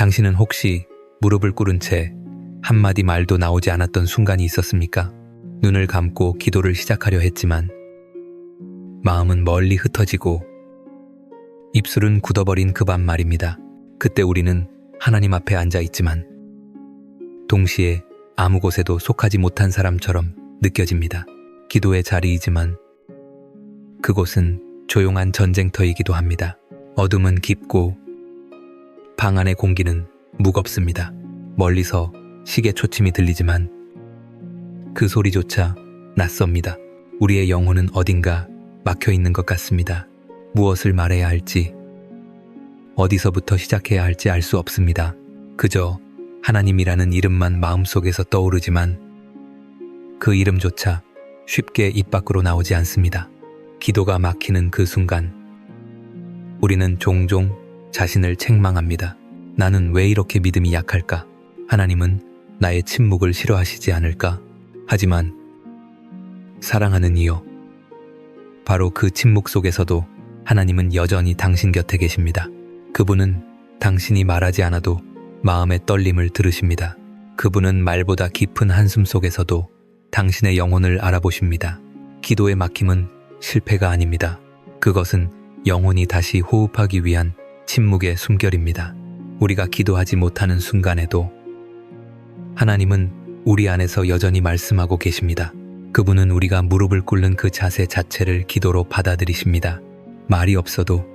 당신은 혹시 무릎을 꿇은 채 한마디 말도 나오지 않았던 순간이 있었습니까? 눈을 감고 기도를 시작하려 했지만 마음은 멀리 흩어지고 입술은 굳어버린 그 밤 말입니다. 그때 우리는 하나님 앞에 앉아 있지만 동시에 아무 곳에도 속하지 못한 사람처럼 느껴집니다. 기도의 자리이지만 그곳은 조용한 전쟁터이기도 합니다. 어둠은 깊고 방 안의 공기는 무겁습니다. 멀리서 시계 초침이 들리지만 그 소리조차 낯섭니다. 우리의 영혼은 어딘가 막혀 있는 것 같습니다. 무엇을 말해야 할지, 어디서부터 시작해야 할지 알 수 없습니다. 그저 하나님이라는 이름만 마음속에서 떠오르지만 그 이름조차 쉽게 입 밖으로 나오지 않습니다. 기도가 막히는 그 순간 우리는 종종 자신을 책망합니다. 나는 왜 이렇게 믿음이 약할까? 하나님은 나의 침묵을 싫어하시지 않을까? 하지만 사랑하는 이여, 바로 그 침묵 속에서도 하나님은 여전히 당신 곁에 계십니다. 그분은 당신이 말하지 않아도 마음의 떨림을 들으십니다. 그분은 말보다 깊은 한숨 속에서도 당신의 영혼을 알아보십니다. 기도의 막힘은 실패가 아닙니다. 그것은 영혼이 다시 호흡하기 위한 침묵의 숨결입니다. 우리가 기도하지 못하는 순간에도 하나님은 우리 안에서 여전히 말씀하고 계십니다. 그분은 우리가 무릎을 꿇는 그 자세 자체를 기도로 받아들이십니다. 말이 없어도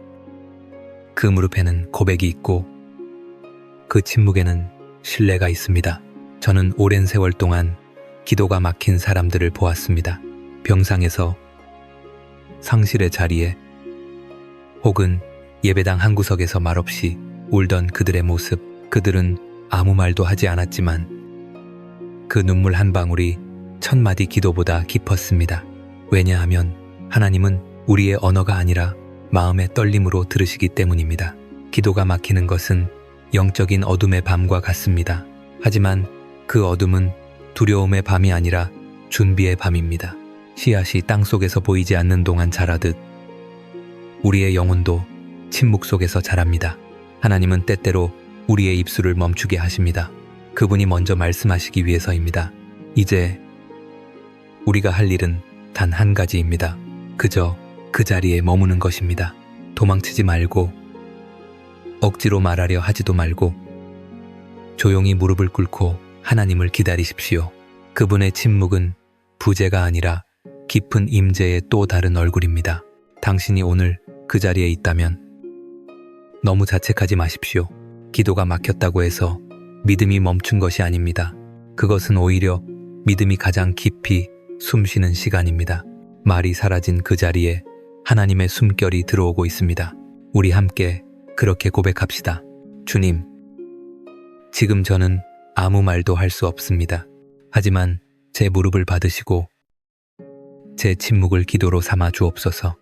그 무릎에는 고백이 있고 그 침묵에는 신뢰가 있습니다. 저는 오랜 세월 동안 기도가 막힌 사람들을 보았습니다. 병상에서, 상실의 자리에, 혹은 예배당 한 구석에서 말없이 울던 그들의 모습. 그들은 아무 말도 하지 않았지만 그 눈물 한 방울이 천마디 기도보다 깊었습니다. 왜냐하면 하나님은 우리의 언어가 아니라 마음의 떨림으로 들으시기 때문입니다. 기도가 막히는 것은 영적인 어둠의 밤과 같습니다. 하지만 그 어둠은 두려움의 밤이 아니라 준비의 밤입니다. 씨앗이 땅속에서 보이지 않는 동안 자라듯 우리의 영혼도 침묵 속에서 자랍니다. 하나님은 때때로 우리의 입술을 멈추게 하십니다. 그분이 먼저 말씀하시기 위해서입니다. 이제 우리가 할 일은 단 한 가지입니다. 그저 그 자리에 머무는 것입니다. 도망치지 말고, 억지로 말하려 하지도 말고, 조용히 무릎을 꿇고 하나님을 기다리십시오. 그분의 침묵은 부재가 아니라 깊은 임재의 또 다른 얼굴입니다. 당신이 오늘 그 자리에 있다면 너무 자책하지 마십시오. 기도가 막혔다고 해서 믿음이 멈춘 것이 아닙니다. 그것은 오히려 믿음이 가장 깊이 숨쉬는 시간입니다. 말이 사라진 그 자리에 하나님의 숨결이 들어오고 있습니다. 우리 함께 그렇게 고백합시다. 주님, 지금 저는 아무 말도 할 수 없습니다. 하지만 제 무릎을 받으시고 제 침묵을 기도로 삼아 주옵소서.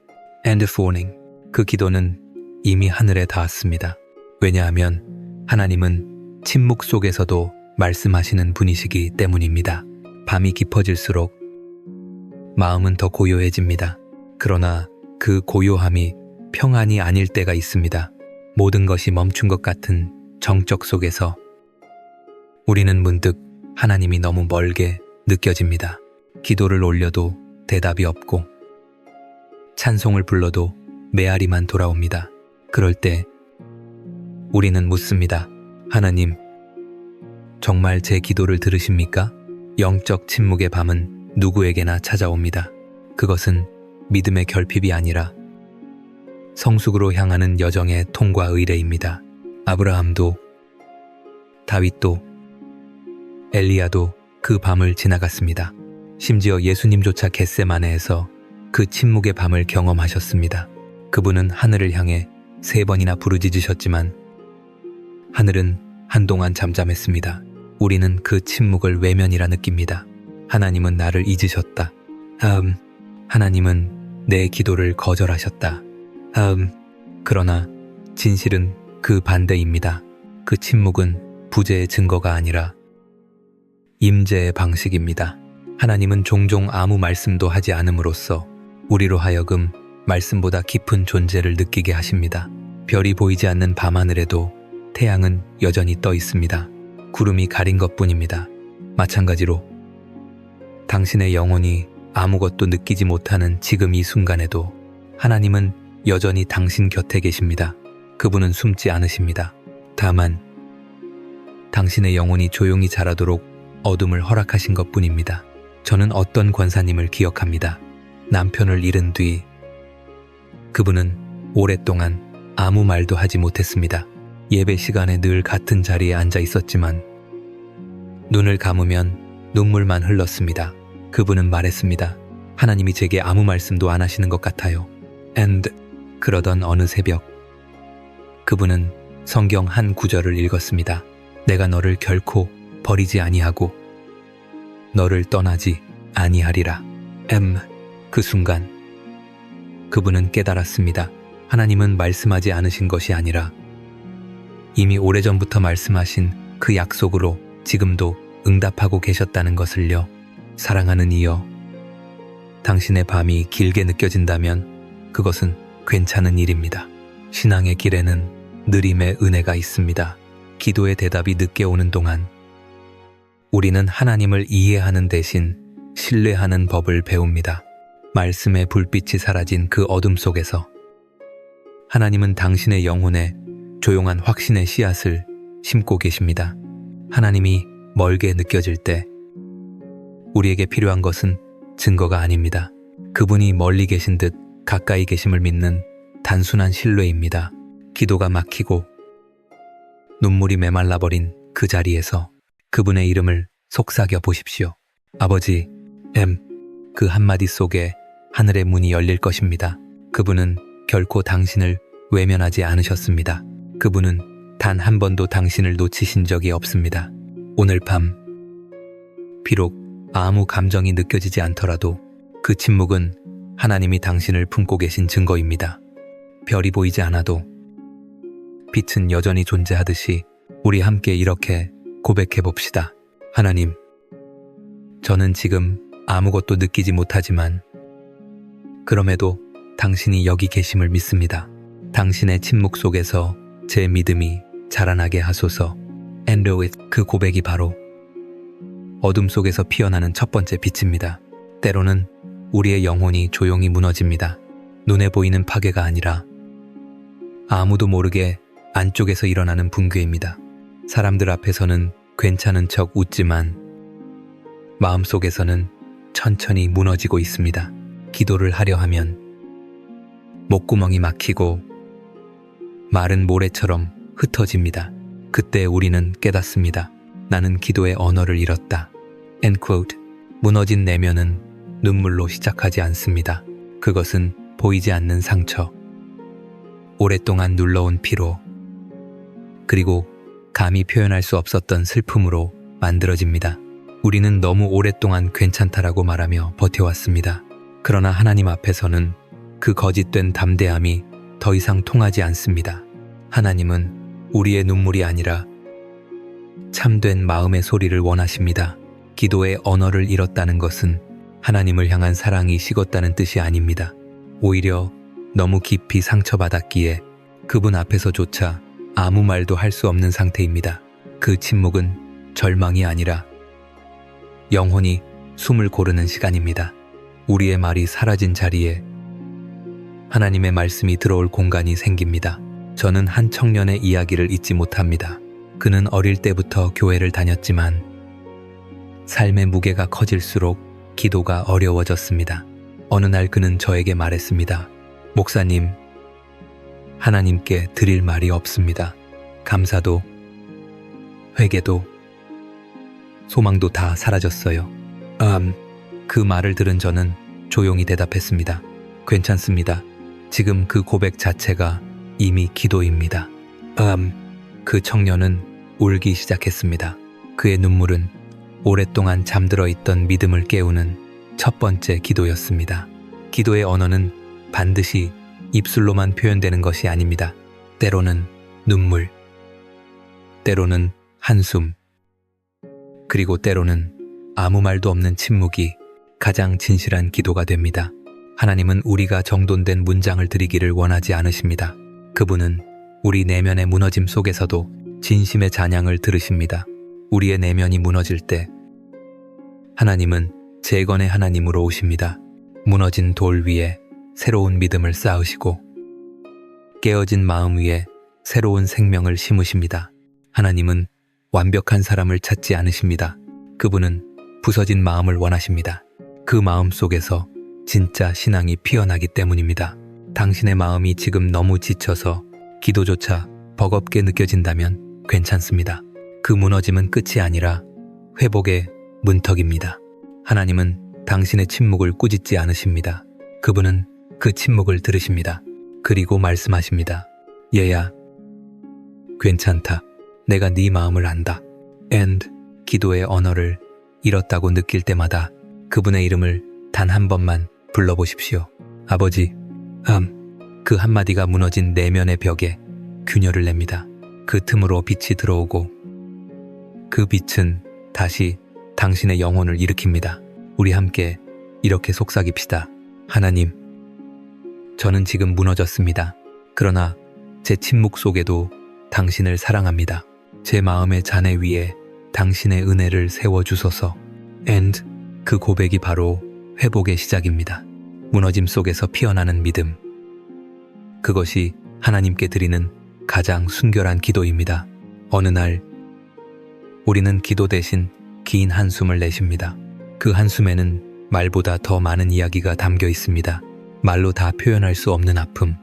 End of warning. 그 기도는 이미 하늘에 닿았습니다. 왜냐하면 하나님은 침묵 속에서도 말씀하시는 분이시기 때문입니다. 밤이 깊어질수록 마음은 더 고요해집니다. 그러나 그 고요함이 평안이 아닐 때가 있습니다. 모든 것이 멈춘 것 같은 정적 속에서 우리는 문득 하나님이 너무 멀게 느껴집니다. 기도를 올려도 대답이 없고 찬송을 불러도 메아리만 돌아옵니다. 그럴 때 우리는 묻습니다. 하나님, 정말 제 기도를 들으십니까? 영적 침묵의 밤은 누구에게나 찾아옵니다. 그것은 믿음의 결핍이 아니라 성숙으로 향하는 여정의 통과 의례입니다. 아브라함도, 다윗도, 엘리야도 그 밤을 지나갔습니다. 심지어 예수님조차 겟세마네에서 그 침묵의 밤을 경험하셨습니다. 그분은 하늘을 향해 3번이나 부르짖으셨지만 하늘은 한동안 잠잠했습니다. 우리는 그 침묵을 외면이라 느낍니다. 하나님은 나를 잊으셨다. 하나님은 내 기도를 거절하셨다. 그러나 진실은 그 반대입니다. 그 침묵은 부재의 증거가 아니라 임재의 방식입니다. 하나님은 종종 아무 말씀도 하지 않음으로써 우리로 하여금 말씀보다 깊은 존재를 느끼게 하십니다. 별이 보이지 않는 밤하늘에도 태양은 여전히 떠 있습니다. 구름이 가린 것뿐입니다. 마찬가지로 당신의 영혼이 아무것도 느끼지 못하는 지금 이 순간에도 하나님은 여전히 당신 곁에 계십니다. 그분은 숨지 않으십니다. 다만 당신의 영혼이 조용히 자라도록 어둠을 허락하신 것뿐입니다. 저는 어떤 권사님을 기억합니다. 남편을 잃은 뒤 그분은 오랫동안 아무 말도 하지 못했습니다. 예배 시간에 늘 같은 자리에 앉아 있었지만 눈을 감으면 눈물만 흘렀습니다. 그분은 말했습니다. 하나님이 제게 아무 말씀도 안 하시는 것 같아요. 그러던 어느 새벽 그분은 성경 한 구절을 읽었습니다. 내가 너를 결코 버리지 아니하고 너를 떠나지 아니하리라. 그 순간 그분은 깨달았습니다. 하나님은 말씀하지 않으신 것이 아니라 이미 오래전부터 말씀하신 그 약속으로 지금도 응답하고 계셨다는 것을요. 사랑하는 이여, 당신의 밤이 길게 느껴진다면 그것은 괜찮은 일입니다. 신앙의 길에는 느림의 은혜가 있습니다. 기도의 대답이 늦게 오는 동안 우리는 하나님을 이해하는 대신 신뢰하는 법을 배웁니다. 말씀의 불빛이 사라진 그 어둠 속에서 하나님은 당신의 영혼에 조용한 확신의 씨앗을 심고 계십니다. 하나님이 멀게 느껴질 때 우리에게 필요한 것은 증거가 아닙니다. 그분이 멀리 계신 듯 가까이 계심을 믿는 단순한 신뢰입니다. 기도가 막히고 눈물이 메말라버린 그 자리에서 그분의 이름을 속삭여 보십시오. 아버지, 그 한마디 속에 하늘의 문이 열릴 것입니다. 그분은 결코 당신을 외면하지 않으셨습니다. 그분은 단 한 번도 당신을 놓치신 적이 없습니다. 오늘 밤, 비록 아무 감정이 느껴지지 않더라도 그 침묵은 하나님이 당신을 품고 계신 증거입니다. 별이 보이지 않아도 빛은 여전히 존재하듯이 우리 함께 이렇게 고백해 봅시다. 하나님, 저는 지금 아무것도 느끼지 못하지만 그럼에도 당신이 여기 계심을 믿습니다. 당신의 침묵 속에서 제 믿음이 자라나게 하소서. 그 고백이 바로 어둠 속에서 피어나는 첫 번째 빛입니다. 때로는 우리의 영혼이 조용히 무너집니다. 눈에 보이는 파괴가 아니라 아무도 모르게 안쪽에서 일어나는 붕괴입니다. 사람들 앞에서는 괜찮은 척 웃지만 마음속에서는 천천히 무너지고 있습니다. 기도를 하려 하면 목구멍이 막히고 마른 모래처럼 흩어집니다. 그때 우리는 깨닫습니다. 나는 기도의 언어를 잃었다. 무너진 내면은 눈물로 시작하지 않습니다. 그것은 보이지 않는 상처, 오랫동안 눌러온 피로, 그리고 감히 표현할 수 없었던 슬픔으로 만들어집니다. 우리는 너무 오랫동안 괜찮다라고 말하며 버텨왔습니다. 그러나 하나님 앞에서는 그 거짓된 담대함이 더 이상 통하지 않습니다. 하나님은 우리의 눈물이 아니라 참된 마음의 소리를 원하십니다. 기도의 언어를 잃었다는 것은 하나님을 향한 사랑이 식었다는 뜻이 아닙니다. 오히려 너무 깊이 상처받았기에 그분 앞에서조차 아무 말도 할 수 없는 상태입니다. 그 침묵은 절망이 아니라 영혼이 숨을 고르는 시간입니다. 우리의 말이 사라진 자리에 하나님의 말씀이 들어올 공간이 생깁니다. 저는 한 청년의 이야기를 잊지 못합니다. 그는 어릴 때부터 교회를 다녔지만 삶의 무게가 커질수록 기도가 어려워졌습니다. 어느 날 그는 저에게 말했습니다. 목사님, 하나님께 드릴 말이 없습니다. 감사도, 회개도, 소망도 다 사라졌어요. 그 말을 들은 저는 조용히 대답했습니다. 괜찮습니다. 지금 그 고백 자체가 이미 기도입니다. 그 청년은 울기 시작했습니다. 그의 눈물은 오랫동안 잠들어 있던 믿음을 깨우는 첫 번째 기도였습니다. 기도의 언어는 반드시 입술로만 표현되는 것이 아닙니다. 때로는 눈물, 때로는 한숨, 그리고 때로는 아무 말도 없는 침묵이 가장 진실한 기도가 됩니다. 하나님은 우리가 정돈된 문장을 드리기를 원하지 않으십니다. 그분은 우리 내면의 무너짐 속에서도 진심의 찬양을 들으십니다. 우리의 내면이 무너질 때 하나님은 재건의 하나님으로 오십니다. 무너진 돌 위에 새로운 믿음을 쌓으시고 깨어진 마음 위에 새로운 생명을 심으십니다. 하나님은 완벽한 사람을 찾지 않으십니다. 그분은 부서진 마음을 원하십니다. 그 마음 속에서 진짜 신앙이 피어나기 때문입니다. 당신의 마음이 지금 너무 지쳐서 기도조차 버겁게 느껴진다면 괜찮습니다. 그 무너짐은 끝이 아니라 회복의 문턱입니다. 하나님은 당신의 침묵을 꾸짖지 않으십니다. 그분은 그 침묵을 들으십니다. 그리고 말씀하십니다. 얘야, 괜찮다. 내가 네 마음을 안다. And 기도의 언어를 잃었다고 느낄 때마다 그분의 이름을 단 한 번만 불러보십시오. 아버지, 그 한마디가 무너진 내면의 벽에 균열을 냅니다. 그 틈으로 빛이 들어오고 그 빛은 다시 당신의 영혼을 일으킵니다. 우리 함께 이렇게 속삭입시다. 하나님, 저는 지금 무너졌습니다. 그러나 제 침묵 속에도 당신을 사랑합니다. 제 마음의 잔해 위에 당신의 은혜를 세워주소서. And 그 고백이 바로 회복의 시작입니다. 무너짐 속에서 피어나는 믿음. 그것이 하나님께 드리는 가장 순결한 기도입니다. 어느 날 우리는 기도 대신 긴 한숨을 내쉽니다. 그 한숨에는 말보다 더 많은 이야기가 담겨 있습니다. 말로 다 표현할 수 없는 아픔,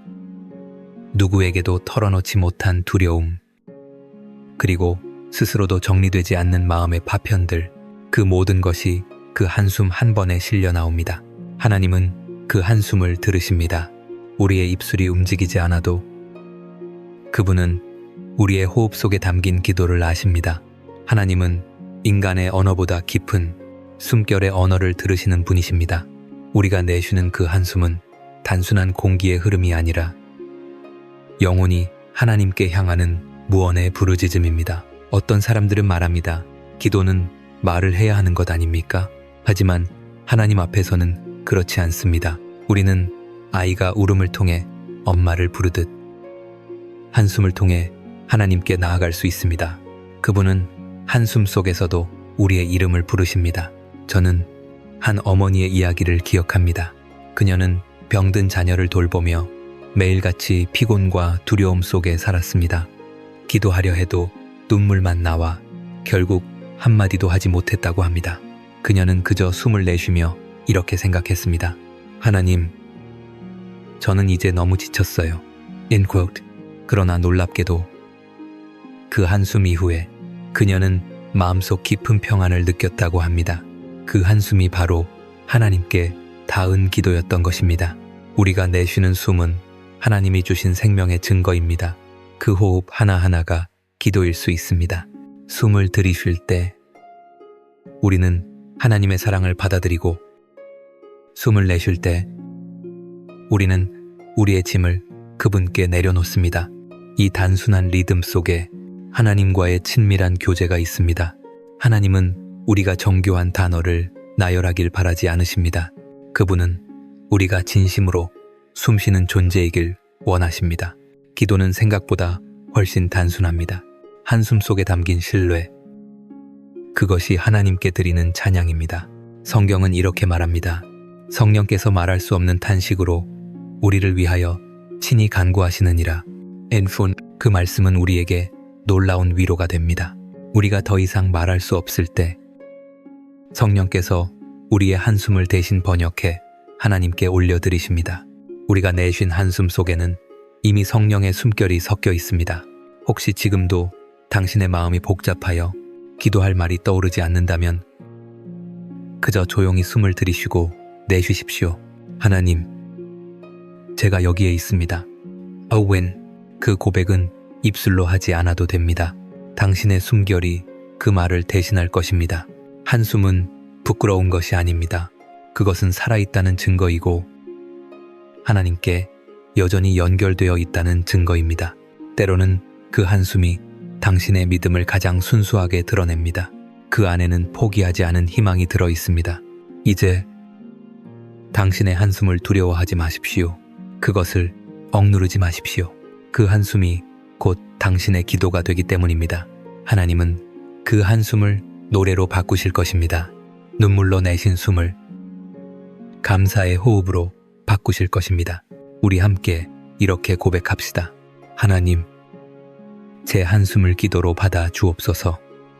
누구에게도 털어놓지 못한 두려움, 그리고 스스로도 정리되지 않는 마음의 파편들, 그 모든 것이 그 한숨 한 번에 실려 나옵니다. 하나님은 그 한숨을 들으십니다. 우리의 입술이 움직이지 않아도 그분은 우리의 호흡 속에 담긴 기도를 아십니다. 하나님은 인간의 언어보다 깊은 숨결의 언어를 들으시는 분이십니다. 우리가 내쉬는 그 한숨은 단순한 공기의 흐름이 아니라 영혼이 하나님께 향하는 무언의 부르짖음입니다. 어떤 사람들은 말합니다. 기도는 말을 해야 하는 것 아닙니까? 하지만 하나님 앞에서는 그렇지 않습니다. 우리는 아이가 울음을 통해 엄마를 부르듯 한숨을 통해 하나님께 나아갈 수 있습니다. 그분은 한숨 속에서도 우리의 이름을 부르십니다. 저는 한 어머니의 이야기를 기억합니다. 그녀는 병든 자녀를 돌보며 매일같이 피곤과 두려움 속에 살았습니다. 기도하려 해도 눈물만 나와 결국 한마디도 하지 못했다고 합니다. 그녀는 그저 숨을 내쉬며 이렇게 생각했습니다. 하나님, 저는 이제 너무 지쳤어요. End quote. 그러나 놀랍게도 그 한숨 이후에 그녀는 마음속 깊은 평안을 느꼈다고 합니다. 그 한숨이 바로 하나님께 닿은 기도였던 것입니다. 우리가 내쉬는 숨은 하나님이 주신 생명의 증거입니다. 그 호흡 하나하나가 기도일 수 있습니다. 숨을 들이쉴 때 우리는 하나님의 사랑을 받아들이고 숨을 내쉴 때 우리는 우리의 짐을 그분께 내려놓습니다. 이 단순한 리듬 속에 하나님과의 친밀한 교제가 있습니다. 하나님은 우리가 정교한 단어를 나열하길 바라지 않으십니다. 그분은 우리가 진심으로 숨쉬는 존재이길 원하십니다. 기도는 생각보다 훨씬 단순합니다. 한숨 속에 담긴 신뢰, 그것이 하나님께 드리는 찬양입니다. 성경은 이렇게 말합니다. 성령께서 말할 수 없는 탄식으로 우리를 위하여 친히 간구하시느니라. 엔푼, 그 말씀은 우리에게 놀라운 위로가 됩니다. 우리가 더 이상 말할 수 없을 때 성령께서 우리의 한숨을 대신 번역해 하나님께 올려드리십니다. 우리가 내쉰 한숨 속에는 이미 성령의 숨결이 섞여 있습니다. 혹시 지금도 당신의 마음이 복잡하여 기도할 말이 떠오르지 않는다면 그저 조용히 숨을 들이쉬고 내쉬십시오. 하나님, 제가 여기에 있습니다. when 그 고백은 입술로 하지 않아도 됩니다. 당신의 숨결이 그 말을 대신할 것입니다. 한숨은 부끄러운 것이 아닙니다. 그것은 살아있다는 증거이고 하나님께 여전히 연결되어 있다는 증거입니다. 때로는 그 한숨이 당신의 믿음을 가장 순수하게 드러냅니다. 그 안에는 포기하지 않은 희망이 들어 있습니다. 이제 당신의 한숨을 두려워하지 마십시오. 그것을 억누르지 마십시오. 그 한숨이 곧 당신의 기도가 되기 때문입니다. 하나님은 그 한숨을 노래로 바꾸실 것입니다. 눈물로 내신 숨을 감사의 호흡으로 바꾸실 것입니다. 우리 함께 이렇게 고백합시다. 하나님, 제 한숨을 기도로 받아 주옵소서.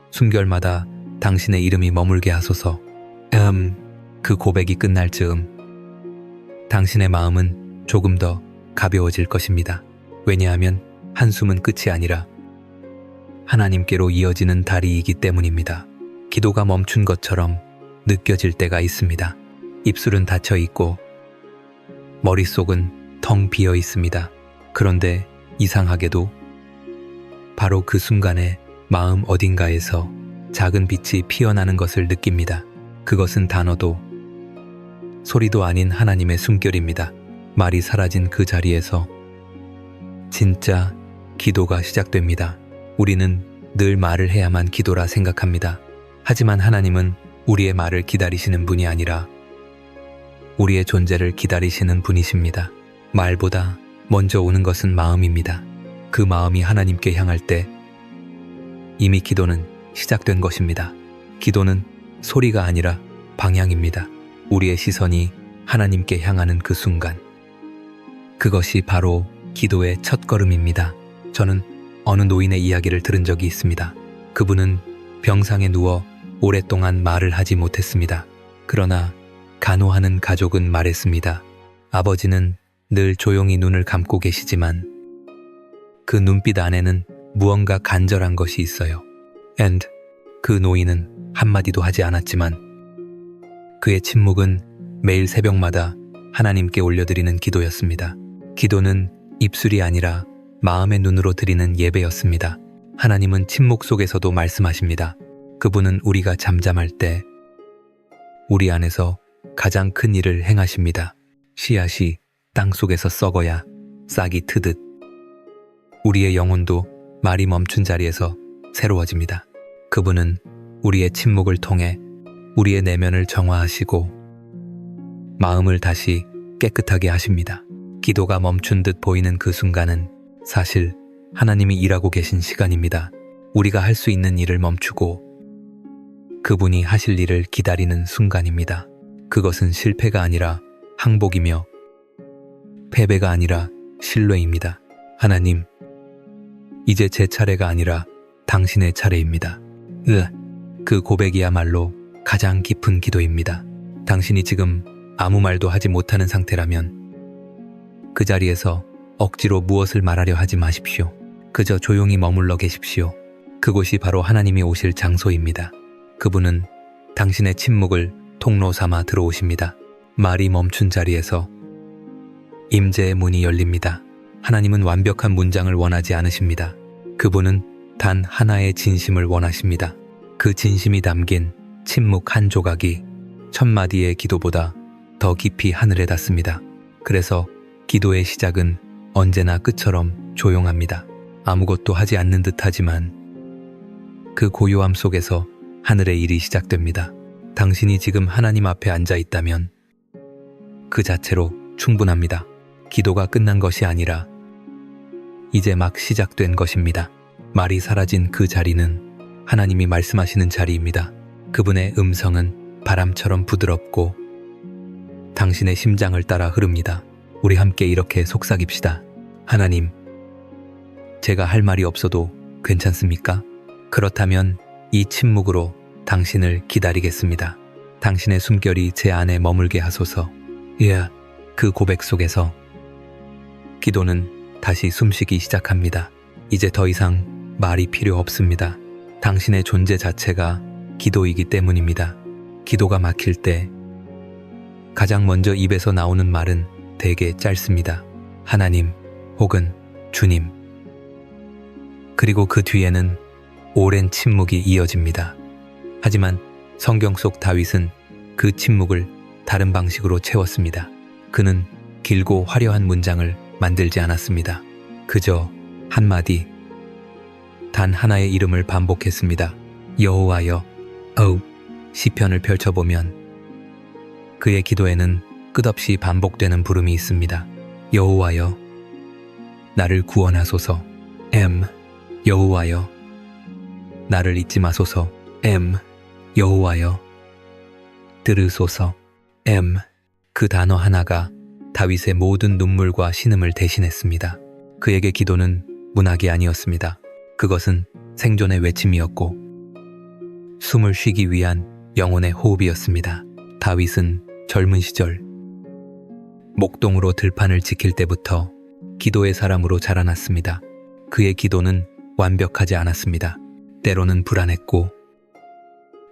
숨결마다 당신의 이름이 머물게 하소서. 그 고백이 끝날 즈음 당신의 마음은 조금 더 가벼워질 것입니다. 왜냐하면 한숨은 끝이 아니라 하나님께로 이어지는 다리이기 때문입니다. 기도가 멈춘 것처럼 느껴질 때가 있습니다. 입술은 닫혀 있고 머릿속은 텅 비어 있습니다. 그런데 이상하게도 바로 그 순간에 마음 어딘가에서 작은 빛이 피어나는 것을 느낍니다. 그것은 단어도 소리도 아닌 하나님의 숨결입니다. 말이 사라진 그 자리에서 진짜 기도가 시작됩니다. 우리는 늘 말을 해야만 기도라 생각합니다. 하지만 하나님은 우리의 말을 기다리시는 분이 아니라 우리의 존재를 기다리시는 분이십니다. 말보다 먼저 오는 것은 마음입니다. 그 마음이 하나님께 향할 때 이미 기도는 시작된 것입니다. 기도는 소리가 아니라 방향입니다. 우리의 시선이 하나님께 향하는 그 순간, 그것이 바로 기도의 첫걸음입니다. 저는 어느 노인의 이야기를 들은 적이 있습니다. 그분은 병상에 누워 오랫동안 말을 하지 못했습니다. 그러나 간호하는 가족은 말했습니다. 아버지는 늘 조용히 눈을 감고 계시지만 그 눈빛 안에는 무언가 간절한 것이 있어요. And 그 노인은 한마디도 하지 않았지만 그의 침묵은 매일 새벽마다 하나님께 올려드리는 기도였습니다. 기도는 입술이 아니라 마음의 눈으로 드리는 예배였습니다. 하나님은 침묵 속에서도 말씀하십니다. 그분은 우리가 잠잠할 때 우리 안에서 가장 큰 일을 행하십니다. 씨앗이 땅속에서 썩어야 싹이 트듯 우리의 영혼도 말이 멈춘 자리에서 새로워집니다. 그분은 우리의 침묵을 통해 우리의 내면을 정화하시고 마음을 다시 깨끗하게 하십니다. 기도가 멈춘 듯 보이는 그 순간은 사실 하나님이 일하고 계신 시간입니다. 우리가 할 수 있는 일을 멈추고 그분이 하실 일을 기다리는 순간입니다. 그것은 실패가 아니라 항복이며 패배가 아니라 신뢰입니다. 하나님, 이제 제 차례가 아니라 당신의 차례입니다. 그 고백이야말로 가장 깊은 기도입니다. 당신이 지금 아무 말도 하지 못하는 상태라면 그 자리에서 억지로 무엇을 말하려 하지 마십시오. 그저 조용히 머물러 계십시오. 그곳이 바로 하나님이 오실 장소입니다. 그분은 당신의 침묵을 통로 삼아 들어오십니다. 말이 멈춘 자리에서 임재의 문이 열립니다. 하나님은 완벽한 문장을 원하지 않으십니다. 그분은 단 하나의 진심을 원하십니다. 그 진심이 담긴 침묵 한 조각이 1000마디의 기도보다 더 깊이 하늘에 닿습니다. 그래서 기도의 시작은 언제나 끝처럼 조용합니다. 아무것도 하지 않는 듯하지만 그 고요함 속에서 하늘의 일이 시작됩니다. 당신이 지금 하나님 앞에 앉아 있다면 그 자체로 충분합니다. 기도가 끝난 것이 아니라 이제 막 시작된 것입니다. 말이 사라진 그 자리는 하나님이 말씀하시는 자리입니다. 그분의 음성은 바람처럼 부드럽고 당신의 심장을 따라 흐릅니다. 우리 함께 이렇게 속삭입시다. 하나님, 제가 할 말이 없어도 괜찮습니까? 그렇다면 이 침묵으로 당신을 기다리겠습니다. 당신의 숨결이 제 안에 머물게 하소서. 그 고백 속에서 기도는 다시 숨쉬기 시작합니다. 이제 더 이상 말이 필요 없습니다. 당신의 존재 자체가 기도이기 때문입니다. 기도가 막힐 때 가장 먼저 입에서 나오는 말은 되게 짧습니다. 하나님 혹은 주님. 그리고 그 뒤에는 오랜 침묵이 이어집니다. 하지만 성경 속 다윗은 그 침묵을 다른 방식으로 채웠습니다. 그는 길고 화려한 문장을 만들지 않았습니다. 그저 한마디, 단 하나의 이름을 반복했습니다. 여호와여. 시편을 펼쳐보면 그의 기도에는 끝없이 반복되는 부름이 있습니다. 여호와여, 나를 구원하소서. 여호와여, 나를 잊지 마소서. 여호와여, 들으소서. 그 단어 하나가 다윗의 모든 눈물과 신음을 대신했습니다. 그에게 기도는 문학이 아니었습니다. 그것은 생존의 외침이었고 숨을 쉬기 위한 영혼의 호흡이었습니다. 다윗은 젊은 시절 목동으로 들판을 지킬 때부터 기도의 사람으로 자라났습니다. 그의 기도는 완벽하지 않았습니다. 때로는 불안했고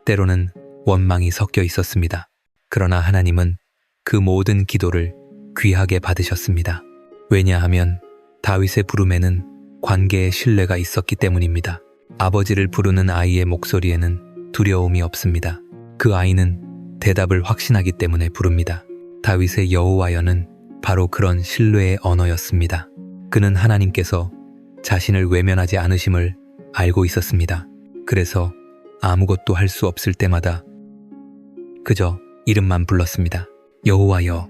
때로는 원망이 섞여 있었습니다. 그러나 하나님은 그 모든 기도를 귀하게 받으셨습니다. 왜냐하면 다윗의 부름에는 관계의 신뢰가 있었기 때문입니다. 아버지를 부르는 아이의 목소리에는 두려움이 없습니다. 그 아이는 대답을 확신하기 때문에 부릅니다. 다윗의 여호와여는 바로 그런 신뢰의 언어였습니다. 그는 하나님께서 자신을 외면하지 않으심을 알고 있었습니다. 그래서 아무것도 할 수 없을 때마다 그저 이름만 불렀습니다. 여호와여.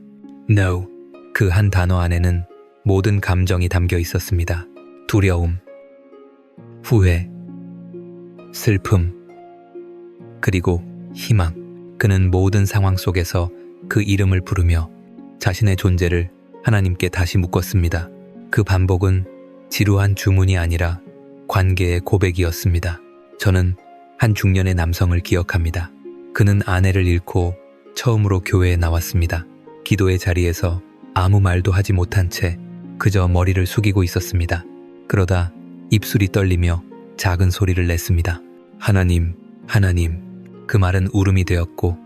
No. 그 한 단어 안에는 모든 감정이 담겨 있었습니다. 두려움, 후회, 슬픔, 그리고 희망. 그는 모든 상황 속에서 그 이름을 부르며 자신의 존재를 하나님께 다시 묶었습니다. 그 반복은 지루한 주문이 아니라 관계의 고백이었습니다. 저는 한 중년의 남성을 기억합니다. 그는 아내를 잃고 처음으로 교회에 나왔습니다. 기도의 자리에서 아무 말도 하지 못한 채 그저 머리를 숙이고 있었습니다. 그러다 입술이 떨리며 작은 소리를 냈습니다. 하나님, 하나님. 그 말은 울음이 되었고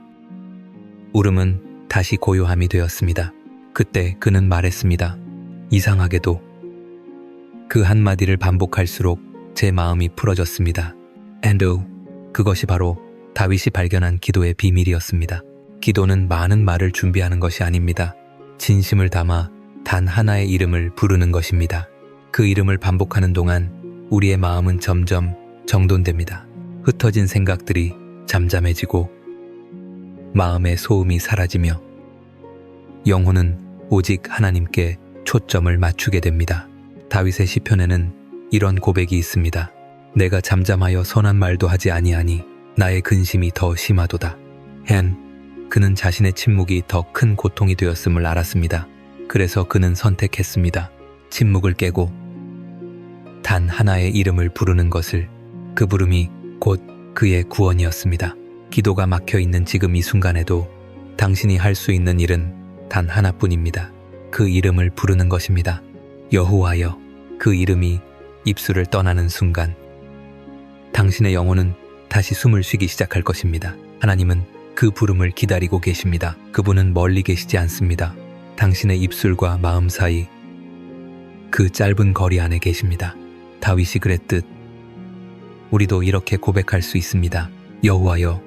울음은 다시 고요함이 되었습니다. 그때 그는 말했습니다. 이상하게도 그 한마디를 반복할수록 제 마음이 풀어졌습니다. 그것이 바로 다윗이 발견한 기도의 비밀이었습니다. 기도는 많은 말을 준비하는 것이 아닙니다. 진심을 담아 단 하나의 이름을 부르는 것입니다. 그 이름을 반복하는 동안 우리의 마음은 점점 정돈됩니다. 흩어진 생각들이 잠잠해지고 마음의 소음이 사라지며 영혼은 오직 하나님께 초점을 맞추게 됩니다. 다윗의 시편에는 이런 고백이 있습니다. 내가 잠잠하여 선한 말도 하지 아니하니 나의 근심이 더 심하도다. 그는 자신의 침묵이 더 큰 고통이 되었음을 알았습니다. 그래서 그는 선택했습니다. 침묵을 깨고 단 하나의 이름을 부르는 것을. 그 부름이 곧 그의 구원이었습니다. 기도가 막혀있는 지금 이 순간에도 당신이 할 수 있는 일은 단 하나뿐입니다. 그 이름을 부르는 것입니다. 여호와여. 그 이름이 입술을 떠나는 순간 당신의 영혼은 다시 숨을 쉬기 시작할 것입니다. 하나님은 그 부름을 기다리고 계십니다. 그분은 멀리 계시지 않습니다. 당신의 입술과 마음 사이 그 짧은 거리 안에 계십니다. 다윗이 그랬듯 우리도 이렇게 고백할 수 있습니다. 여호와여,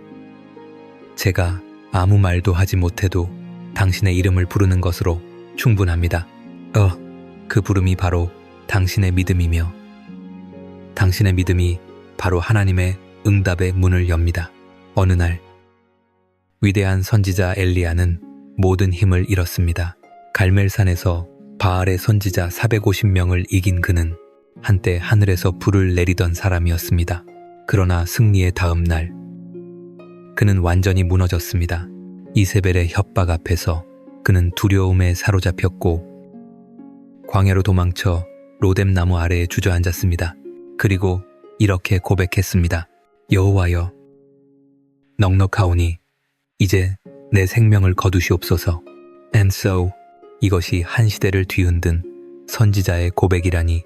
제가 아무 말도 하지 못해도 당신의 이름을 부르는 것으로 충분합니다. 그 부름이 바로 당신의 믿음이며 당신의 믿음이 바로 하나님의 응답의 문을 엽니다. 어느 날 위대한 선지자 엘리야는 모든 힘을 잃었습니다. 갈멜산에서 바알의 선지자 450명을 이긴 그는 한때 하늘에서 불을 내리던 사람이었습니다. 그러나 승리의 다음 날 그는 완전히 무너졌습니다. 이세벨의 협박 앞에서 그는 두려움에 사로잡혔고 광야로 도망쳐 로뎀나무 아래에 주저앉았습니다. 그리고 이렇게 고백했습니다. 여호와여, 넉넉하오니 이제 내 생명을 거두시옵소서. 이것이 한 시대를 뒤흔든 선지자의 고백이라니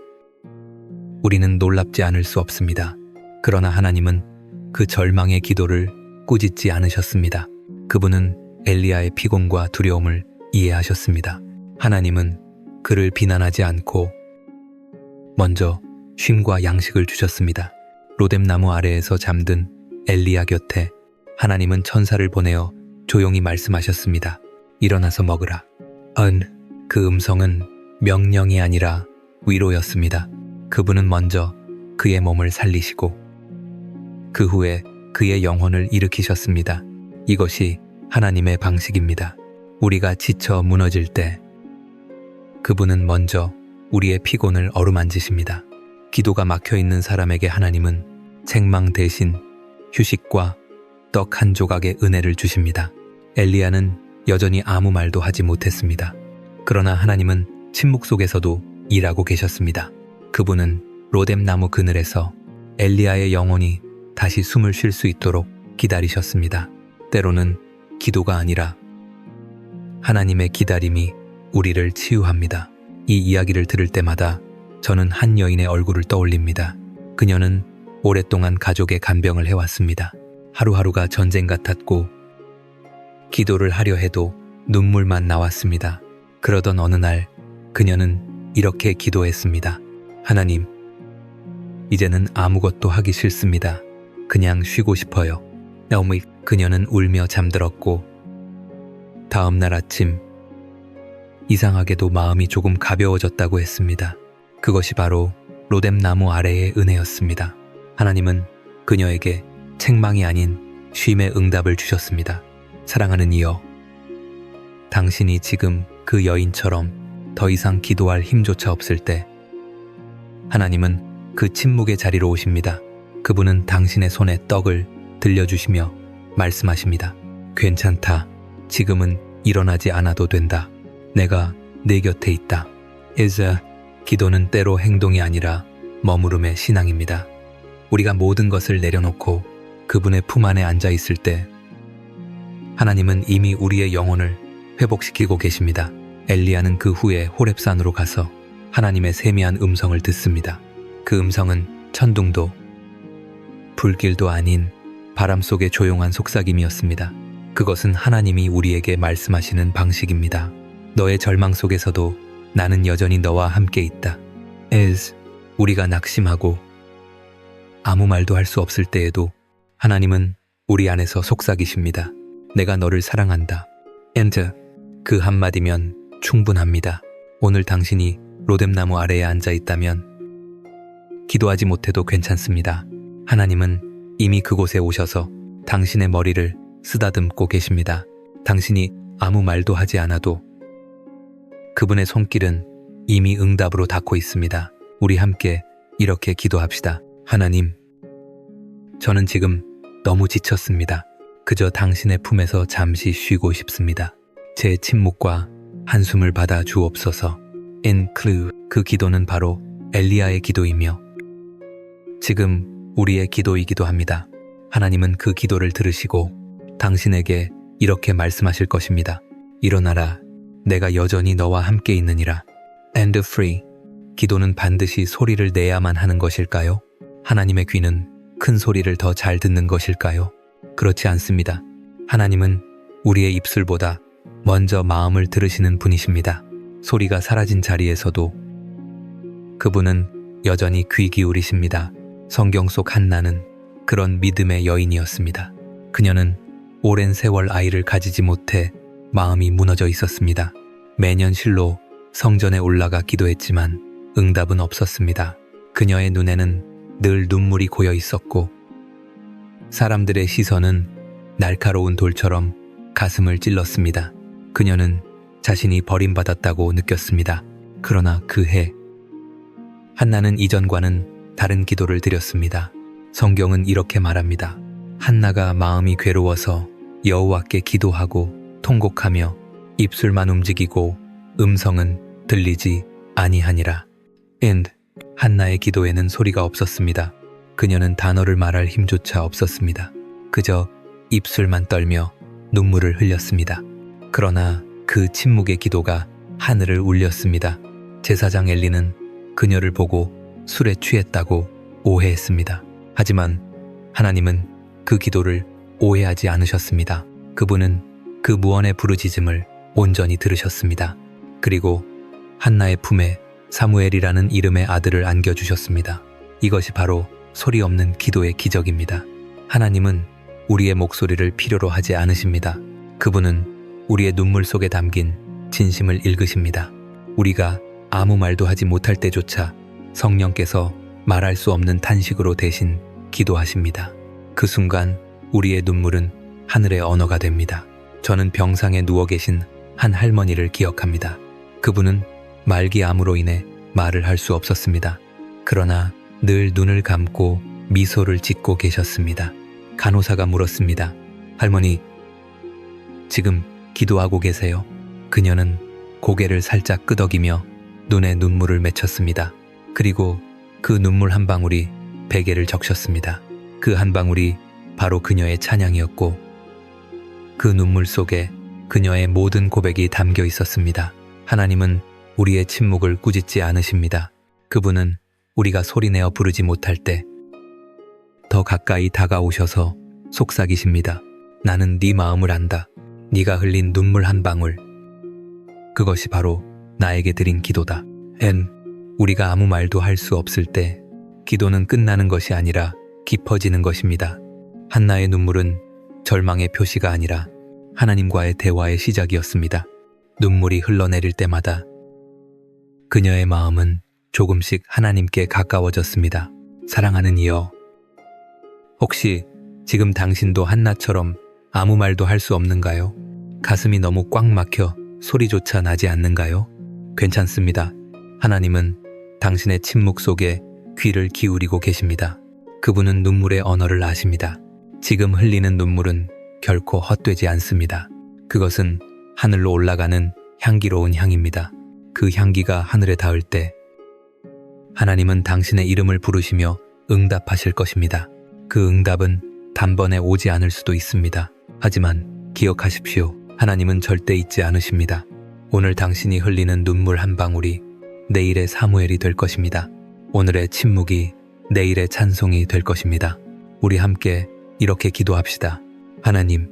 우리는 놀랍지 않을 수 없습니다. 그러나 하나님은 그 절망의 기도를 꾸짖지 않으셨습니다. 그분은 엘리야의 피곤과 두려움을 이해하셨습니다. 하나님은 그를 비난하지 않고 먼저 쉼과 양식을 주셨습니다. 로뎀나무 아래에서 잠든 엘리야 곁에 하나님은 천사를 보내어 조용히 말씀하셨습니다. 일어나서 먹으라. 그 음성은 명령이 아니라 위로였습니다. 그분은 먼저 그의 몸을 살리시고 그 후에 그의 영혼을 일으키셨습니다. 이것이 하나님의 방식입니다. 우리가 지쳐 무너질 때 그분은 먼저 우리의 피곤을 어루만지십니다. 기도가 막혀 있는 사람에게 하나님은 책망 대신 휴식과 떡 한 조각의 은혜를 주십니다. 엘리야는 여전히 아무 말도 하지 못했습니다. 그러나 하나님은 침묵 속에서도 일하고 계셨습니다. 그분은 로뎀 나무 그늘에서 엘리야의 영혼이 다시 숨을 쉴 수 있도록 기다리셨습니다. 때로는 기도가 아니라 하나님의 기다림이 우리를 치유합니다. 이 이야기를 들을 때마다 저는 한 여인의 얼굴을 떠올립니다. 그녀는 오랫동안 가족의 간병을 해왔습니다. 하루하루가 전쟁 같았고 기도를 하려 해도 눈물만 나왔습니다. 그러던 어느 날 그녀는 이렇게 기도했습니다. 하나님, 이제는 아무것도 하기 싫습니다. 그냥 쉬고 싶어요. 그녀는 울며 잠들었고 다음 날 아침 이상하게도 마음이 조금 가벼워졌다고 했습니다. 그것이 바로 로뎀 나무 아래의 은혜였습니다. 하나님은 그녀에게 책망이 아닌 쉼의 응답을 주셨습니다. 사랑하는 이여, 당신이 지금 그 여인처럼 더 이상 기도할 힘조차 없을 때 하나님은 그 침묵의 자리로 오십니다. 그분은 당신의 손에 떡을 들려주시며 말씀하십니다. 괜찮다. 지금은 일어나지 않아도 된다. 내가 내 곁에 있다. 기도는 때로 행동이 아니라 머무름의 신앙입니다. 우리가 모든 것을 내려놓고 그분의 품 안에 앉아 있을 때 하나님은 이미 우리의 영혼을 회복시키고 계십니다. 엘리야는 그 후에 호렙산으로 가서 하나님의 세미한 음성을 듣습니다. 그 음성은 천둥도 불길도 아닌 바람 속의 조용한 속삭임이었습니다. 그것은 하나님이 우리에게 말씀하시는 방식입니다. 너의 절망 속에서도 나는 여전히 너와 함께 있다. 우리가 낙심하고 아무 말도 할 수 없을 때에도 하나님은 우리 안에서 속삭이십니다. 내가 너를 사랑한다. 그 한마디면 충분합니다. 오늘 당신이 로뎀나무 아래에 앉아 있다면 기도하지 못해도 괜찮습니다. 하나님은 이미 그곳에 오셔서 당신의 머리를 쓰다듬고 계십니다. 당신이 아무 말도 하지 않아도 그분의 손길은 이미 응답으로 닿고 있습니다. 우리 함께 이렇게 기도합시다. 하나님, 저는 지금 너무 지쳤습니다. 그저 당신의 품에서 잠시 쉬고 싶습니다. 제 침묵과 한숨을 받아 주옵소서. 그 기도는 바로 엘리야의 기도이며 지금 우리의 기도이기도 합니다. 하나님은 그 기도를 들으시고 당신에게 이렇게 말씀하실 것입니다. 일어나라. 내가 여전히 너와 함께 있느니라. 기도는 반드시 소리를 내야만 하는 것일까요? 하나님의 귀는 큰 소리를 더 잘 듣는 것일까요? 그렇지 않습니다. 하나님은 우리의 입술보다 먼저 마음을 들으시는 분이십니다. 소리가 사라진 자리에서도 그분은 여전히 귀 기울이십니다. 성경 속 한나는 그런 믿음의 여인이었습니다. 그녀는 오랜 세월 아이를 가지지 못해 마음이 무너져 있었습니다. 매년 실로 성전에 올라가 기도했지만 응답은 없었습니다. 그녀의 눈에는 늘 눈물이 고여 있었고 사람들의 시선은 날카로운 돌처럼 가슴을 찔렀습니다. 그녀는 자신이 버림받았다고 느꼈습니다. 그러나 그 해 한나는 이전과는 다른 기도를 드렸습니다. 성경은 이렇게 말합니다. 한나가 마음이 괴로워서 여호와께 기도하고 통곡하며 입술만 움직이고 음성은 들리지 아니하니라. 한나의 기도에는 소리가 없었습니다. 그녀는 단어를 말할 힘조차 없었습니다. 그저 입술만 떨며 눈물을 흘렸습니다. 그러나 그 침묵의 기도가 하늘을 울렸습니다. 제사장 엘리는 그녀를 보고 술에 취했다고 오해했습니다. 하지만 하나님은 그 기도를 오해하지 않으셨습니다. 그분은 그 무언의 부르짖음을 온전히 들으셨습니다. 그리고 한나의 품에 사무엘이라는 이름의 아들을 안겨주셨습니다. 이것이 바로 소리 없는 기도의 기적입니다. 하나님은 우리의 목소리를 필요로 하지 않으십니다. 그분은 우리의 눈물 속에 담긴 진심을 읽으십니다. 우리가 아무 말도 하지 못할 때조차 성령께서 말할 수 없는 탄식으로 대신 기도하십니다. 그 순간 우리의 눈물은 하늘의 언어가 됩니다. 저는 병상에 누워 계신 한 할머니를 기억합니다. 그분은 말기암으로 인해 말을 할 수 없었습니다. 그러나 늘 눈을 감고 미소를 짓고 계셨습니다. 간호사가 물었습니다. 할머니, 지금 기도하고 계세요? 그녀는 고개를 살짝 끄덕이며 눈에 눈물을 맺혔습니다. 그리고 그 눈물 한 방울이 베개를 적셨습니다. 그 한 방울이 바로 그녀의 찬양이었고 그 눈물 속에 그녀의 모든 고백이 담겨 있었습니다. 하나님은 우리의 침묵을 꾸짖지 않으십니다. 그분은 우리가 소리내어 부르지 못할 때 더 가까이 다가오셔서 속삭이십니다. 나는 네 마음을 안다. 네가 흘린 눈물 한 방울. 그것이 바로 나에게 드린 기도다. 우리가 아무 말도 할 수 없을 때 기도는 끝나는 것이 아니라 깊어지는 것입니다. 한나의 눈물은 절망의 표시가 아니라 하나님과의 대화의 시작이었습니다. 눈물이 흘러내릴 때마다 그녀의 마음은 조금씩 하나님께 가까워졌습니다. 사랑하는 이여, 혹시 지금 당신도 한나처럼 아무 말도 할 수 없는가요? 가슴이 너무 꽉 막혀 소리조차 나지 않는가요? 괜찮습니다. 하나님은 당신의 침묵 속에 귀를 기울이고 계십니다. 그분은 눈물의 언어를 아십니다. 지금 흘리는 눈물은 결코 헛되지 않습니다. 그것은 하늘로 올라가는 향기로운 향입니다. 그 향기가 하늘에 닿을 때 하나님은 당신의 이름을 부르시며 응답하실 것입니다. 그 응답은 단번에 오지 않을 수도 있습니다. 하지만 기억하십시오. 하나님은 절대 잊지 않으십니다. 오늘 당신이 흘리는 눈물 한 방울이 내일의 사무엘이 될 것입니다. 오늘의 침묵이 내일의 찬송이 될 것입니다. 우리 함께 이렇게 기도합시다. 하나님,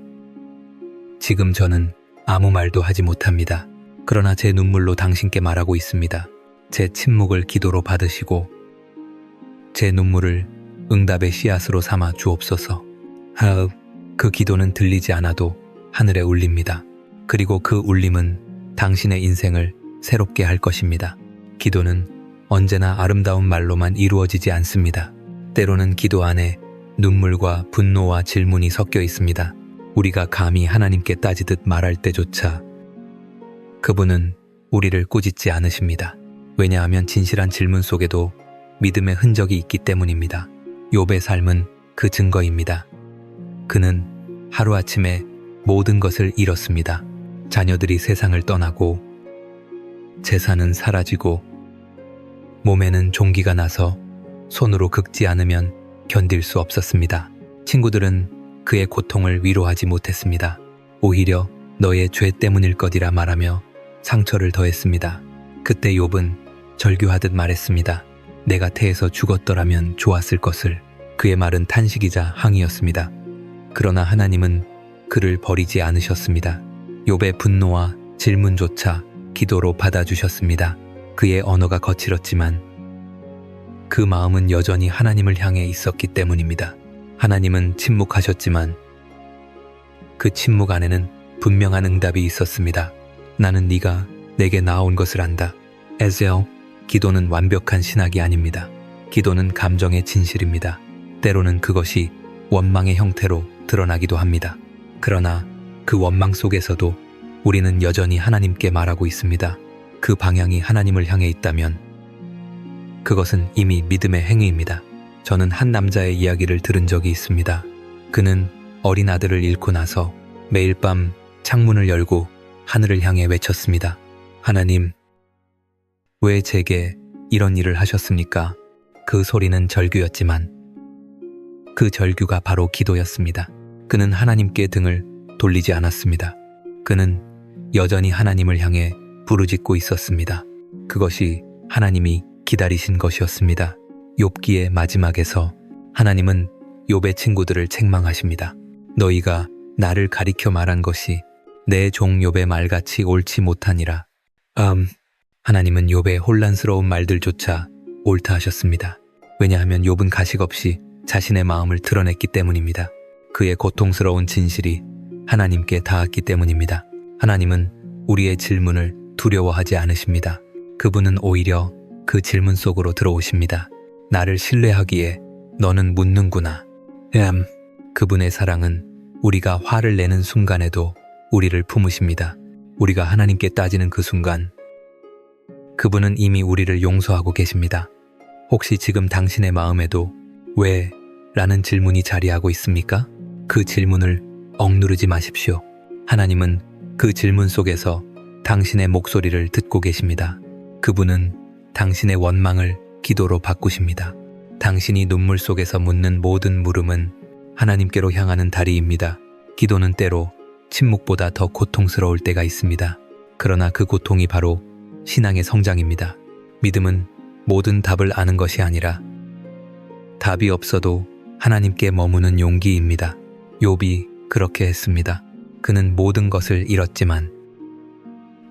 지금 저는 아무 말도 하지 못합니다. 그러나 제 눈물로 당신께 말하고 있습니다. 제 침묵을 기도로 받으시고 제 눈물을 응답의 씨앗으로 삼아 주옵소서. 그 기도는 들리지 않아도 하늘에 울립니다. 그리고 그 울림은 당신의 인생을 새롭게 할 것입니다. 기도는 언제나 아름다운 말로만 이루어지지 않습니다. 때로는 기도 안에 눈물과 분노와 질문이 섞여 있습니다. 우리가 감히 하나님께 따지듯 말할 때조차 그분은 우리를 꾸짖지 않으십니다. 왜냐하면 진실한 질문 속에도 믿음의 흔적이 있기 때문입니다. 욥의 삶은 그 증거입니다. 그는 하루아침에 모든 것을 잃었습니다. 자녀들이 세상을 떠나고 재산은 사라지고 몸에는 종기가 나서 손으로 긁지 않으면 견딜 수 없었습니다. 친구들은 그의 고통을 위로하지 못했습니다. 오히려 너의 죄 때문일 것이라 말하며 상처를 더했습니다. 그때 욥은 절규하듯 말했습니다. 내가 태에서 죽었더라면 좋았을 것을. 그의 말은 탄식이자 항의였습니다. 그러나 하나님은 그를 버리지 않으셨습니다. 욥의 분노와 질문조차 기도로 받아주셨습니다. 그의 언어가 거칠었지만 그 마음은 여전히 하나님을 향해 있었기 때문입니다. 하나님은 침묵하셨지만 그 침묵 안에는 분명한 응답이 있었습니다. 나는 네가 내게 나아온 것을 안다. 에스엘, 기도는 완벽한 신학이 아닙니다. 기도는 감정의 진실입니다. 때로는 그것이 원망의 형태로 드러나기도 합니다. 그러나 그 원망 속에서도 우리는 여전히 하나님께 말하고 있습니다. 그 방향이 하나님을 향해 있다면 그것은 이미 믿음의 행위입니다. 저는 한 남자의 이야기를 들은 적이 있습니다. 그는 어린 아들을 잃고 나서 매일 밤 창문을 열고 하늘을 향해 외쳤습니다. 하나님, 왜 제게 이런 일을 하셨습니까? 그 소리는 절규였지만 그 절규가 바로 기도였습니다. 그는 하나님께 등을 돌리지 않았습니다. 그는 여전히 하나님을 향해 부르짖고 있었습니다. 그것이 하나님이 기다리신 것이었습니다. 욥기의 마지막에서 하나님은 욥의 친구들을 책망하십니다. 너희가 나를 가리켜 말한 것이 내 종 욥의 말같이 옳지 못하니라. 하나님은 욥의 혼란스러운 말들조차 옳다 하셨습니다. 왜냐하면 욥은 가식 없이 자신의 마음을 드러냈기 때문입니다. 그의 고통스러운 진실이 하나님께 닿았기 때문입니다. 하나님은 우리의 질문을 두려워하지 않으십니다. 그분은 오히려 그 질문 속으로 들어오십니다. 나를 신뢰하기에 너는 묻는구나. 그분의 사랑은 우리가 화를 내는 순간에도 우리를 품으십니다. 우리가 하나님께 따지는 그 순간 그분은 이미 우리를 용서하고 계십니다. 혹시 지금 당신의 마음에도 왜? 라는 질문이 자리하고 있습니까? 그 질문을 억누르지 마십시오. 하나님은 그 질문 속에서 당신의 목소리를 듣고 계십니다. 그분은 당신의 원망을 기도로 바꾸십니다. 당신이 눈물 속에서 묻는 모든 물음은 하나님께로 향하는 다리입니다. 기도는 때로 침묵보다 더 고통스러울 때가 있습니다. 그러나 그 고통이 바로 신앙의 성장입니다. 믿음은 모든 답을 아는 것이 아니라 답이 없어도 하나님께 머무는 용기입니다. 욥이 그렇게 했습니다. 그는 모든 것을 잃었지만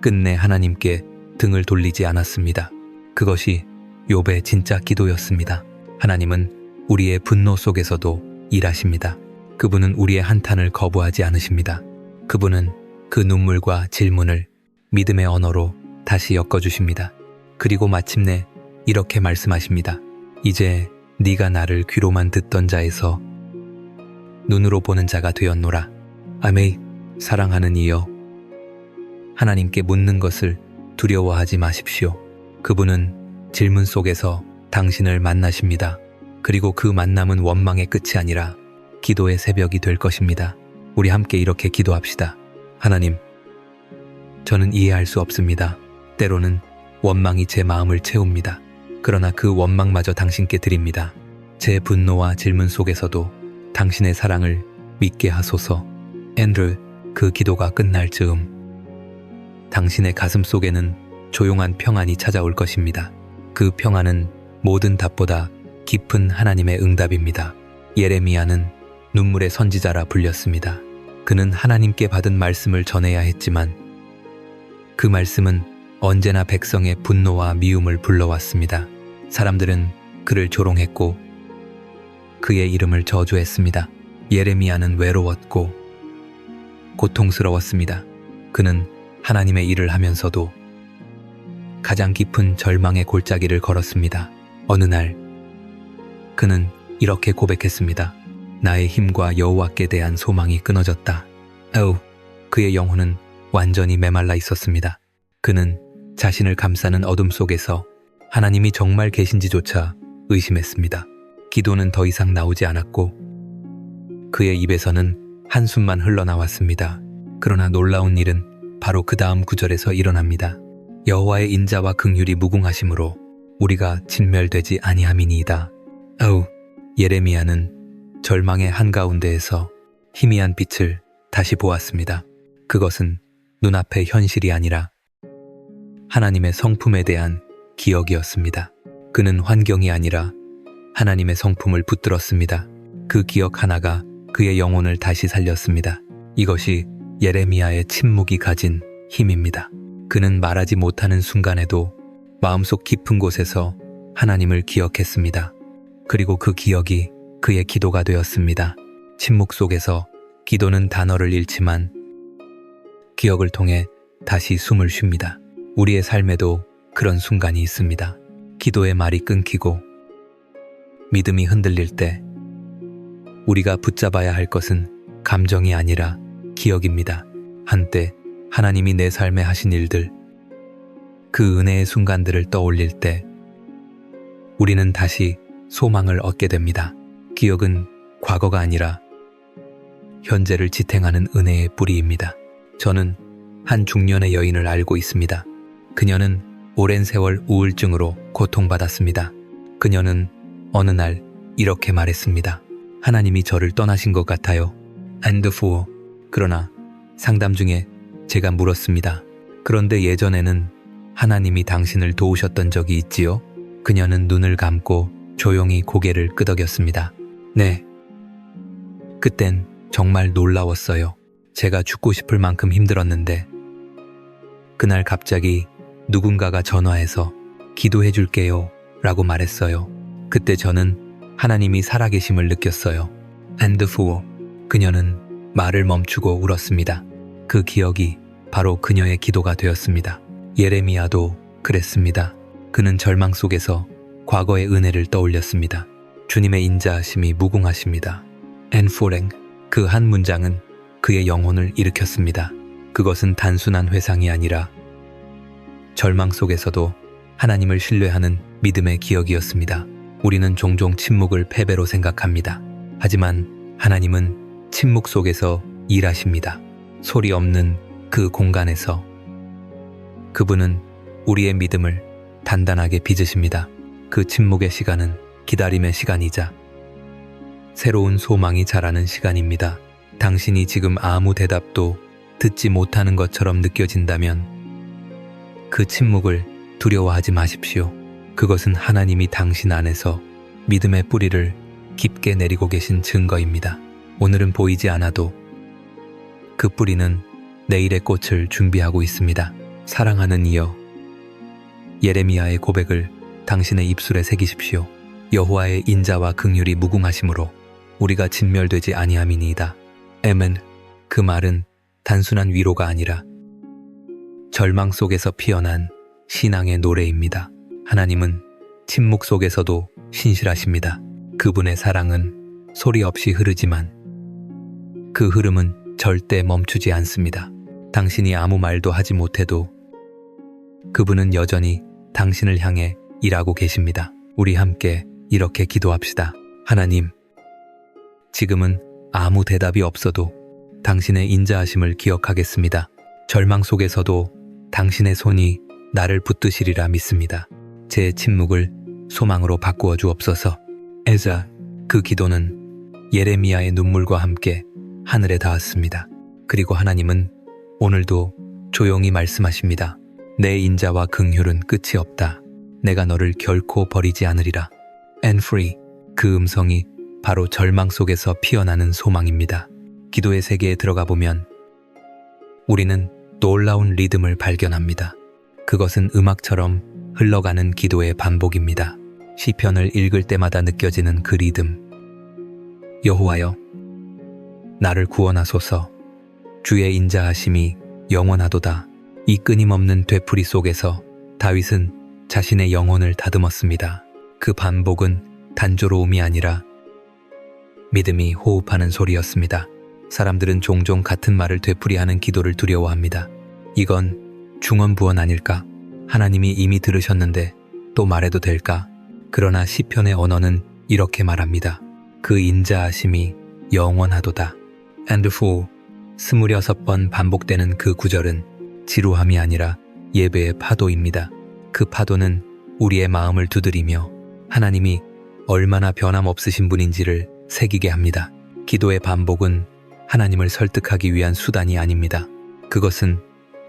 끝내 하나님께 등을 돌리지 않았습니다. 그것이 욥의 진짜 기도였습니다. 하나님은 우리의 분노 속에서도 일하십니다. 그분은 우리의 한탄을 거부하지 않으십니다. 그분은 그 눈물과 질문을 믿음의 언어로 다시 엮어주십니다. 그리고 마침내 이렇게 말씀하십니다. 이제 네가 나를 귀로만 듣던 자에서 눈으로 보는 자가 되었노라. 아멘. 사랑하는 이여, 하나님께 묻는 것을 두려워하지 마십시오. 그분은 질문 속에서 당신을 만나십니다. 그리고 그 만남은 원망의 끝이 아니라 기도의 새벽이 될 것입니다. 우리 함께 이렇게 기도합시다. 하나님, 저는 이해할 수 없습니다. 때로는 원망이 제 마음을 채웁니다. 그러나 그 원망마저 당신께 드립니다. 제 분노와 질문 속에서도 당신의 사랑을 믿게 하소서. 앤드루, 그 기도가 끝날 즈음 당신의 가슴 속에는 조용한 평안이 찾아올 것입니다. 그 평안은 모든 답보다 깊은 하나님의 응답입니다. 예레미야는 눈물의 선지자라 불렸습니다. 그는 하나님께 받은 말씀을 전해야 했지만 그 말씀은 언제나 백성의 분노와 미움을 불러왔습니다. 사람들은 그를 조롱했고 그의 이름을 저주했습니다. 예레미야는 외로웠고 고통스러웠습니다. 그는 하나님의 일을 하면서도 가장 깊은 절망의 골짜기를 걸었습니다. 어느 날 그는 이렇게 고백했습니다. 나의 힘과 여호와께 대한 소망이 끊어졌다. 그의 영혼은 완전히 메말라 있었습니다. 그는 자신을 감싸는 어둠 속에서 하나님이 정말 계신지조차 의심했습니다. 기도는 더 이상 나오지 않았고 그의 입에서는 한숨만 흘러나왔습니다. 그러나 놀라운 일은 바로 그 다음 구절에서 일어납니다. 여호와의 인자와 긍휼이 무궁하심으로 우리가 진멸되지 아니함이니이다. 예레미야는 절망의 한가운데에서 희미한 빛을 다시 보았습니다. 그것은 눈앞의 현실이 아니라 하나님의 성품에 대한 기억이었습니다. 그는 환경이 아니라 하나님의 성품을 붙들었습니다. 그 기억 하나가 그의 영혼을 다시 살렸습니다. 이것이 예레미야의 침묵이 가진 힘입니다. 그는 말하지 못하는 순간에도 마음속 깊은 곳에서 하나님을 기억했습니다. 그리고 그 기억이 그의 기도가 되었습니다. 침묵 속에서 기도는 단어를 잃지만 기억을 통해 다시 숨을 쉽니다. 우리의 삶에도 그런 순간이 있습니다. 기도의 말이 끊기고 믿음이 흔들릴 때 우리가 붙잡아야 할 것은 감정이 아니라 기억입니다. 한때 하나님이 내 삶에 하신 일들, 그 은혜의 순간들을 떠올릴 때 우리는 다시 소망을 얻게 됩니다. 기억은 과거가 아니라 현재를 지탱하는 은혜의 뿌리입니다. 저는 한 중년의 여인을 알고 있습니다. 그녀는 오랜 세월 우울증으로 고통받았습니다. 그녀는 어느 날 이렇게 말했습니다. 하나님이 저를 떠나신 것 같아요. And for. 그러나 상담 중에 제가 물었습니다. 그런데 예전에는 하나님이 당신을 도우셨던 적이 있지요? 그녀는 눈을 감고 조용히 고개를 끄덕였습니다. 네. 그땐 정말 놀라웠어요. 제가 죽고 싶을 만큼 힘들었는데 그날 갑자기 누군가가 전화해서 기도해 줄게요 라고 말했어요. 그때 저는 하나님이 살아계심을 느꼈어요. And for. 그녀는 말을 멈추고 울었습니다. 그 기억이 바로 그녀의 기도가 되었습니다. 예레미야도 그랬습니다. 그는 절망 속에서 과거의 은혜를 떠올렸습니다. 주님의 인자하심이 무궁하십니다. And foreng. 그 한 문장은 그의 영혼을 일으켰습니다. 그것은 단순한 회상이 아니라 절망 속에서도 하나님을 신뢰하는 믿음의 기억이었습니다. 우리는 종종 침묵을 패배로 생각합니다. 하지만 하나님은 침묵 속에서 일하십니다. 소리 없는 그 공간에서 그분은 우리의 믿음을 단단하게 빚으십니다. 그 침묵의 시간은 기다림의 시간이자 새로운 소망이 자라는 시간입니다. 당신이 지금 아무 대답도 듣지 못하는 것처럼 느껴진다면 그 침묵을 두려워하지 마십시오. 그것은 하나님이 당신 안에서 믿음의 뿌리를 깊게 내리고 계신 증거입니다. 오늘은 보이지 않아도 그 뿌리는 내일의 꽃을 준비하고 있습니다. 사랑하는 이여, 예레미야의 고백을 당신의 입술에 새기십시오. 여호와의 인자와 긍휼이 무궁하심으로 우리가 진멸되지 아니함이니이다. 아멘. 그 말은 단순한 위로가 아니라 절망 속에서 피어난 신앙의 노래입니다. 하나님은 침묵 속에서도 신실하십니다. 그분의 사랑은 소리 없이 흐르지만 그 흐름은 절대 멈추지 않습니다. 당신이 아무 말도 하지 못해도 그분은 여전히 당신을 향해 일하고 계십니다. 우리 함께 이렇게 기도합시다. 하나님, 지금은 아무 대답이 없어도 당신의 인자하심을 기억하겠습니다. 절망 속에서도 당신의 손이 나를 붙드시리라 믿습니다. 제 침묵을 소망으로 바꾸어 주옵소서. 에자, 그 기도는 예레미야의 눈물과 함께 하늘에 닿았습니다. 그리고 하나님은 오늘도 조용히 말씀하십니다. 내 인자와 긍휼은 끝이 없다. 내가 너를 결코 버리지 않으리라. And free, 그 음성이 바로 절망 속에서 피어나는 소망입니다. 기도의 세계에 들어가 보면 우리는 놀라운 리듬을 발견합니다. 그것은 음악처럼 흘러가는 기도의 반복입니다. 시편을 읽을 때마다 느껴지는 그 리듬. 여호와여, 나를 구원하소서. 주의 인자하심이 영원하도다. 이 끊임없는 되풀이 속에서 다윗은 자신의 영혼을 다듬었습니다. 그 반복은 단조로움이 아니라 믿음이 호흡하는 소리였습니다. 사람들은 종종 같은 말을 되풀이하는 기도를 두려워합니다. 이건 중언부언 아닐까? 하나님이 이미 들으셨는데 또 말해도 될까? 그러나 시편의 언어는 이렇게 말합니다. 그 인자하심이 영원하도다. And for 26번 반복되는 그 구절은 지루함이 아니라 예배의 파도입니다. 그 파도는 우리의 마음을 두드리며 하나님이 얼마나 변함없으신 분인지를 새기게 합니다. 기도의 반복은 하나님을 설득하기 위한 수단이 아닙니다. 그것은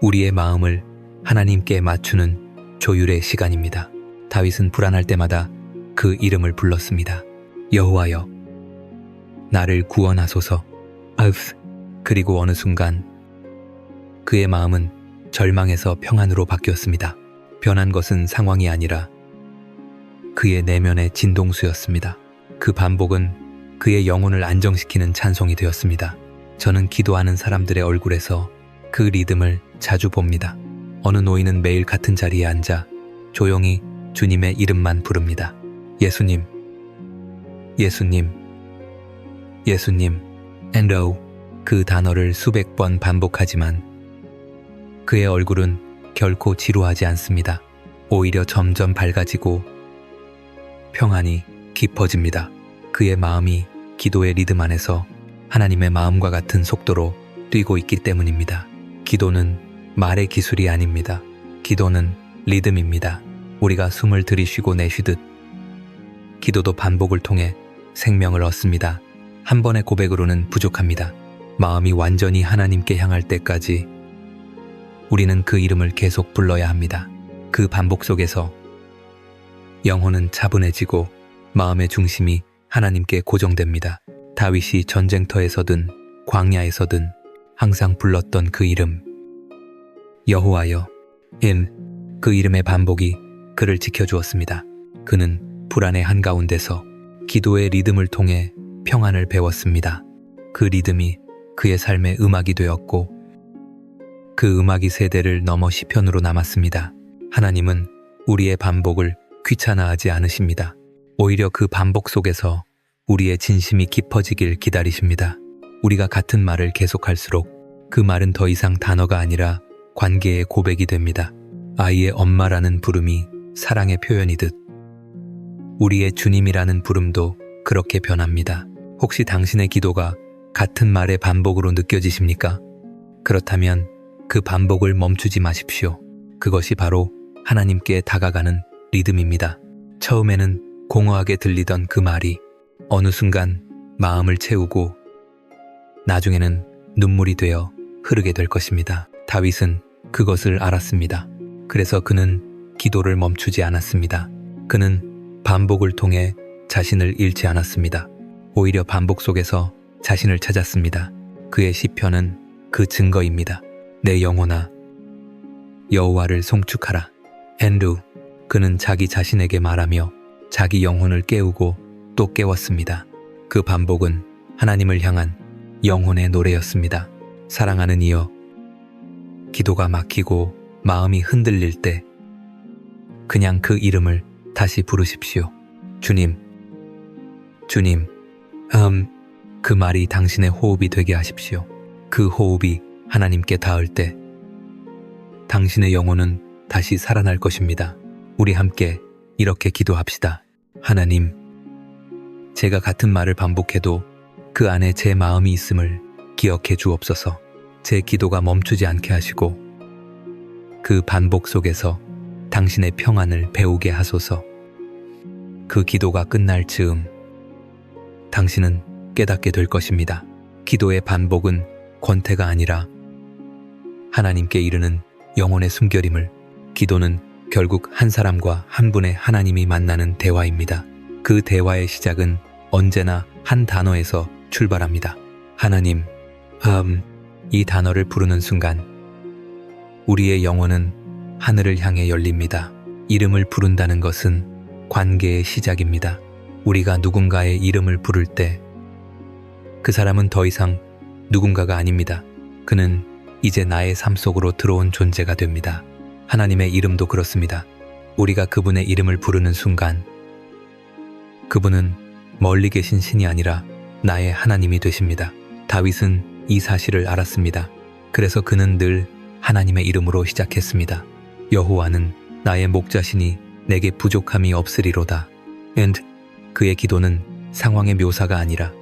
우리의 마음을 하나님께 맞추는 조율의 시간입니다. 다윗은 불안할 때마다 그 이름을 불렀습니다. 여호와여, 나를 구원하소서. 그리고 어느 순간 그의 마음은 절망에서 평안으로 바뀌었습니다. 변한 것은 상황이 아니라 그의 내면의 진동수였습니다. 그 반복은 그의 영혼을 안정시키는 찬송이 되었습니다. 저는 기도하는 사람들의 얼굴에서 그 리듬을 자주 봅니다. 어느 노인은 매일 같은 자리에 앉아 조용히 주님의 이름만 부릅니다. 예수님, 예수님, 예수님. And oh, 그 단어를 수백 번 반복하지만 그의 얼굴은 결코 지루하지 않습니다. 오히려 점점 밝아지고 평안이 깊어집니다. 그의 마음이 기도의 리듬 안에서 하나님의 마음과 같은 속도로 뛰고 있기 때문입니다. 기도는 말의 기술이 아닙니다. 기도는 리듬입니다. 우리가 숨을 들이쉬고 내쉬듯 기도도 반복을 통해 생명을 얻습니다. 한 번의 고백으로는 부족합니다. 마음이 완전히 하나님께 향할 때까지 우리는 그 이름을 계속 불러야 합니다. 그 반복 속에서 영혼은 차분해지고 마음의 중심이 하나님께 고정됩니다. 다윗이 전쟁터에서든 광야에서든 항상 불렀던 그 이름, 여호와여. 그 이름의 반복이 그를 지켜주었습니다. 그는 불안의 한가운데서 기도의 리듬을 통해 평안을 배웠습니다. 그 리듬이 그의 삶의 음악이 되었고 그 음악이 세대를 넘어 시편으로 남았습니다. 하나님은 우리의 반복을 귀찮아하지 않으십니다. 오히려 그 반복 속에서 우리의 진심이 깊어지길 기다리십니다. 우리가 같은 말을 계속할수록 그 말은 더 이상 단어가 아니라 관계의 고백이 됩니다. 아이의 엄마라는 부름이 사랑의 표현이듯 우리의 주님이라는 부름도 그렇게 변합니다. 혹시 당신의 기도가 같은 말의 반복으로 느껴지십니까? 그렇다면 그 반복을 멈추지 마십시오. 그것이 바로 하나님께 다가가는 리듬입니다. 처음에는 공허하게 들리던 그 말이 어느 순간 마음을 채우고 나중에는 눈물이 되어 흐르게 될 것입니다. 다윗은 그것을 알았습니다. 그래서 그는 기도를 멈추지 않았습니다. 그는 반복을 통해 자신을 잃지 않았습니다. 오히려 반복 속에서 자신을 찾았습니다. 그의 시편은 그 증거입니다. 내 영혼아, 여호와를 송축하라. 앤드루, 그는 자기 자신에게 말하며 자기 영혼을 깨우고 또 깨웠습니다. 그 반복은 하나님을 향한 영혼의 노래였습니다. 사랑하는 이여, 기도가 막히고 마음이 흔들릴 때 그냥 그 이름을 다시 부르십시오. 주님, 주님, 그 말이 당신의 호흡이 되게 하십시오. 그 호흡이 하나님께 닿을 때 당신의 영혼은 다시 살아날 것입니다. 우리 함께 이렇게 기도합시다. 하나님, 제가 같은 말을 반복해도 그 안에 제 마음이 있음을 기억해 주옵소서. 제 기도가 멈추지 않게 하시고 그 반복 속에서 당신의 평안을 배우게 하소서. 그 기도가 끝날 즈음 당신은 깨닫게 될 것입니다. 기도의 반복은 권태가 아니라 하나님께 이르는 영혼의 숨결임을, 기도는 결국 한 사람과 한 분의 하나님이 만나는 대화입니다. 그 대화의 시작은 언제나 한 단어에서 출발합니다. 하나님, 이 단어를 부르는 순간 우리의 영혼은 하늘을 향해 열립니다. 이름을 부른다는 것은 관계의 시작입니다. 우리가 누군가의 이름을 부를 때 그 사람은 더 이상 누군가가 아닙니다. 그는 이제 나의 삶 속으로 들어온 존재가 됩니다. 하나님의 이름도 그렇습니다. 우리가 그분의 이름을 부르는 순간 그분은 멀리 계신 신이 아니라 나의 하나님이 되십니다. 다윗은 이 사실을 알았습니다. 그래서 그는 늘 하나님의 이름으로 시작했습니다. 여호와는 나의 목자시니 내게 부족함이 없으리로다. And 그의 기도는 상황의 묘사가 아니라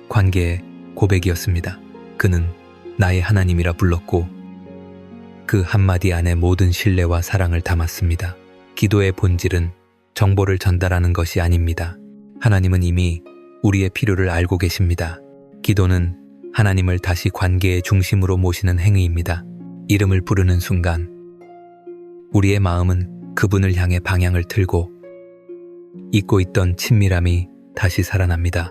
관계의 고백이었습니다. 그는 나의 하나님이라 불렀고 그 한마디 안에 모든 신뢰와 사랑을 담았습니다. 기도의 본질은 정보를 전달하는 것이 아닙니다. 하나님은 이미 우리의 필요를 알고 계십니다. 기도는 하나님을 다시 관계의 중심으로 모시는 행위입니다. 이름을 부르는 순간 우리의 마음은 그분을 향해 방향을 틀고 잊고 있던 친밀함이 다시 살아납니다.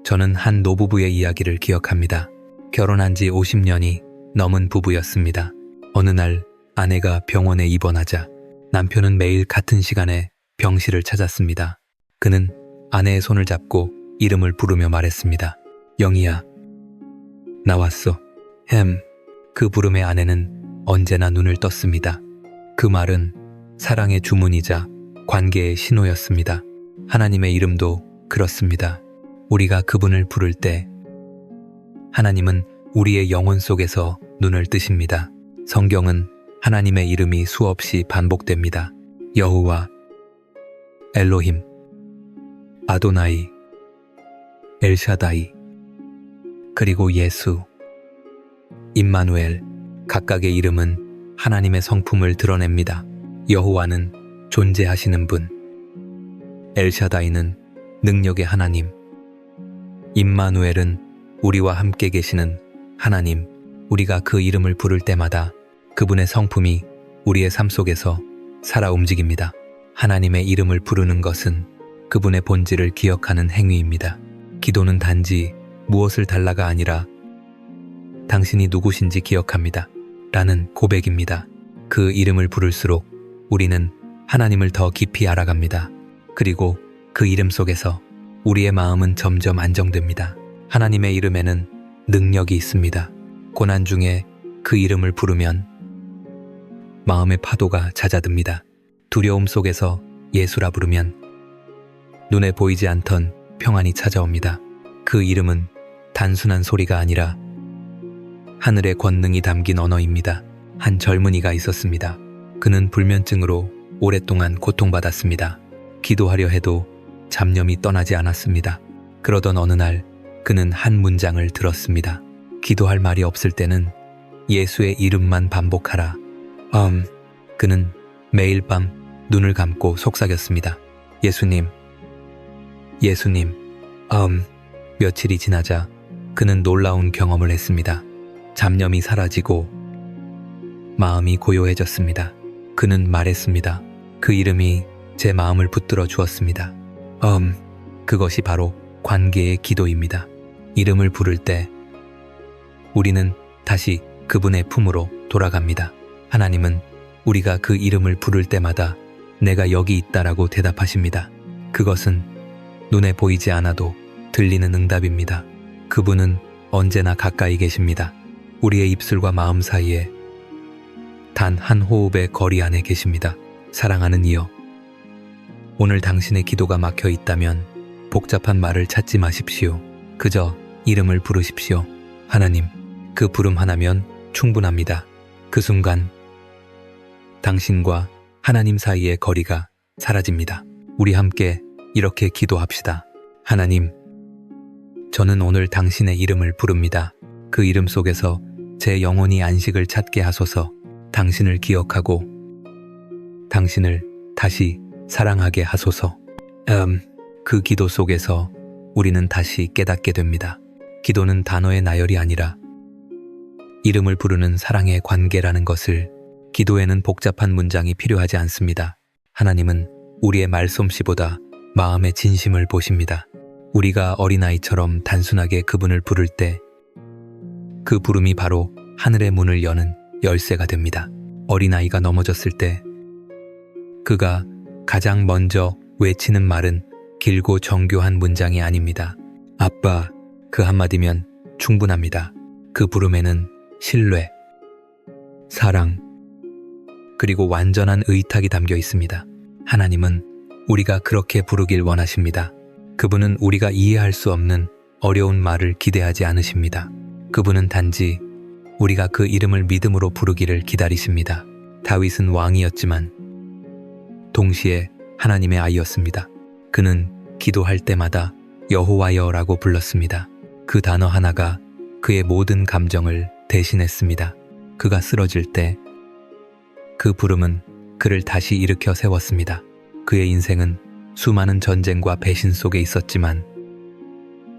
저는 한 노부부의 이야기를 기억합니다. 결혼한 지 50년이 넘은 부부였습니다. 어느 날 아내가 병원에 입원하자 남편은 매일 같은 시간에 병실을 찾았습니다. 그는 아내의 손을 잡고 이름을 부르며 말했습니다. 영희야, 나왔어. 그 부름에 아내는 언제나 눈을 떴습니다. 그 말은 사랑의 주문이자 관계의 신호였습니다. 하나님의 이름도 그렇습니다. 우리가 그분을 부를 때 하나님은 우리의 영혼 속에서 눈을 뜨십니다. 성경은 하나님의 이름이 수없이 반복됩니다. 여호와, 엘로힘, 아도나이, 엘샤다이, 그리고 예수, 임마누엘, 각각의 이름은 하나님의 성품을 드러냅니다. 여호와는 존재하시는 분, 엘샤다이는 능력의 하나님, 임마누엘은 우리와 함께 계시는 하나님. 우리가 그 이름을 부를 때마다 그분의 성품이 우리의 삶 속에서 살아 움직입니다. 하나님의 이름을 부르는 것은 그분의 본질을 기억하는 행위입니다. 기도는 단지 무엇을 달라가 아니라 당신이 누구신지 기억합니다. 라는 고백입니다. 그 이름을 부를수록 우리는 하나님을 더 깊이 알아갑니다. 그리고 그 이름 속에서 우리의 마음은 점점 안정됩니다. 하나님의 이름에는 능력이 있습니다. 고난 중에 그 이름을 부르면 마음의 파도가 잦아듭니다. 두려움 속에서 예수라 부르면 눈에 보이지 않던 평안이 찾아옵니다. 그 이름은 단순한 소리가 아니라 하늘의 권능이 담긴 언어입니다. 한 젊은이가 있었습니다. 그는 불면증으로 오랫동안 고통받았습니다. 기도하려 해도 잡념이 떠나지 않았습니다. 그러던 어느 날 그는 한 문장을 들었습니다. 기도할 말이 없을 때는 예수의 이름만 반복하라. 그는 매일 밤 눈을 감고 속삭였습니다. 예수님, 예수님. 며칠이 지나자 그는 놀라운 경험을 했습니다. 잡념이 사라지고 마음이 고요해졌습니다. 그는 말했습니다. 그 이름이 제 마음을 붙들어 주었습니다. 그것이 바로 관계의 기도입니다. 이름을 부를 때 우리는 다시 그분의 품으로 돌아갑니다. 하나님은 우리가 그 이름을 부를 때마다 내가 여기 있다라고 대답하십니다. 그것은 눈에 보이지 않아도 들리는 응답입니다. 그분은 언제나 가까이 계십니다. 우리의 입술과 마음 사이에 단 한 호흡의 거리 안에 계십니다. 사랑하는 이여, 오늘 당신의 기도가 막혀 있다면 복잡한 말을 찾지 마십시오. 그저 이름을 부르십시오. 하나님, 그 부름 하나면 충분합니다. 그 순간 당신과 하나님 사이의 거리가 사라집니다. 우리 함께 이렇게 기도합시다. 하나님, 저는 오늘 당신의 이름을 부릅니다. 그 이름 속에서 제 영혼이 안식을 찾게 하소서. 당신을 기억하고 당신을 다시 사랑하게 하소서. 그 기도 속에서 우리는 다시 깨닫게 됩니다. 기도는 단어의 나열이 아니라 이름을 부르는 사랑의 관계라는 것을. 기도에는 복잡한 문장이 필요하지 않습니다. 하나님은 우리의 말솜씨보다 마음의 진심을 보십니다. 우리가 어린아이처럼 단순하게 그분을 부를 때 그 부름이 바로 하늘의 문을 여는 열쇠가 됩니다. 어린아이가 넘어졌을 때 그가 가장 먼저 외치는 말은 길고 정교한 문장이 아닙니다. 아빠, 그 한마디면 충분합니다. 그 부름에는 신뢰, 사랑, 그리고 완전한 의탁이 담겨 있습니다. 하나님은 우리가 그렇게 부르길 원하십니다. 그분은 우리가 이해할 수 없는 어려운 말을 기대하지 않으십니다. 그분은 단지 우리가 그 이름을 믿음으로 부르기를 기다리십니다. 다윗은 왕이었지만 동시에 하나님의 아이였습니다. 그는 기도할 때마다 여호와여라고 불렀습니다. 그 단어 하나가 그의 모든 감정을 대신했습니다. 그가 쓰러질 때 그 부름은 그를 다시 일으켜 세웠습니다. 그의 인생은 수많은 전쟁과 배신 속에 있었지만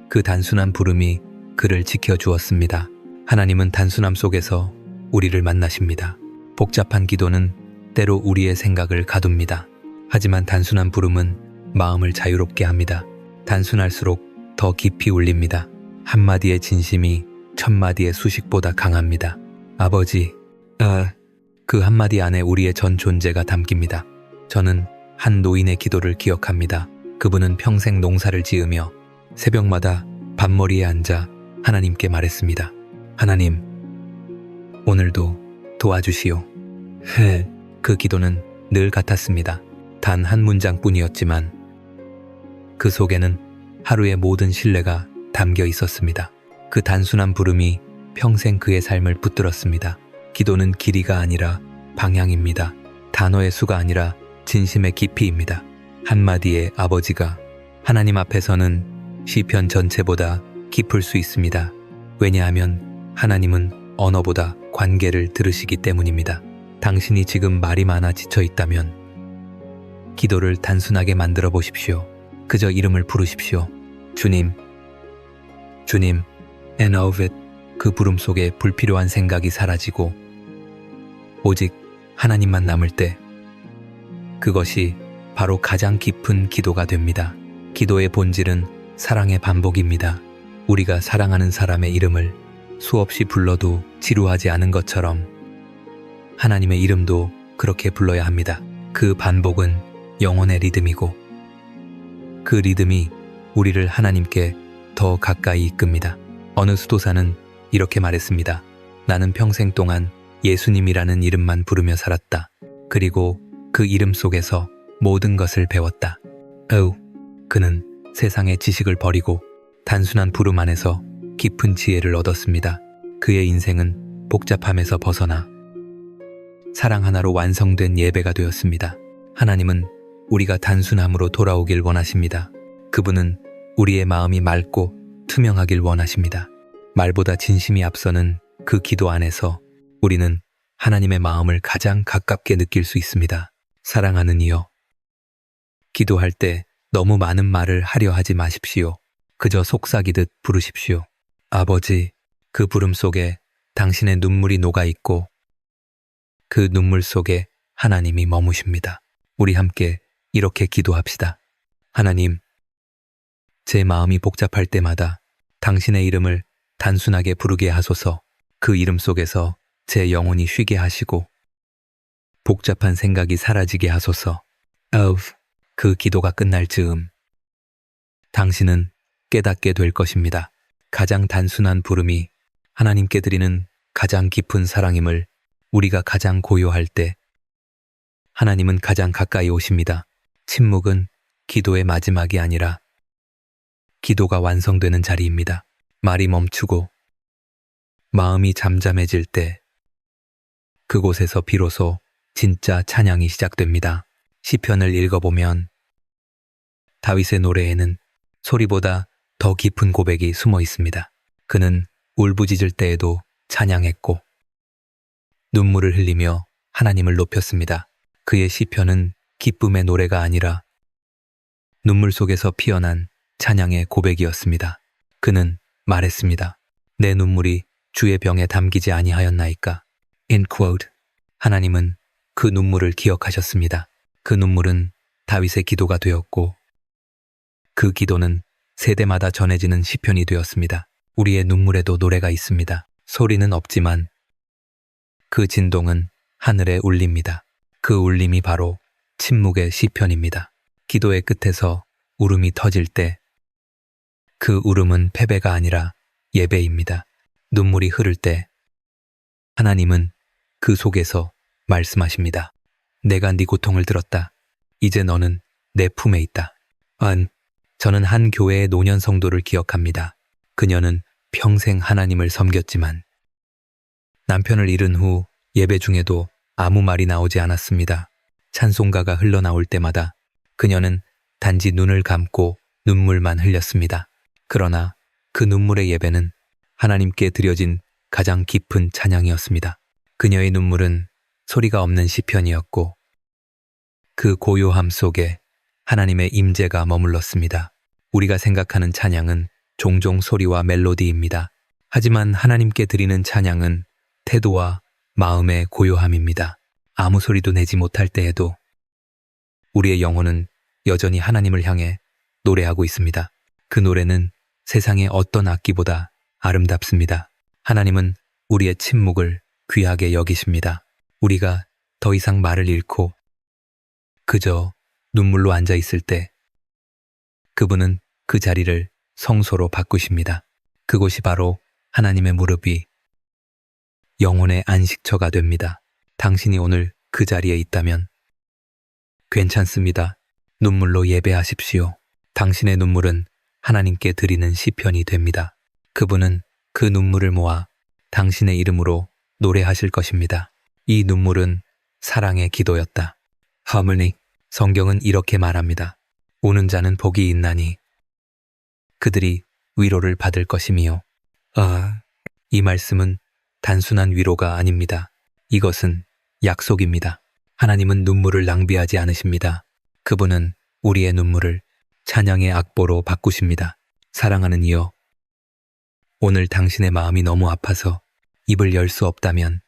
그 단순한 부름이 그를 지켜주었습니다. 하나님은 단순함 속에서 우리를 만나십니다. 복잡한 기도는 때로 우리의 생각을 가둡니다. 하지만 단순한 부름은 마음을 자유롭게 합니다. 단순할수록 더 깊이 울립니다. 한마디의 진심이 천마디의 수식보다 강합니다. 아버지, 그 한마디 안에 우리의 전 존재가 담깁니다. 저는 한 노인의 기도를 기억합니다. 그분은 평생 농사를 지으며 새벽마다 밭머리에 앉아 하나님께 말했습니다. 하나님, 오늘도 도와주시오. 그 기도는 늘 같았습니다. 단 한 문장뿐이었지만 그 속에는 하루의 모든 신뢰가 담겨 있었습니다. 그 단순한 부름이 평생 그의 삶을 붙들었습니다. 기도는 길이가 아니라 방향입니다. 단어의 수가 아니라 진심의 깊이입니다. 한마디의 아버지가 하나님 앞에서는 시편 전체보다 깊을 수 있습니다. 왜냐하면 하나님은 언어보다 관계를 들으시기 때문입니다. 당신이 지금 말이 많아 지쳐 있다면 기도를 단순하게 만들어 보십시오. 그저 이름을 부르십시오. 주님, 주님, and of it. 그 부름 속에 불필요한 생각이 사라지고 오직 하나님만 남을 때 그것이 바로 가장 깊은 기도가 됩니다. 기도의 본질은 사랑의 반복입니다. 우리가 사랑하는 사람의 이름을 수없이 불러도 지루하지 않은 것처럼 하나님의 이름도 그렇게 불러야 합니다. 그 반복은 영혼의 리듬이고 그 리듬이 우리를 하나님께 더 가까이 이끕니다. 어느 수도사는 이렇게 말했습니다. 나는 평생 동안 예수님이라는 이름만 부르며 살았다. 그리고 그 이름 속에서 모든 것을 배웠다. 그는 세상의 지식을 버리고 단순한 부름 안에서 깊은 지혜를 얻었습니다. 그의 인생은 복잡함에서 벗어나 사랑 하나로 완성된 예배가 되었습니다. 하나님은 우리가 단순함으로 돌아오길 원하십니다. 그분은 우리의 마음이 맑고 투명하길 원하십니다. 말보다 진심이 앞서는 그 기도 안에서 우리는 하나님의 마음을 가장 가깝게 느낄 수 있습니다. 사랑하는 이여, 기도할 때 너무 많은 말을 하려 하지 마십시오. 그저 속삭이듯 부르십시오. 아버지, 그 부름 속에 당신의 눈물이 녹아있고 그 눈물 속에 하나님이 머무십니다. 우리 함께 이렇게 기도합시다. 하나님, 제 마음이 복잡할 때마다 당신의 이름을 단순하게 부르게 하소서. 그 이름 속에서 제 영혼이 쉬게 하시고 복잡한 생각이 사라지게 하소서. 그 기도가 끝날 즈음 당신은 깨닫게 될 것입니다. 가장 단순한 부름이 하나님께 드리는 가장 깊은 사랑임을 우리가 가장 고요할 때 하나님은 가장 가까이 오십니다. 침묵은 기도의 마지막이 아니라 기도가 완성되는 자리입니다. 말이 멈추고 마음이 잠잠해질 때 그곳에서 비로소 진짜 찬양이 시작됩니다. 시편을 읽어보면 다윗의 노래에는 소리보다 더 깊은 고백이 숨어 있습니다. 그는 울부짖을 때에도 찬양했고 눈물을 흘리며 하나님을 높였습니다. 그의 시편은 기쁨의 노래가 아니라 눈물 속에서 피어난 찬양의 고백이었습니다. 그는 말했습니다. 내 눈물이 주의 병에 담기지 아니하였나이까. 하나님은 그 눈물을 기억하셨습니다. 그 눈물은 다윗의 기도가 되었고 그 기도는 세대마다 전해지는 시편이 되었습니다. 우리의 눈물에도 노래가 있습니다. 소리는 없지만 그 진동은 하늘에 울립니다. 그 울림이 바로 침묵의 시편입니다. 기도의 끝에서 울음이 터질 때 그 울음은 패배가 아니라 예배입니다. 눈물이 흐를 때 하나님은 그 속에서 말씀하십니다. 내가 네 고통을 들었다. 이제 너는 내 품에 있다. 저는 한 교회의 노년 성도를 기억합니다. 그녀는 평생 하나님을 섬겼지만 남편을 잃은 후 예배 중에도 아무 말이 나오지 않았습니다. 찬송가가 흘러나올 때마다 그녀는 단지 눈을 감고 눈물만 흘렸습니다. 그러나 그 눈물의 예배는 하나님께 드려진 가장 깊은 찬양이었습니다. 그녀의 눈물은 소리가 없는 시편이었고 그 고요함 속에 하나님의 임재가 머물렀습니다. 우리가 생각하는 찬양은 종종 소리와 멜로디입니다. 하지만 하나님께 드리는 찬양은 태도와 마음의 고요함입니다. 아무 소리도 내지 못할 때에도 우리의 영혼은 여전히 하나님을 향해 노래하고 있습니다. 그 노래는 세상의 어떤 악기보다 아름답습니다. 하나님은 우리의 침묵을 귀하게 여기십니다. 우리가 더 이상 말을 잃고 그저 눈물로 앉아 있을 때 그분은 그 자리를 성소로 바꾸십니다. 그곳이 바로 하나님의 무릎 위 영혼의 안식처가 됩니다. 당신이 오늘 그 자리에 있다면 괜찮습니다. 눈물로 예배하십시오. 당신의 눈물은 하나님께 드리는 시편이 됩니다. 그분은 그 눈물을 모아 당신의 이름으로 노래하실 것입니다. 이 눈물은 사랑의 기도였다. 하모니, 성경은 이렇게 말합니다. 우는 자는 복이 있나니 그들이 위로를 받을 것이미요. 이 말씀은 단순한 위로가 아닙니다. 이것은 약속입니다. 하나님은 눈물을 낭비하지 않으십니다. 그분은 우리의 눈물을 찬양의 악보로 바꾸십니다. 사랑하는 이여, 오늘 당신의 마음이 너무 아파서 입을 열 수 없다면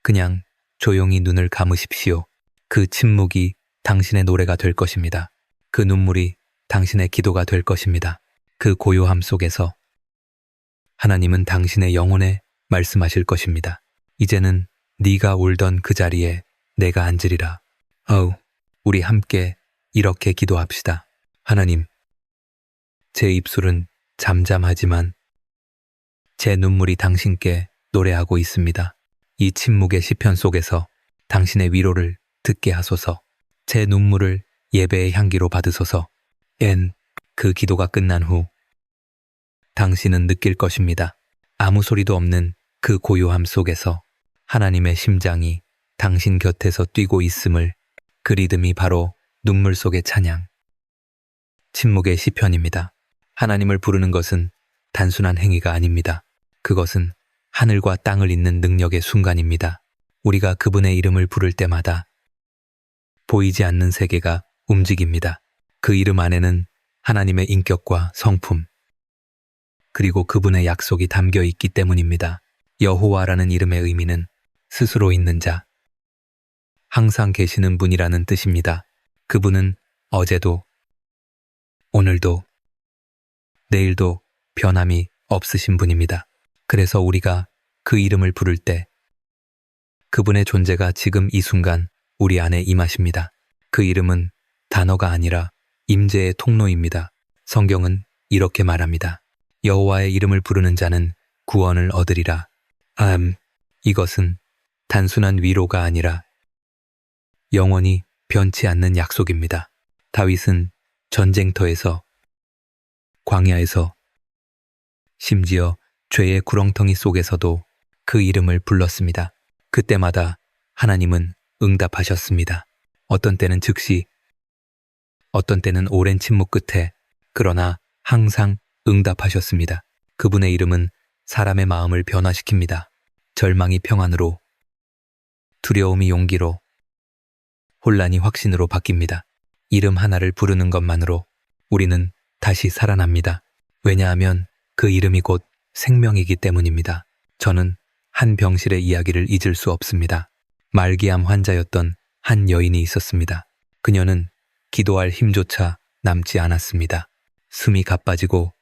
그냥 조용히 눈을 감으십시오. 그 침묵이 당신의 노래가 될 것입니다. 그 눈물이 당신의 기도가 될 것입니다. 그 고요함 속에서 하나님은 당신의 영혼에 말씀하실 것입니다. 이제는 네가 울던 그 자리에 내가 앉으리라. 우리 함께 이렇게 기도합시다. 하나님, 제 입술은 잠잠하지만 제 눈물이 당신께 노래하고 있습니다. 이 침묵의 시편 속에서 당신의 위로를 듣게 하소서. 제 눈물을 예배의 향기로 받으소서. 그 기도가 끝난 후 당신은 느낄 것입니다. 아무 소리도 없는 그 고요함 속에서 하나님의 심장이 당신 곁에서 뛰고 있음을 그 리듬이 바로 눈물 속의 찬양, 침묵의 시편입니다. 하나님을 부르는 것은 단순한 행위가 아닙니다. 그것은 하늘과 땅을 잇는 능력의 순간입니다. 우리가 그분의 이름을 부를 때마다 보이지 않는 세계가 움직입니다. 그 이름 안에는 하나님의 인격과 성품, 그리고 그분의 약속이 담겨 있기 때문입니다. 여호와라는 이름의 의미는 스스로 있는 자, 항상 계시는 분이라는 뜻입니다. 그분은 어제도, 오늘도, 내일도 변함이 없으신 분입니다. 그래서 우리가 그 이름을 부를 때 그분의 존재가 지금 이 순간 우리 안에 임하십니다. 그 이름은 단어가 아니라 임재의 통로입니다. 성경은 이렇게 말합니다. 여호와의 이름을 부르는 자는 구원을 얻으리라. 이것은 단순한 위로가 아니라 영원히 변치 않는 약속입니다. 다윗은 전쟁터에서, 광야에서, 심지어 죄의 구렁텅이 속에서도 그 이름을 불렀습니다. 그때마다 하나님은 응답하셨습니다. 어떤 때는 즉시, 어떤 때는 오랜 침묵 끝에, 그러나 항상 응답하셨습니다. 그분의 이름은 사람의 마음을 변화시킵니다. 절망이 평안으로, 두려움이 용기로, 혼란이 확신으로 바뀝니다. 이름 하나를 부르는 것만으로 우리는 다시 살아납니다. 왜냐하면 그 이름이 곧 생명이기 때문입니다. 저는 한 병실의 이야기를 잊을 수 없습니다. 말기암 환자였던 한 여인이 있었습니다. 그녀는 기도할 힘조차 남지 않았습니다. 숨이 가빠지고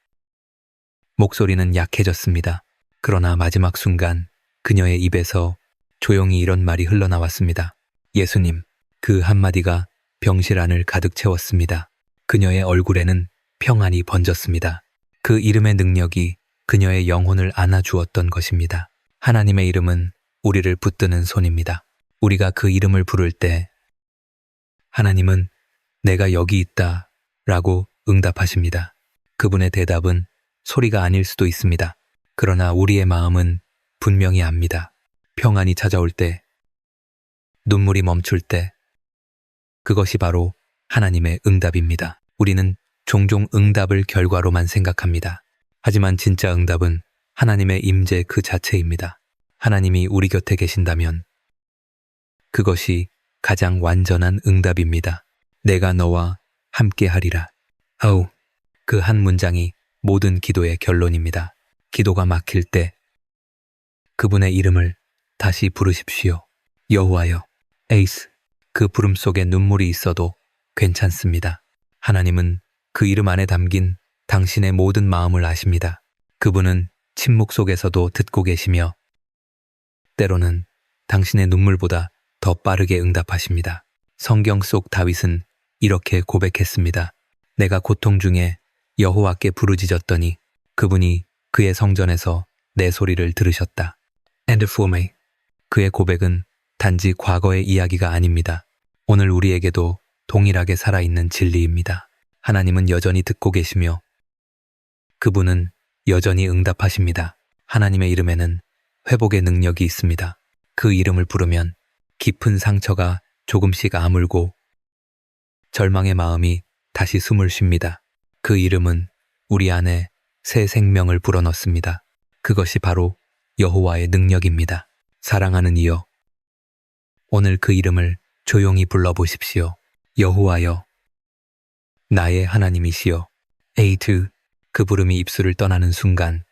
목소리는 약해졌습니다. 그러나 마지막 순간 그녀의 입에서 조용히 이런 말이 흘러나왔습니다. 예수님. 그 한마디가 병실 안을 가득 채웠습니다. 그녀의 얼굴에는 평안이 번졌습니다. 그 이름의 능력이 그녀의 영혼을 안아주었던 것입니다. 하나님의 이름은 우리를 붙드는 손입니다. 우리가 그 이름을 부를 때 하나님은 내가 여기 있다 라고 응답하십니다. 그분의 대답은 소리가 아닐 수도 있습니다. 그러나 우리의 마음은 분명히 압니다. 평안이 찾아올 때, 눈물이 멈출 때, 그것이 바로 하나님의 응답입니다. 우리는 종종 응답을 결과로만 생각합니다. 하지만 진짜 응답은 하나님의 임재 그 자체입니다. 하나님이 우리 곁에 계신다면 그것이 가장 완전한 응답입니다. 내가 너와 함께 하리라. 그 한 문장이 모든 기도의 결론입니다. 기도가 막힐 때 그분의 이름을 다시 부르십시오. 여호와여, 에이스. 그 부름 속에 눈물이 있어도 괜찮습니다. 하나님은 그 이름 안에 담긴 당신의 모든 마음을 아십니다. 그분은 침묵 속에서도 듣고 계시며 때로는 당신의 눈물보다 더 빠르게 응답하십니다. 성경 속 다윗은 이렇게 고백했습니다. 내가 고통 중에 여호와께 부르짖었더니 그분이 그의 성전에서 내 소리를 들으셨다. And for me. 그의 고백은 단지 과거의 이야기가 아닙니다. 오늘 우리에게도 동일하게 살아있는 진리입니다. 하나님은 여전히 듣고 계시며 그분은 여전히 응답하십니다. 하나님의 이름에는 회복의 능력이 있습니다. 그 이름을 부르면 깊은 상처가 조금씩 아물고 절망의 마음이 다시 숨을 쉽니다. 그 이름은 우리 안에 새 생명을 불어넣습니다. 그것이 바로 여호와의 능력입니다. 사랑하는 이여, 오늘 그 이름을 조용히 불러보십시오. 여호와여, 나의 하나님이시여. 에이트. 그 부름이 입술을 떠나는 순간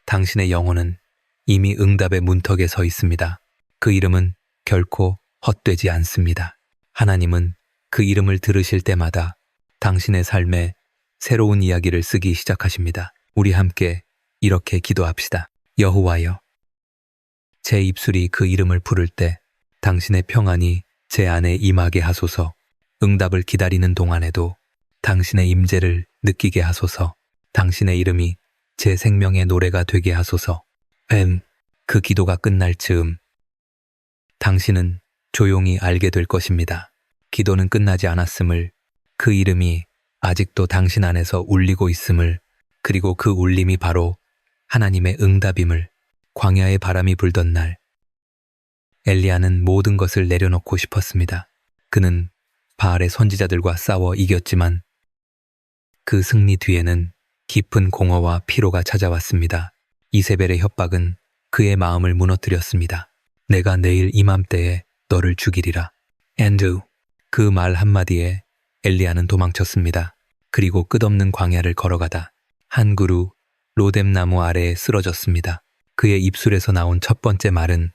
당신의 영혼은 이미 응답의 문턱에 서 있습니다. 그 이름은 결코 헛되지 않습니다. 하나님은 그 이름을 들으실 때마다 당신의 삶에 새로운 이야기를 쓰기 시작하십니다. 우리 함께 이렇게 기도합시다. 여호와여, 제 입술이 그 이름을 부를 때 당신의 평안이 제 안에 임하게 하소서. 응답을 기다리는 동안에도 당신의 임재를 느끼게 하소서. 당신의 이름이 제 생명의 노래가 되게 하소서. 그 기도가 끝날 즈음 당신은 조용히 알게 될 것입니다. 기도는 끝나지 않았음을, 그 이름이 아직도 당신 안에서 울리고 있음을, 그리고 그 울림이 바로 하나님의 응답임을. 광야의 바람이 불던 날 엘리야는 모든 것을 내려놓고 싶었습니다. 그는 바알의 선지자들과 싸워 이겼지만 그 승리 뒤에는 깊은 공허와 피로가 찾아왔습니다. 이세벨의 협박은 그의 마음을 무너뜨렸습니다. 내가 내일 이맘때에 너를 죽이리라. 앤드. 그 말 한마디에 엘리야는 도망쳤습니다. 그리고 끝없는 광야를 걸어가다 한 그루 로뎀나무 아래에 쓰러졌습니다. 그의 입술에서 나온 첫 번째 말은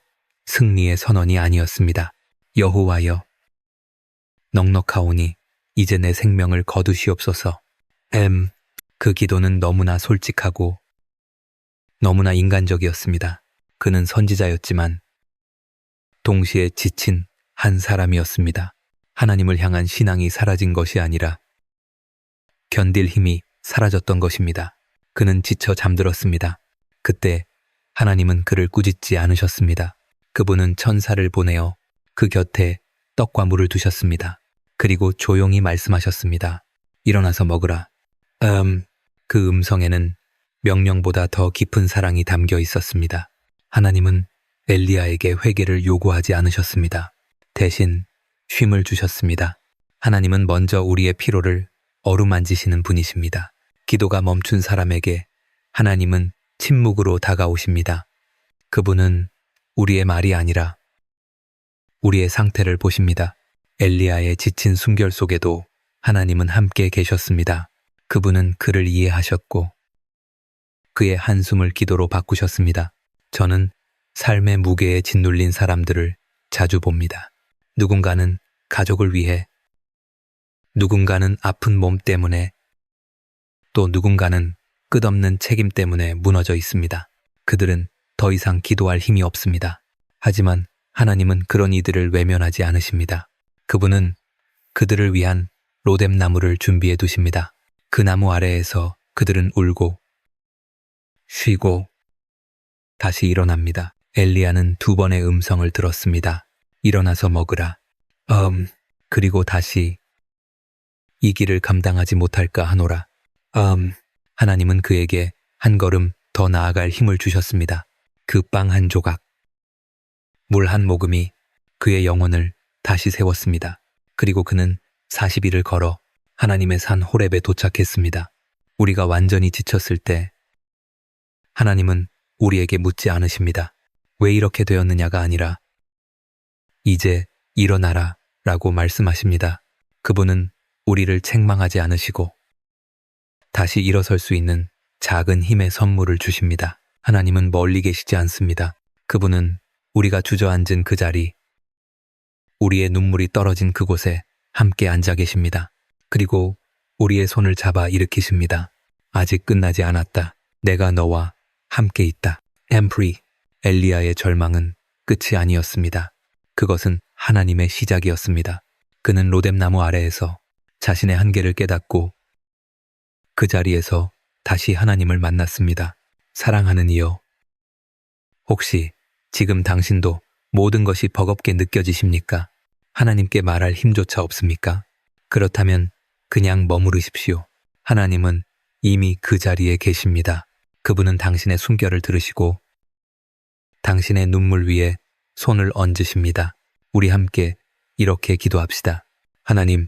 승리의 선언이 아니었습니다. 여호와여, 넉넉하오니 이제 내 생명을 거두시옵소서. 그 기도는 너무나 솔직하고 너무나 인간적이었습니다. 그는 선지자였지만 동시에 지친 한 사람이었습니다. 하나님을 향한 신앙이 사라진 것이 아니라 견딜 힘이 사라졌던 것입니다. 그는 지쳐 잠들었습니다. 그때 하나님은 그를 꾸짖지 않으셨습니다. 그분은 천사를 보내어 그 곁에 떡과 물을 두셨습니다. 그리고 조용히 말씀하셨습니다. 일어나서 먹으라. 그 음성에는 명령보다 더 깊은 사랑이 담겨 있었습니다. 하나님은 엘리야에게 회개를 요구하지 않으셨습니다. 대신 쉼을 주셨습니다. 하나님은 먼저 우리의 피로를 어루만지시는 분이십니다. 기도가 멈춘 사람에게 하나님은 침묵으로 다가오십니다. 그분은 우리의 말이 아니라 우리의 상태를 보십니다. 엘리야의 지친 숨결 속에도 하나님은 함께 계셨습니다. 그분은 그를 이해하셨고 그의 한숨을 기도로 바꾸셨습니다. 저는 삶의 무게에 짓눌린 사람들을 자주 봅니다. 누군가는 가족을 위해, 누군가는 아픈 몸 때문에, 또 누군가는 끝없는 책임 때문에 무너져 있습니다. 그들은 더 이상 기도할 힘이 없습니다. 하지만 하나님은 그런 이들을 외면하지 않으십니다. 그분은 그들을 위한 로뎀나무를 준비해 두십니다. 그 나무 아래에서 그들은 울고 쉬고 다시 일어납니다. 엘리야는 두 번의 음성을 들었습니다. 일어나서 먹으라. 그리고 다시 이 길을 감당하지 못할까 하노라. 하나님은 그에게 한 걸음 더 나아갈 힘을 주셨습니다. 그 빵 한 조각, 물 한 모금이 그의 영혼을 다시 세웠습니다. 그리고 그는 40일을 걸어 하나님의 산 호렙에 도착했습니다. 우리가 완전히 지쳤을 때 하나님은 우리에게 묻지 않으십니다. 왜 이렇게 되었느냐가 아니라 이제 일어나라 라고 말씀하십니다. 그분은 우리를 책망하지 않으시고 다시 일어설 수 있는 작은 힘의 선물을 주십니다. 하나님은 멀리 계시지 않습니다. 그분은 우리가 주저앉은 그 자리, 우리의 눈물이 떨어진 그곳에 함께 앉아 계십니다. 그리고 우리의 손을 잡아 일으키십니다. 아직 끝나지 않았다. 내가 너와 함께 있다. 엠프리. 엘리야의 절망은 끝이 아니었습니다. 그것은 하나님의 시작이었습니다. 그는 로뎀나무 아래에서 자신의 한계를 깨닫고 그 자리에서 다시 하나님을 만났습니다. 사랑하는 이여, 혹시 지금 당신도 모든 것이 버겁게 느껴지십니까? 하나님께 말할 힘조차 없습니까? 그렇다면 그냥 머무르십시오. 하나님은 이미 그 자리에 계십니다. 그분은 당신의 숨결을 들으시고 당신의 눈물 위에 손을 얹으십니다. 우리 함께 이렇게 기도합시다. 하나님,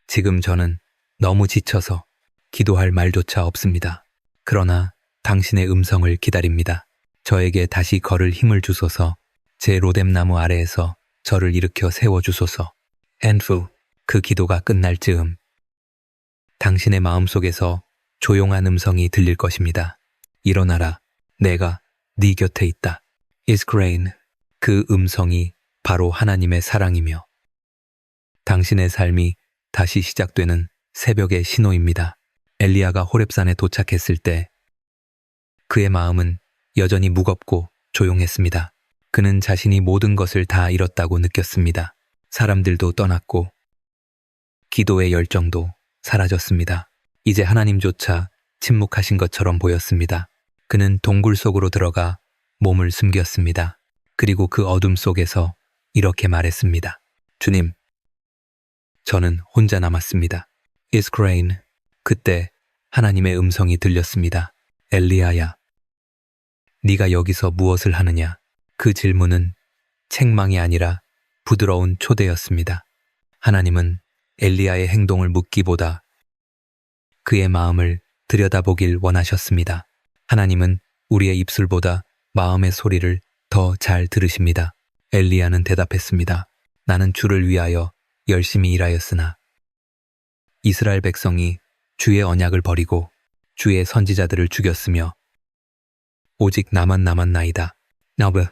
지금 저는 너무 지쳐서 기도할 말조차 없습니다. 그러나 당신의 음성을 기다립니다. 저에게 다시 걸을 힘을 주소서. 제 로뎀나무 아래에서 저를 일으켜 세워주소서. 앤프. 그 기도가 끝날 즈음 당신의 마음속에서 조용한 음성이 들릴 것입니다. 일어나라. 내가 네 곁에 있다. 이스크레인. 그 음성이 바로 하나님의 사랑이며 당신의 삶이 다시 시작되는 새벽의 신호입니다. 엘리야가 호렙산에 도착했을 때 그의 마음은 여전히 무겁고 조용했습니다. 그는 자신이 모든 것을 다 잃었다고 느꼈습니다. 사람들도 떠났고 기도의 열정도 사라졌습니다. 이제 하나님조차 침묵하신 것처럼 보였습니다. 그는 동굴 속으로 들어가 몸을 숨겼습니다. 그리고 그 어둠 속에서 이렇게 말했습니다. 주님, 저는 혼자 남았습니다. 이스크레인. 그때 하나님의 음성이 들렸습니다. 엘리야야, 네가 여기서 무엇을 하느냐? 그 질문은 책망이 아니라 부드러운 초대였습니다. 하나님은 엘리야의 행동을 묻기보다 그의 마음을 들여다보길 원하셨습니다. 하나님은 우리의 입술보다 마음의 소리를 더 잘 들으십니다. 엘리야는 대답했습니다. 나는 주를 위하여 열심히 일하였으나 이스라엘 백성이 주의 언약을 버리고 주의 선지자들을 죽였으며 오직 나만 남았나이다. 너브.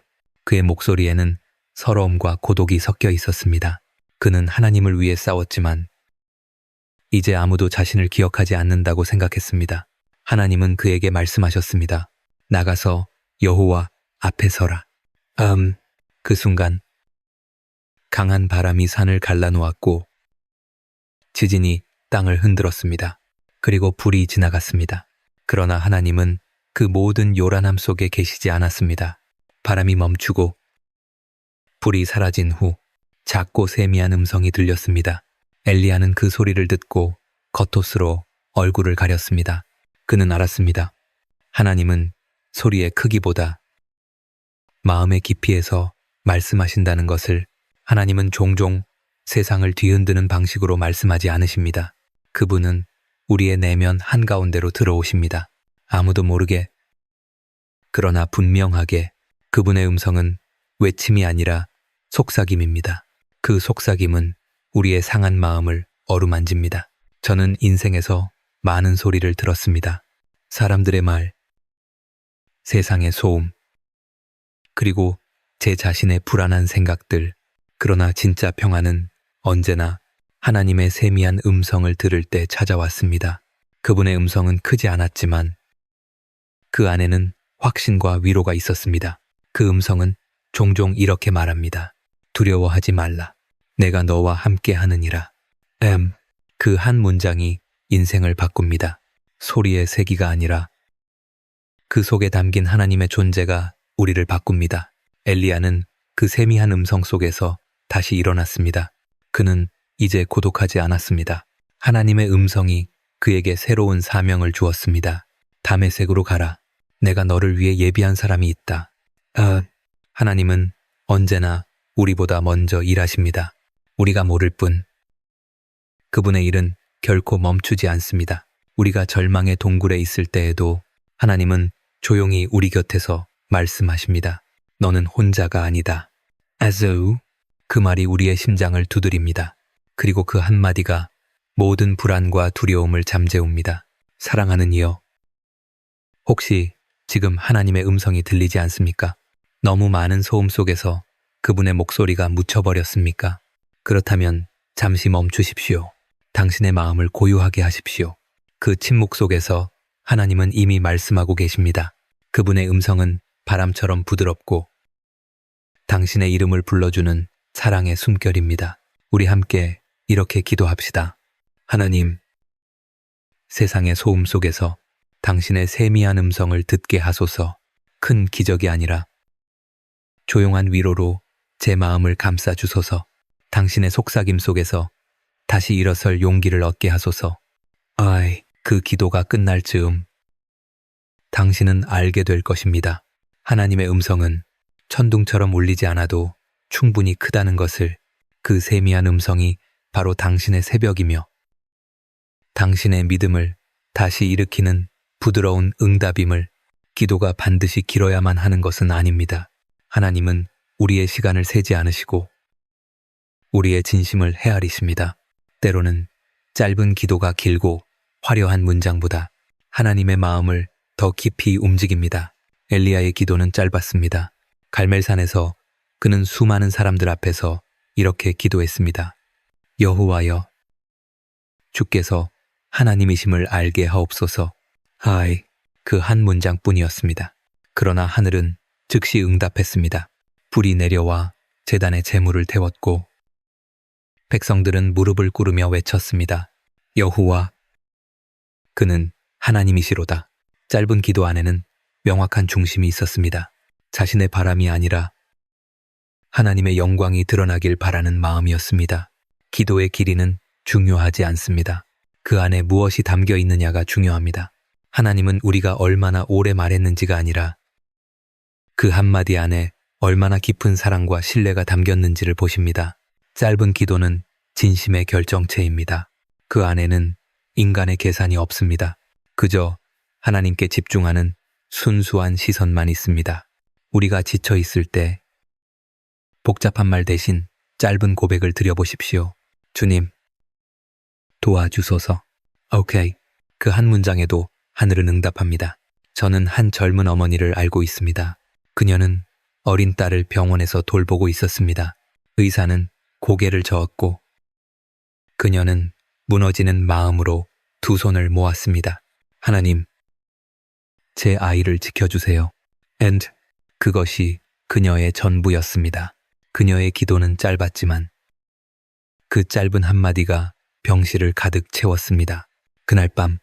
그의 목소리에는 서러움과 고독이 섞여 있었습니다. 그는 하나님을 위해 싸웠지만 이제 아무도 자신을 기억하지 않는다고 생각했습니다. 하나님은 그에게 말씀하셨습니다. 나가서 여호와 앞에 서라. 그 순간 강한 바람이 산을 갈라놓았고 지진이 땅을 흔들었습니다. 그리고 불이 지나갔습니다. 그러나 하나님은 그 모든 요란함 속에 계시지 않았습니다. 바람이 멈추고 불이 사라진 후 작고 세미한 음성이 들렸습니다. 엘리야는 그 소리를 듣고 겉옷으로 얼굴을 가렸습니다. 그는 알았습니다. 하나님은 소리의 크기보다 마음의 깊이에서 말씀하신다는 것을. 하나님은 종종 세상을 뒤흔드는 방식으로 말씀하지 않으십니다. 그분은 우리의 내면 한가운데로 들어오십니다. 아무도 모르게, 그러나 분명하게. 그분의 음성은 외침이 아니라 속삭임입니다. 그 속삭임은 우리의 상한 마음을 어루만집니다. 저는 인생에서 많은 소리를 들었습니다. 사람들의 말, 세상의 소음, 그리고 제 자신의 불안한 생각들. 그러나 진짜 평안은 언제나 하나님의 세미한 음성을 들을 때 찾아왔습니다. 그분의 음성은 크지 않았지만 그 안에는 확신과 위로가 있었습니다. 그 음성은 종종 이렇게 말합니다. 두려워하지 말라. 내가 너와 함께 하느니라. 그 한 문장이 인생을 바꿉니다. 소리의 세기가 아니라 그 속에 담긴 하나님의 존재가 우리를 바꿉니다. 엘리야는 그 세미한 음성 속에서 다시 일어났습니다. 그는 이제 고독하지 않았습니다. 하나님의 음성이 그에게 새로운 사명을 주었습니다. 다메섹으로 가라. 내가 너를 위해 예비한 사람이 있다. 하나님은 언제나 우리보다 먼저 일하십니다. 우리가 모를 뿐. 그분의 일은 결코 멈추지 않습니다. 우리가 절망의 동굴에 있을 때에도 하나님은 조용히 우리 곁에서 말씀하십니다. 너는 혼자가 아니다. 아즈우. 그 말이 우리의 심장을 두드립니다. 그리고 그 한마디가 모든 불안과 두려움을 잠재웁니다. 사랑하는 이여, 혹시 지금 하나님의 음성이 들리지 않습니까? 너무 많은 소음 속에서 그분의 목소리가 묻혀버렸습니까? 그렇다면 잠시 멈추십시오. 당신의 마음을 고요하게 하십시오. 그 침묵 속에서 하나님은 이미 말씀하고 계십니다. 그분의 음성은 바람처럼 부드럽고 당신의 이름을 불러주는 사랑의 숨결입니다. 우리 함께 이렇게 기도합시다. 하나님, 세상의 소음 속에서 당신의 세미한 음성을 듣게 하소서. 큰 기적이 아니라 조용한 위로로 제 마음을 감싸주소서. 당신의 속삭임 속에서 다시 일어설 용기를 얻게 하소서. 그 기도가 끝날 즈음 당신은 알게 될 것입니다. 하나님의 음성은 천둥처럼 울리지 않아도 충분히 크다는 것을. 그 세미한 음성이 바로 당신의 새벽이며 당신의 믿음을 다시 일으키는 부드러운 응답임을. 기도가 반드시 길어야만 하는 것은 아닙니다. 하나님은 우리의 시간을 세지 않으시고 우리의 진심을 헤아리십니다. 때로는 짧은 기도가 길고 화려한 문장보다 하나님의 마음을 더 깊이 움직입니다. 엘리야의 기도는 짧았습니다. 갈멜산에서 그는 수많은 사람들 앞에서 이렇게 기도했습니다. 여호와여, 주께서 하나님이심을 알게 하옵소서. 그 한 문장뿐이었습니다. 그러나 하늘은 즉시 응답했습니다. 불이 내려와 제단에 제물을 태웠고 백성들은 무릎을 꿇으며 외쳤습니다. 여호와, 그는 하나님이시로다. 짧은 기도 안에는 명확한 중심이 있었습니다. 자신의 바람이 아니라 하나님의 영광이 드러나길 바라는 마음이었습니다. 기도의 길이는 중요하지 않습니다. 그 안에 무엇이 담겨 있느냐가 중요합니다. 하나님은 우리가 얼마나 오래 말했는지가 아니라 그 한마디 안에 얼마나 깊은 사랑과 신뢰가 담겼는지를 보십니다. 짧은 기도는 진심의 결정체입니다. 그 안에는 인간의 계산이 없습니다. 그저 하나님께 집중하는 순수한 시선만 있습니다. 우리가 지쳐 있을 때 복잡한 말 대신 짧은 고백을 드려보십시오. 주님, 도와주소서. 오케이. 그 한 문장에도 하늘은 응답합니다. 저는 한 젊은 어머니를 알고 있습니다. 그녀는 어린 딸을 병원에서 돌보고 있었습니다. 의사는 고개를 저었고 그녀는 무너지는 마음으로 두 손을 모았습니다. 하나님, 제 아이를 지켜주세요. And 그것이 그녀의 전부였습니다. 그녀의 기도는 짧았지만 그 짧은 한마디가 병실을 가득 채웠습니다. 그날 밤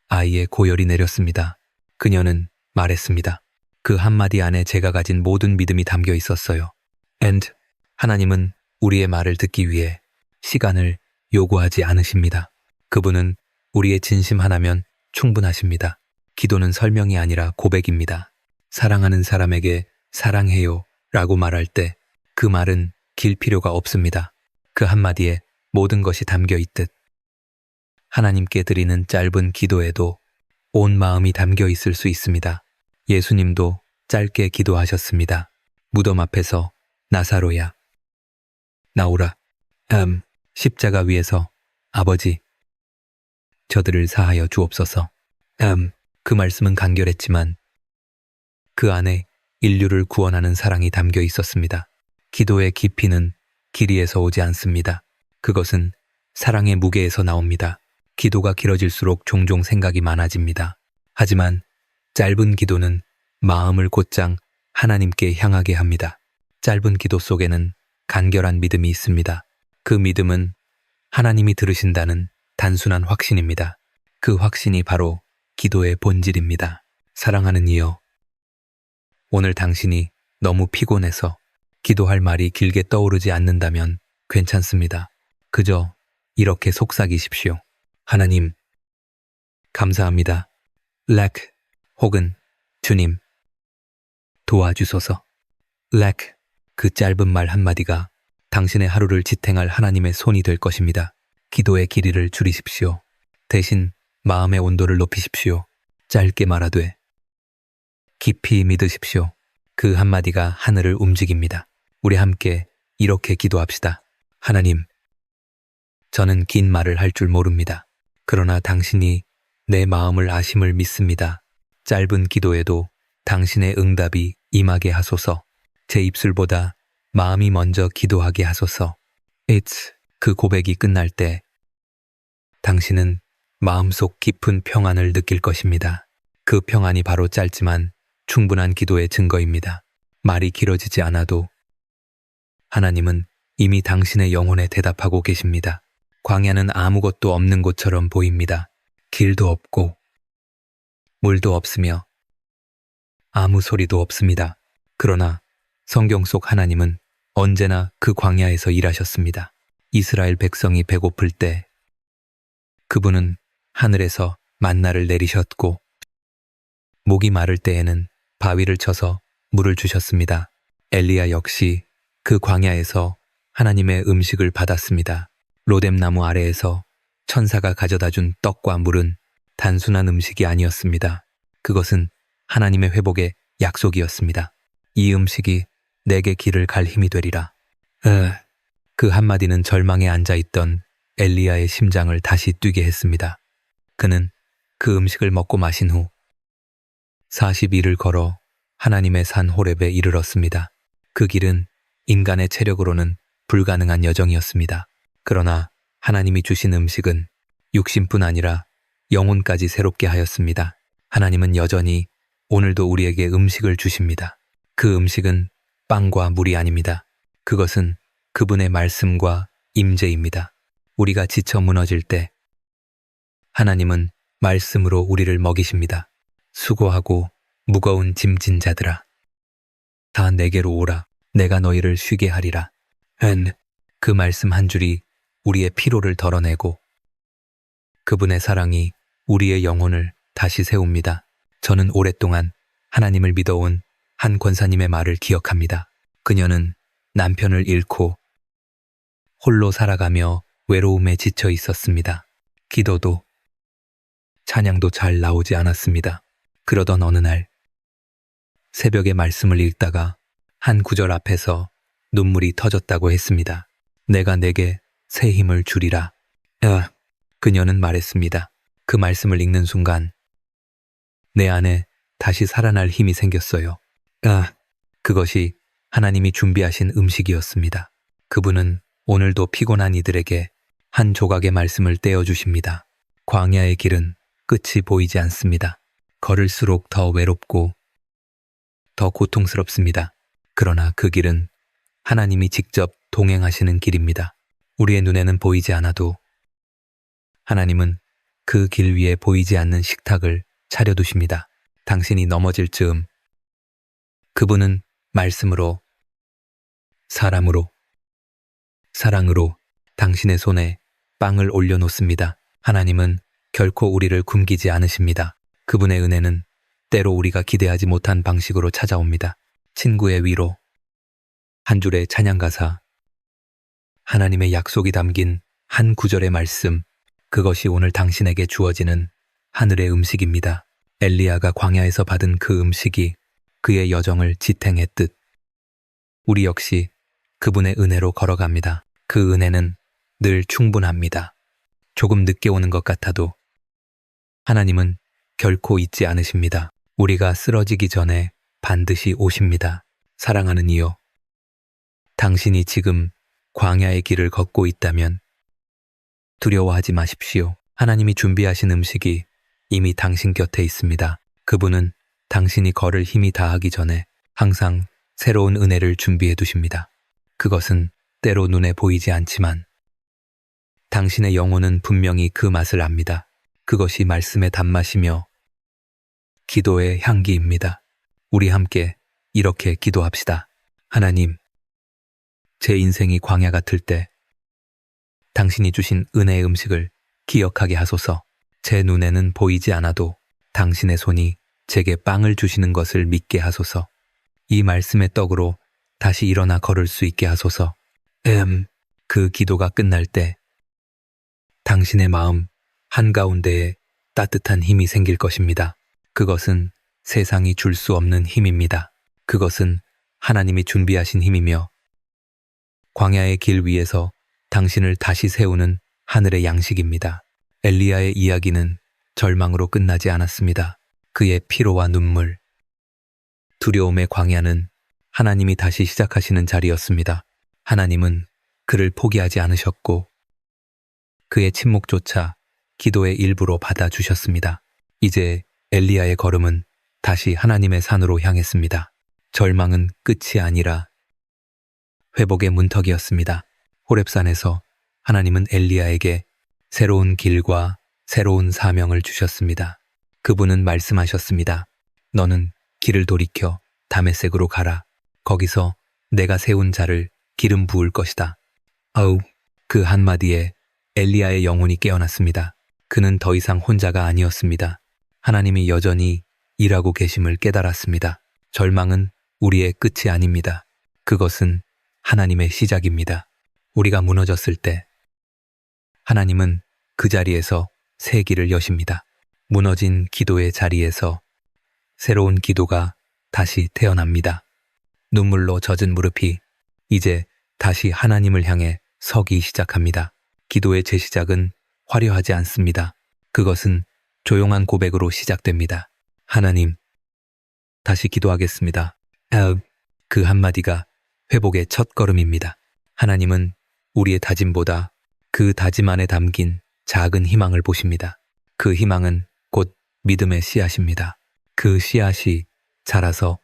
아이의 고열이 내렸습니다. 그녀는 말했습니다. 그 한마디 안에 제가 가진 모든 믿음이 담겨 있었어요. And 하나님은 우리의 말을 듣기 위해 시간을 요구하지 않으십니다. 그분은 우리의 진심 하나면 충분하십니다. 기도는 설명이 아니라 고백입니다. 사랑하는 사람에게 사랑해요 라고 말할 때 그 말은 길 필요가 없습니다. 그 한마디에 모든 것이 담겨 있듯 하나님께 드리는 짧은 기도에도 온 마음이 담겨 있을 수 있습니다. 예수님도 짧게 기도하셨습니다. 무덤 앞에서 나사로야, 나오라. 십자가 위에서 아버지, 저들을 사하여 주옵소서. 그 말씀은 간결했지만 그 안에 인류를 구원하는 사랑이 담겨 있었습니다. 기도의 깊이는 길이에서 오지 않습니다. 그것은 사랑의 무게에서 나옵니다. 기도가 길어질수록 종종 생각이 많아집니다. 하지만 짧은 기도는 마음을 곧장 하나님께 향하게 합니다. 짧은 기도 속에는 간결한 믿음이 있습니다. 그 믿음은 하나님이 들으신다는 단순한 확신입니다. 그 확신이 바로 기도의 본질입니다. 사랑하는 이여, 오늘 당신이 너무 피곤해서 기도할 말이 길게 떠오르지 않는다면 괜찮습니다. 그저 이렇게 속삭이십시오. 하나님, 감사합니다. 렉 혹은 주님, 도와주소서. 렉, 그 짧은 말 한마디가 당신의 하루를 지탱할 하나님의 손이 될 것입니다. 기도의 길이를 줄이십시오. 대신 마음의 온도를 높이십시오. 짧게 말하되 깊이 믿으십시오. 그 한마디가 하늘을 움직입니다. 우리 함께 이렇게 기도합시다. 하나님, 저는 긴 말을 할 줄 모릅니다. 그러나 당신이 내 마음을 아심을 믿습니다. 짧은 기도에도 당신의 응답이 임하게 하소서. 제 입술보다 마음이 먼저 기도하게 하소서. It's 그 고백이 끝날 때 당신은 마음속 깊은 평안을 느낄 것입니다. 그 평안이 바로 짧지만 충분한 기도의 증거입니다. 말이 길어지지 않아도 하나님은 이미 당신의 영혼에 대답하고 계십니다. 광야는 아무것도 없는 곳처럼 보입니다. 길도 없고 물도 없으며 아무 소리도 없습니다. 그러나 성경 속 하나님은 언제나 그 광야에서 일하셨습니다. 이스라엘 백성이 배고플 때 그분은 하늘에서 만나를 내리셨고 목이 마를 때에는 바위를 쳐서 물을 주셨습니다. 엘리야 역시 그 광야에서 하나님의 음식을 받았습니다. 로뎀나무 아래에서 천사가 가져다 준 떡과 물은 단순한 음식이 아니었습니다. 그것은 하나님의 회복의 약속이었습니다. 이 음식이 내게 길을 갈 힘이 되리라. 그 한마디는 절망에 앉아있던 엘리야의 심장을 다시 뛰게 했습니다. 그는 그 음식을 먹고 마신 후 40일을 걸어 하나님의 산 호렙에 이르렀습니다. 그 길은 인간의 체력으로는 불가능한 여정이었습니다. 그러나 하나님이 주신 음식은 육신뿐 아니라 영혼까지 새롭게 하였습니다. 하나님은 여전히 오늘도 우리에게 음식을 주십니다. 그 음식은 빵과 물이 아닙니다. 그것은 그분의 말씀과 임재입니다. 우리가 지쳐 무너질 때 하나님은 말씀으로 우리를 먹이십니다. 수고하고 무거운 짐진 자들아, 다 내게로 오라. 내가 너희를 쉬게 하리라. 그 말씀 한 줄이 우리의 피로를 덜어내고 그분의 사랑이 우리의 영혼을 다시 세웁니다. 저는 오랫동안 하나님을 믿어온 한 권사님의 말을 기억합니다. 그녀는 남편을 잃고 홀로 살아가며 외로움에 지쳐 있었습니다. 기도도 찬양도 잘 나오지 않았습니다. 그러던 어느 날 새벽에 말씀을 읽다가 한 구절 앞에서 눈물이 터졌다고 했습니다. 내가 내게 새 힘을 주리라. 그녀는 말했습니다. 그 말씀을 읽는 순간 내 안에 다시 살아날 힘이 생겼어요. 그것이 하나님이 준비하신 음식이었습니다. 그분은 오늘도 피곤한 이들에게 한 조각의 말씀을 떼어주십니다. 광야의 길은 끝이 보이지 않습니다. 걸을수록 더 외롭고 더 고통스럽습니다. 그러나 그 길은 하나님이 직접 동행하시는 길입니다. 우리의 눈에는 보이지 않아도 하나님은 그 길 위에 보이지 않는 식탁을 차려두십니다. 당신이 넘어질 즈음 그분은 말씀으로, 사람으로, 사랑으로 당신의 손에 빵을 올려놓습니다. 하나님은 결코 우리를 굶기지 않으십니다. 그분의 은혜는 때로 우리가 기대하지 못한 방식으로 찾아옵니다. 친구의 위로, 한 줄의 찬양가사, 하나님의 약속이 담긴 한 구절의 말씀, 그것이 오늘 당신에게 주어지는 하늘의 음식입니다. 엘리야가 광야에서 받은 그 음식이 그의 여정을 지탱했듯 우리 역시 그분의 은혜로 걸어갑니다. 그 은혜는 늘 충분합니다. 조금 늦게 오는 것 같아도 하나님은 결코 잊지 않으십니다. 우리가 쓰러지기 전에 반드시 오십니다. 사랑하는 이요, 당신이 지금 광야의 길을 걷고 있다면 두려워하지 마십시오. 하나님이 준비하신 음식이 이미 당신 곁에 있습니다. 그분은 당신이 걸을 힘이 다하기 전에 항상 새로운 은혜를 준비해 두십니다. 그것은 때로 눈에 보이지 않지만 당신의 영혼은 분명히 그 맛을 압니다. 그것이 말씀의 단맛이며 기도의 향기입니다. 우리 함께 이렇게 기도합시다. 하나님, 제 인생이 광야 같을 때 당신이 주신 은혜의 음식을 기억하게 하소서. 제 눈에는 보이지 않아도 당신의 손이 제게 빵을 주시는 것을 믿게 하소서. 이 말씀의 떡으로 다시 일어나 걸을 수 있게 하소서. 그 기도가 끝날 때 당신의 마음 한가운데에 따뜻한 힘이 생길 것입니다. 그것은 세상이 줄 수 없는 힘입니다. 그것은 하나님이 준비하신 힘이며 광야의 길 위에서 당신을 다시 세우는 하늘의 양식입니다. 엘리야의 이야기는 절망으로 끝나지 않았습니다. 그의 피로와 눈물, 두려움의 광야는 하나님이 다시 시작하시는 자리였습니다. 하나님은 그를 포기하지 않으셨고 그의 침묵조차 기도의 일부로 받아주셨습니다. 이제 엘리야의 걸음은 다시 하나님의 산으로 향했습니다. 절망은 끝이 아니라 회복의 문턱이었습니다. 호렙산에서 하나님은 엘리야에게 새로운 길과 새로운 사명을 주셨습니다. 그분은 말씀하셨습니다. 너는 길을 돌이켜 다메섹으로 가라. 거기서 내가 세운 자를 기름 부을 것이다. 그 한마디에 엘리야의 영혼이 깨어났습니다. 그는 더 이상 혼자가 아니었습니다. 하나님이 여전히 일하고 계심을 깨달았습니다. 절망은 우리의 끝이 아닙니다. 그것은 하나님의 시작입니다. 우리가 무너졌을 때 하나님은 그 자리에서 새 길을 여십니다. 무너진 기도의 자리에서 새로운 기도가 다시 태어납니다. 눈물로 젖은 무릎이 이제 다시 하나님을 향해 서기 시작합니다. 기도의 재시작은 화려하지 않습니다. 그것은 조용한 고백으로 시작됩니다. 하나님, 다시 기도하겠습니다. 그 한마디가 회복의 첫 걸음입니다. 하나님은 우리의 다짐보다 그 다짐 안에 담긴 작은 희망을 보십니다. 그 희망은 곧 믿음의 씨앗입니다. 그 씨앗이 자라서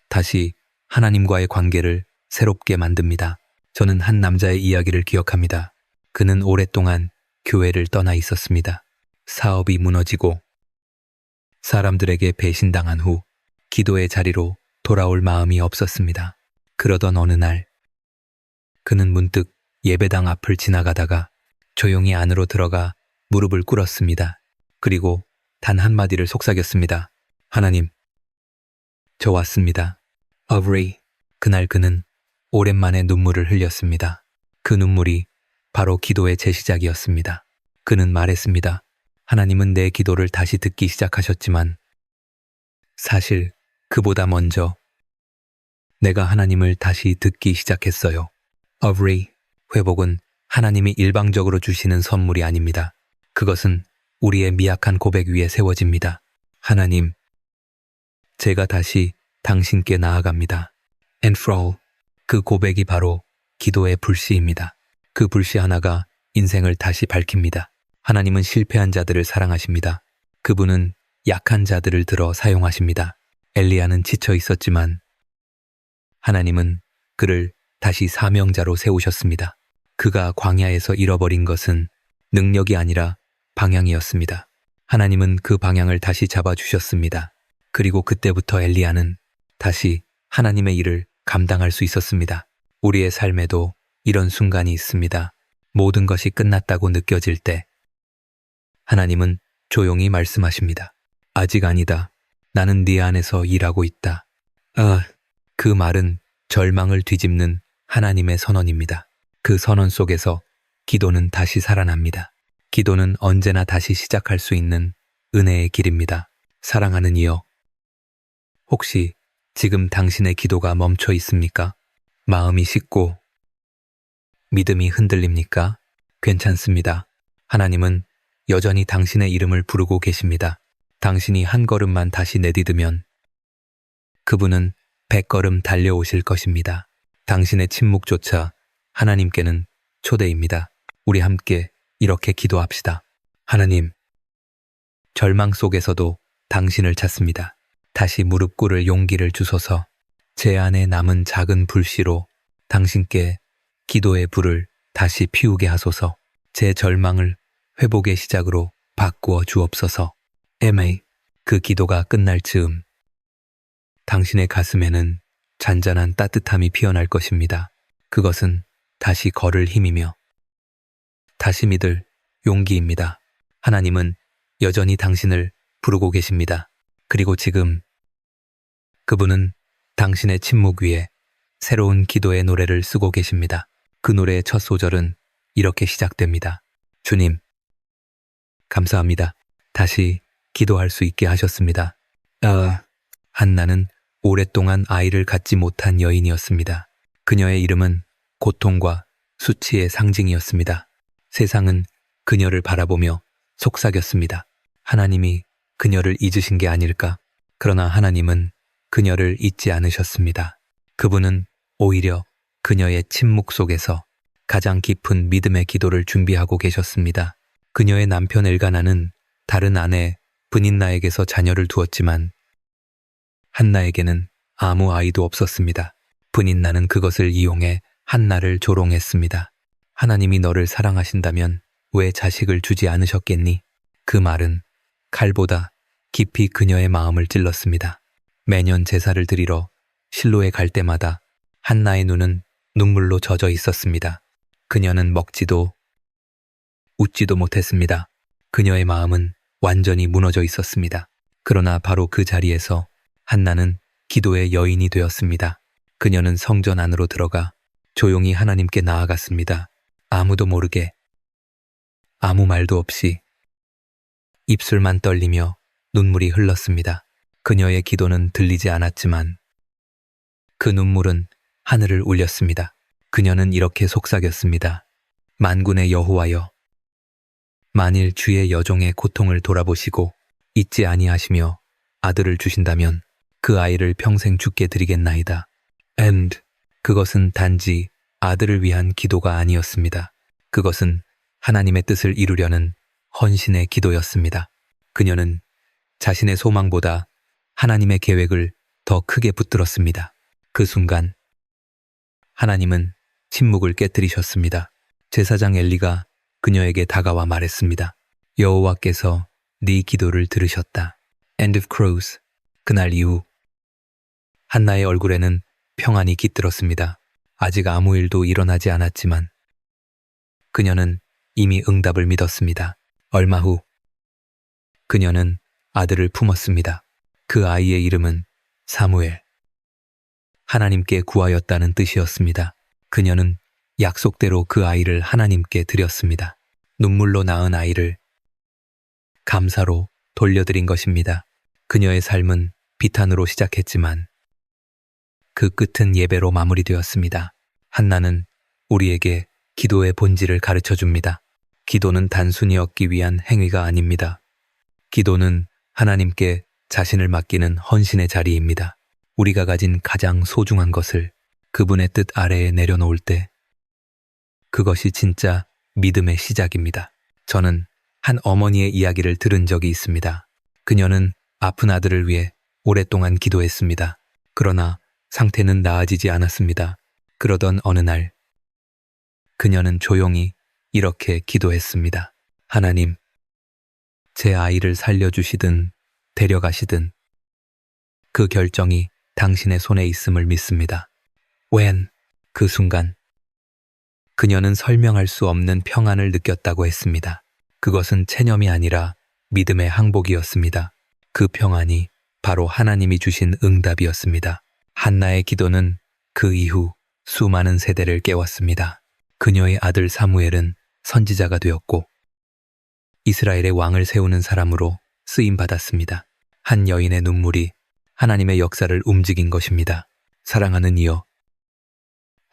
다시 하나님과의 관계를 새롭게 만듭니다. 저는 한 남자의 이야기를 기억합니다. 그는 오랫동안 교회를 떠나 있었습니다. 사업이 무너지고 사람들에게 배신당한 후 기도의 자리로 돌아올 마음이 없었습니다. 그러던 어느 날 그는 문득 예배당 앞을 지나가다가 조용히 안으로 들어가 무릎을 꿇었습니다. 그리고 단 한마디를 속삭였습니다. 하나님, 저 왔습니다. 어브리. 그날 그는 오랜만에 눈물을 흘렸습니다. 그 눈물이 바로 기도의 재시작이었습니다. 그는 말했습니다. 하나님은 내 기도를 다시 듣기 시작하셨지만 사실 그보다 먼저 내가 하나님을 다시 듣기 시작했어요. 어브리. 회복은 하나님이 일방적으로 주시는 선물이 아닙니다. 그것은 우리의 미약한 고백 위에 세워집니다. 하나님, 제가 다시 당신께 나아갑니다. And for all. 그 고백이 바로 기도의 불씨입니다. 그 불씨 하나가 인생을 다시 밝힙니다. 하나님은 실패한 자들을 사랑하십니다. 그분은 약한 자들을 들어 사용하십니다. 엘리야는 지쳐 있었지만 하나님은 그를 다시 사명자로 세우셨습니다. 그가 광야에서 잃어버린 것은 능력이 아니라 방향이었습니다. 하나님은 그 방향을 다시 잡아주셨습니다. 그리고 그때부터 엘리야는 다시 하나님의 일을 감당할 수 있었습니다. 우리의 삶에도 이런 순간이 있습니다. 모든 것이 끝났다고 느껴질 때 하나님은 조용히 말씀하십니다. 아직 아니다. 나는 네 안에서 일하고 있다. 그 말은 절망을 뒤집는 하나님의 선언입니다. 그 선언 속에서 기도는 다시 살아납니다. 기도는 언제나 다시 시작할 수 있는 은혜의 길입니다. 사랑하는 이여, 혹시 지금 당신의 기도가 멈춰 있습니까? 마음이 식고 믿음이 흔들립니까? 괜찮습니다. 하나님은 여전히 당신의 이름을 부르고 계십니다. 당신이 한 걸음만 다시 내디디면 그분은 100걸음 달려오실 것입니다. 당신의 침묵조차 하나님께는 초대입니다. 우리 함께 이렇게 기도합시다. 하나님, 절망 속에서도 당신을 찾습니다. 다시 무릎 꿇을 용기를 주소서. 제 안에 남은 작은 불씨로 당신께 기도의 불을 다시 피우게 하소서. 제 절망을 회복의 시작으로 바꾸어 주옵소서. 에메이. 그 기도가 끝날 즈음 당신의 가슴에는 잔잔한 따뜻함이 피어날 것입니다. 그것은 다시 걸을 힘이며 다시 믿을 용기입니다. 하나님은 여전히 당신을 부르고 계십니다. 그리고 지금 그분은 당신의 침묵 위에 새로운 기도의 노래를 쓰고 계십니다. 그 노래의 첫 소절은 이렇게 시작됩니다. 주님, 감사합니다. 다시 기도할 수 있게 하셨습니다. 한나는 오랫동안 아이를 갖지 못한 여인이었습니다. 그녀의 이름은 고통과 수치의 상징이었습니다. 세상은 그녀를 바라보며 속삭였습니다. 하나님이 그녀를 잊으신 게 아닐까? 그러나 하나님은 그녀를 잊지 않으셨습니다. 그분은 오히려 그녀의 침묵 속에서 가장 깊은 믿음의 기도를 준비하고 계셨습니다. 그녀의 남편 엘가나는 다른 아내 브닌나에게서 자녀를 두었지만 한나에게는 아무 아이도 없었습니다. 브닌나는 그것을 이용해 한나를 조롱했습니다. 하나님이 너를 사랑하신다면 왜 자식을 주지 않으셨겠니? 그 말은 칼보다 깊이 그녀의 마음을 찔렀습니다. 매년 제사를 드리러 실로에 갈 때마다 한나의 눈은 눈물로 젖어 있었습니다. 그녀는 먹지도 웃지도 못했습니다. 그녀의 마음은 완전히 무너져 있었습니다. 그러나 바로 그 자리에서 한나는 기도의 여인이 되었습니다. 그녀는 성전 안으로 들어가 조용히 하나님께 나아갔습니다. 아무도 모르게, 아무 말도 없이 입술만 떨리며 눈물이 흘렀습니다. 그녀의 기도는 들리지 않았지만 그 눈물은 하늘을 울렸습니다. 그녀는 이렇게 속삭였습니다. 만군의 여호와여, 만일 주의 여종의 고통을 돌아보시고 잊지 아니하시며 아들을 주신다면 그 아이를 평생 주께 드리겠나이다. And 그것은 단지 아들을 위한 기도가 아니었습니다. 그것은 하나님의 뜻을 이루려는 헌신의 기도였습니다. 그녀는 자신의 소망보다 하나님의 계획을 더 크게 붙들었습니다. 그 순간 하나님은 침묵을 깨뜨리셨습니다. 제사장 엘리가 그녀에게 다가와 말했습니다. 여호와께서 네 기도를 들으셨다. End of Crows. 그날 이후 한나의 얼굴에는 평안이 깃들었습니다. 아직 아무 일도 일어나지 않았지만 그녀는 이미 응답을 믿었습니다. 얼마 후 그녀는 아들을 품었습니다. 그 아이의 이름은 사무엘. 하나님께 구하였다는 뜻이었습니다. 그녀는 약속대로 그 아이를 하나님께 드렸습니다. 눈물로 낳은 아이를 감사로 돌려드린 것입니다. 그녀의 삶은 비탄으로 시작했지만 그 끝은 예배로 마무리되었습니다. 한나는 우리에게 기도의 본질을 가르쳐 줍니다. 기도는 단순히 얻기 위한 행위가 아닙니다. 기도는 하나님께 자신을 맡기는 헌신의 자리입니다. 우리가 가진 가장 소중한 것을 그분의 뜻 아래에 내려놓을 때 그것이 진짜 믿음의 시작입니다. 저는 한 어머니의 이야기를 들은 적이 있습니다. 그녀는 아픈 아들을 위해 오랫동안 기도했습니다. 그러나 상태는 나아지지 않았습니다. 그러던 어느 날 그녀는 조용히 이렇게 기도했습니다. 하나님, 제 아이를 살려주시든 데려가시든 그 결정이 당신의 손에 있음을 믿습니다. 그 순간 그녀는 설명할 수 없는 평안을 느꼈다고 했습니다. 그것은 체념이 아니라 믿음의 항복이었습니다. 그 평안이 바로 하나님이 주신 응답이었습니다. 한나의 기도는 그 이후 수많은 세대를 깨웠습니다. 그녀의 아들 사무엘은 선지자가 되었고 이스라엘의 왕을 세우는 사람으로 쓰임받았습니다. 한 여인의 눈물이 하나님의 역사를 움직인 것입니다. 사랑하는 이여,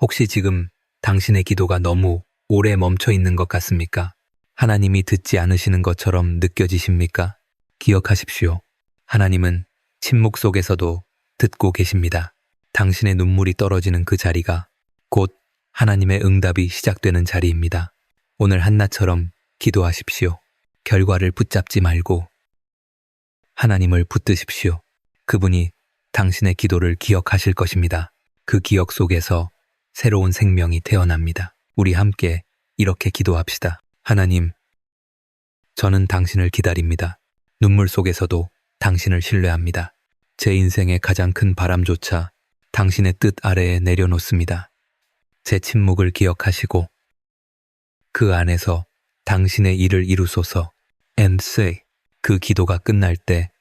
혹시 지금 당신의 기도가 너무 오래 멈춰 있는 것 같습니까? 하나님이 듣지 않으시는 것처럼 느껴지십니까? 기억하십시오. 하나님은 침묵 속에서도 듣고 계십니다. 당신의 눈물이 떨어지는 그 자리가 곧 하나님의 응답이 시작되는 자리입니다. 오늘 한나처럼 기도하십시오. 결과를 붙잡지 말고 하나님을 붙드십시오. 그분이 당신의 기도를 기억하실 것입니다. 그 기억 속에서 새로운 생명이 태어납니다. 우리 함께 이렇게 기도합시다. 하나님, 저는 당신을 기다립니다. 눈물 속에서도 당신을 신뢰합니다. 제 인생의 가장 큰 바람조차 당신의 뜻 아래에 내려놓습니다. 제 침묵을 기억하시고 그 안에서 당신의 일을 이루소서. And say. 그 기도가 끝날 때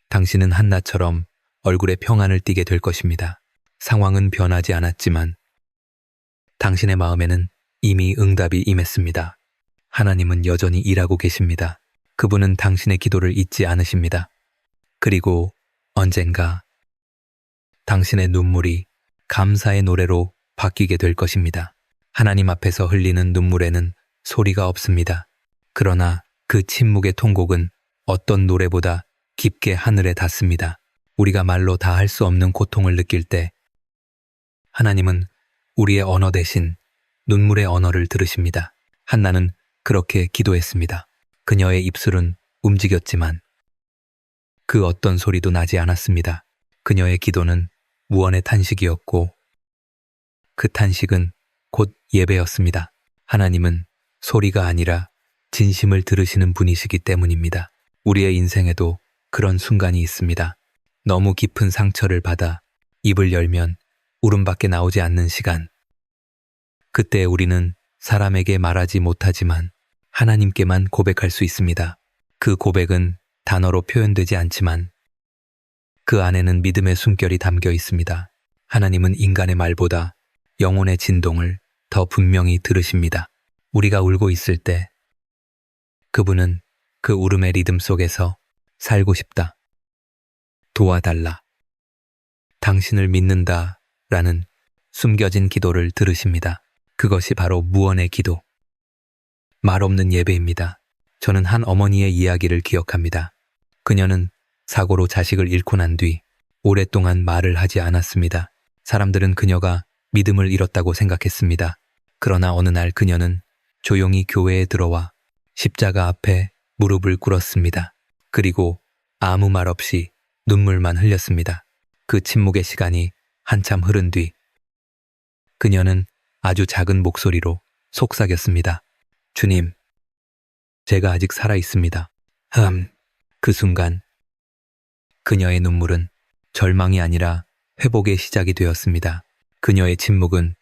당신은 한나처럼 얼굴에 평안을 띠게 될 것입니다. 상황은 변하지 않았지만 당신의 마음에는 이미 응답이 임했습니다. 하나님은 여전히 일하고 계십니다. 그분은 당신의 기도를 잊지 않으십니다. 그리고 언젠가 당신의 눈물이 감사의 노래로 바뀌게 될 것입니다. 하나님 앞에서 흘리는 눈물에는 소리가 없습니다. 그러나 그 침묵의 통곡은 어떤 노래보다 깊게 하늘에 닿습니다. 우리가 말로 다 할 수 없는 고통을 느낄 때 하나님은 우리의 언어 대신 눈물의 언어를 들으십니다. 한나는 그렇게 기도했습니다. 그녀의 입술은 움직였지만 그 어떤 소리도 나지 않았습니다. 그녀의 기도는 무언의 탄식이었고 그 탄식은 곧 예배였습니다. 하나님은 소리가 아니라 진심을 들으시는 분이시기 때문입니다. 우리의 인생에도 그런 순간이 있습니다. 너무 깊은 상처를 받아 입을 열면 울음밖에 나오지 않는 시간. 그때 우리는 사람에게 말하지 못하지만 하나님께만 고백할 수 있습니다. 그 고백은 단어로 표현되지 않지만 그 안에는 믿음의 숨결이 담겨 있습니다. 하나님은 인간의 말보다 영혼의 진동을 더 분명히 들으십니다. 우리가 울고 있을 때 그분은 그 울음의 리듬 속에서 살고 싶다. 도와달라. 당신을 믿는다. 라는 숨겨진 기도를 들으십니다. 그것이 바로 무언의 기도. 말 없는 예배입니다. 저는 한 어머니의 이야기를 기억합니다. 그녀는 사고로 자식을 잃고 난 뒤 오랫동안 말을 하지 않았습니다. 사람들은 그녀가 믿음을 잃었다고 생각했습니다. 그러나 어느 날 그녀는 조용히 교회에 들어와 십자가 앞에 무릎을 꿇었습니다. 그리고 아무 말 없이 눈물만 흘렸습니다. 그 침묵의 시간이 한참 흐른 뒤 그녀는 아주 작은 목소리로 속삭였습니다. 주님, 제가 아직 살아 있습니다. 그 순간 그녀의 눈물은 절망이 아니라 회복의 시작이 되었습니다. 그녀의 침묵은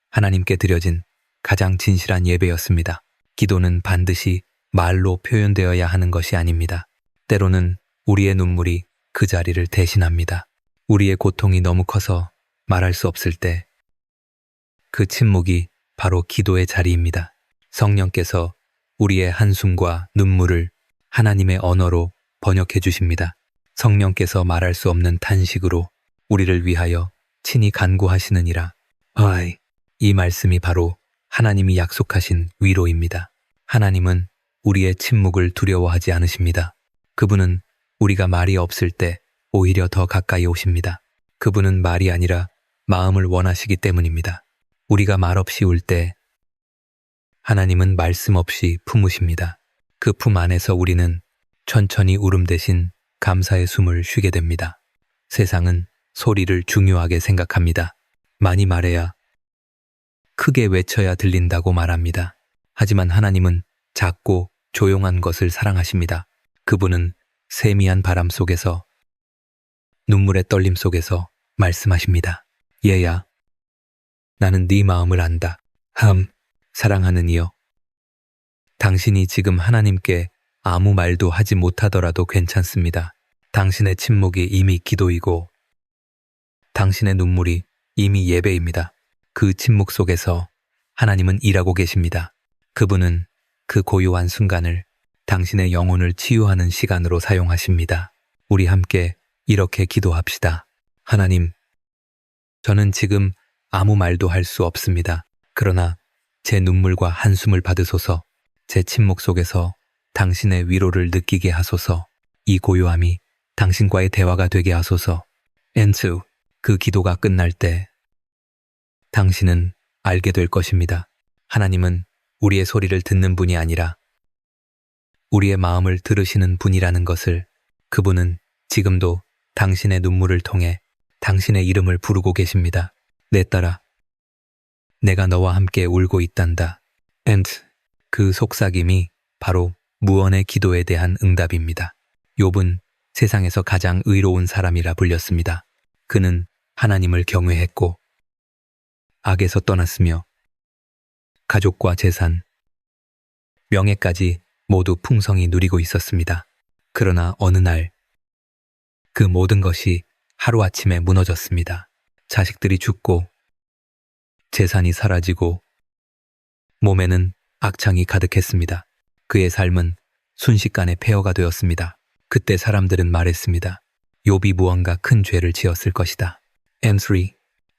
하나님께 드려진 가장 진실한 예배였습니다. 기도는 반드시 말로 표현되어야 하는 것이 아닙니다. 때로는 우리의 눈물이 그 자리를 대신합니다. 우리의 고통이 너무 커서 말할 수 없을 때 그 침묵이 바로 기도의 자리입니다. 성령께서 우리의 한숨과 눈물을 하나님의 언어로 번역해 주십니다. 성령께서 말할 수 없는 탄식으로 우리를 위하여 친히 간구하시느니라. 이 말씀이 바로 하나님이 약속하신 위로입니다. 하나님은 우리의 침묵을 두려워하지 않으십니다. 그분은 우리가 말이 없을 때 오히려 더 가까이 오십니다. 그분은 말이 아니라 마음을 원하시기 때문입니다. 우리가 말없이 울 때 하나님은 말씀 없이 품으십니다. 그 품 안에서 우리는 천천히 울음 대신 감사의 숨을 쉬게 됩니다. 세상은 소리를 중요하게 생각합니다. 많이 말해야, 크게 외쳐야 들린다고 말합니다. 하지만 하나님은 작고 조용한 것을 사랑하십니다. 그분은 세미한 바람 속에서, 눈물의 떨림 속에서 말씀하십니다. 얘야, 나는 네 마음을 안다. 사랑하는 이여. 당신이 지금 하나님께 아무 말도 하지 못하더라도 괜찮습니다. 당신의 침묵이 이미 기도이고 당신의 눈물이 이미 예배입니다. 그 침묵 속에서 하나님은 일하고 계십니다. 그분은 그 고요한 순간을 당신의 영혼을 치유하는 시간으로 사용하십니다. 우리 함께 이렇게 기도합시다. 하나님, 저는 지금 아무 말도 할 수 없습니다. 그러나 제 눈물과 한숨을 받으소서. 제 침묵 속에서 당신의 위로를 느끼게 하소서. 이 고요함이 당신과의 대화가 되게 하소서. 그 기도가 끝날 때 당신은 알게 될 것입니다. 하나님은 우리의 소리를 듣는 분이 아니라 우리의 마음을 들으시는 분이라는 것을. 그분은 지금도 당신의 눈물을 통해 당신의 이름을 부르고 계십니다. 내 딸아, 내가 너와 함께 울고 있단다. 그 속삭임이 바로 무언의 기도에 대한 응답입니다. 욥은 세상에서 가장 의로운 사람이라 불렸습니다. 그는 하나님을 경외했고 악에서 떠났으며 가족과 재산, 명예까지 모두 풍성히 누리고 있었습니다. 그러나 어느 날 그 모든 것이 하루아침에 무너졌습니다. 자식들이 죽고 재산이 사라지고 몸에는 악창이 가득했습니다. 그의 삶은 순식간에 폐허가 되었습니다. 그때 사람들은 말했습니다. 욥이 무언가 큰 죄를 지었을 것이다.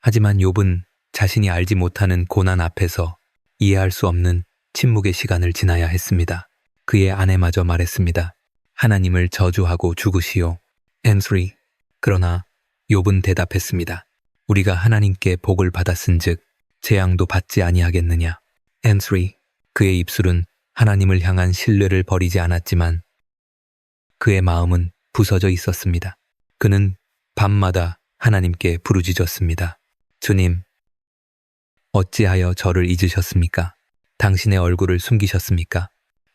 하지만 욥은 자신이 알지 못하는 고난 앞에서 이해할 수 없는 침묵의 시간을 지나야 했습니다. 그의 아내마저 말했습니다. 하나님을 저주하고 죽으시오. 그러나 욥은 대답했습니다. 우리가 하나님께 복을 받았은즉 재앙도 받지 아니하겠느냐. 그의 입술은 하나님을 향한 신뢰를 버리지 않았지만 그의 마음은 부서져 있었습니다. 그는 밤마다 하나님께 부르짖었습니다. 주님, 어찌하여 저를 잊으셨습니까? 당신의 얼굴을 숨기셨습니까?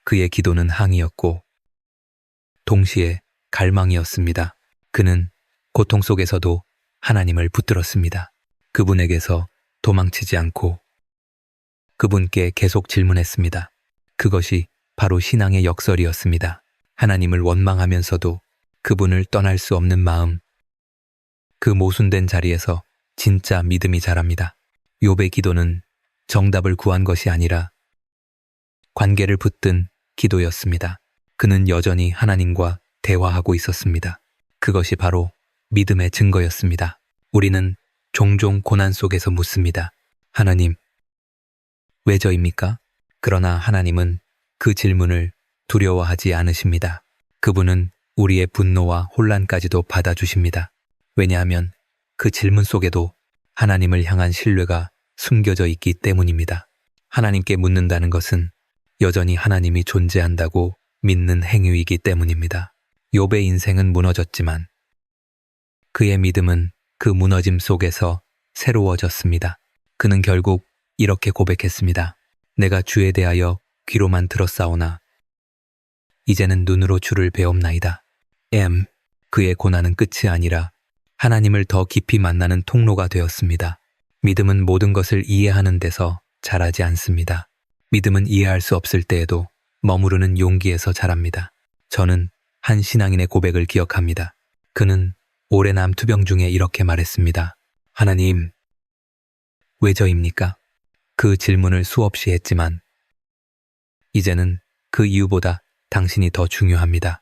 그의 기도는 항의였고 동시에 갈망이었습니다. 그는 고통 속에서도 하나님을 붙들었습니다. 그분에게서 도망치지 않고 그분께 계속 질문했습니다. 그것이 바로 신앙의 역설이었습니다. 하나님을 원망하면서도 그분을 떠날 수 없는 마음. 그 모순된 자리에서 진짜 믿음이 자랍니다. 욥의 기도는 정답을 구한 것이 아니라 관계를 붙든 기도였습니다. 그는 여전히 하나님과 대화하고 있었습니다. 그것이 바로 믿음의 증거였습니다. 우리는 종종 고난 속에서 묻습니다. 하나님, 왜 저입니까? 그러나 하나님은 그 질문을 두려워하지 않으십니다. 그분은 우리의 분노와 혼란까지도 받아주십니다. 왜냐하면 그 질문 속에도 하나님을 향한 신뢰가 숨겨져 있기 때문입니다. 하나님께 묻는다는 것은 여전히 하나님이 존재한다고 믿는 행위이기 때문입니다. 욥의 인생은 무너졌지만 그의 믿음은 그 무너짐 속에서 새로워졌습니다. 그는 결국 이렇게 고백했습니다. 내가 주에 대하여 귀로만 들었사오나 이제는 눈으로 주를 배옵나이다. 그의 고난은 끝이 아니라 하나님을 더 깊이 만나는 통로가 되었습니다. 믿음은 모든 것을 이해하는 데서 자라지 않습니다. 믿음은 이해할 수 없을 때에도 머무르는 용기에서 자랍니다. 저는 한 신앙인의 고백을 기억합니다. 그는 오래 남 투병 중에 이렇게 말했습니다. 하나님, 왜 저입니까? 그 질문을 수없이 했지만 이제는 그 이유보다 당신이 더 중요합니다.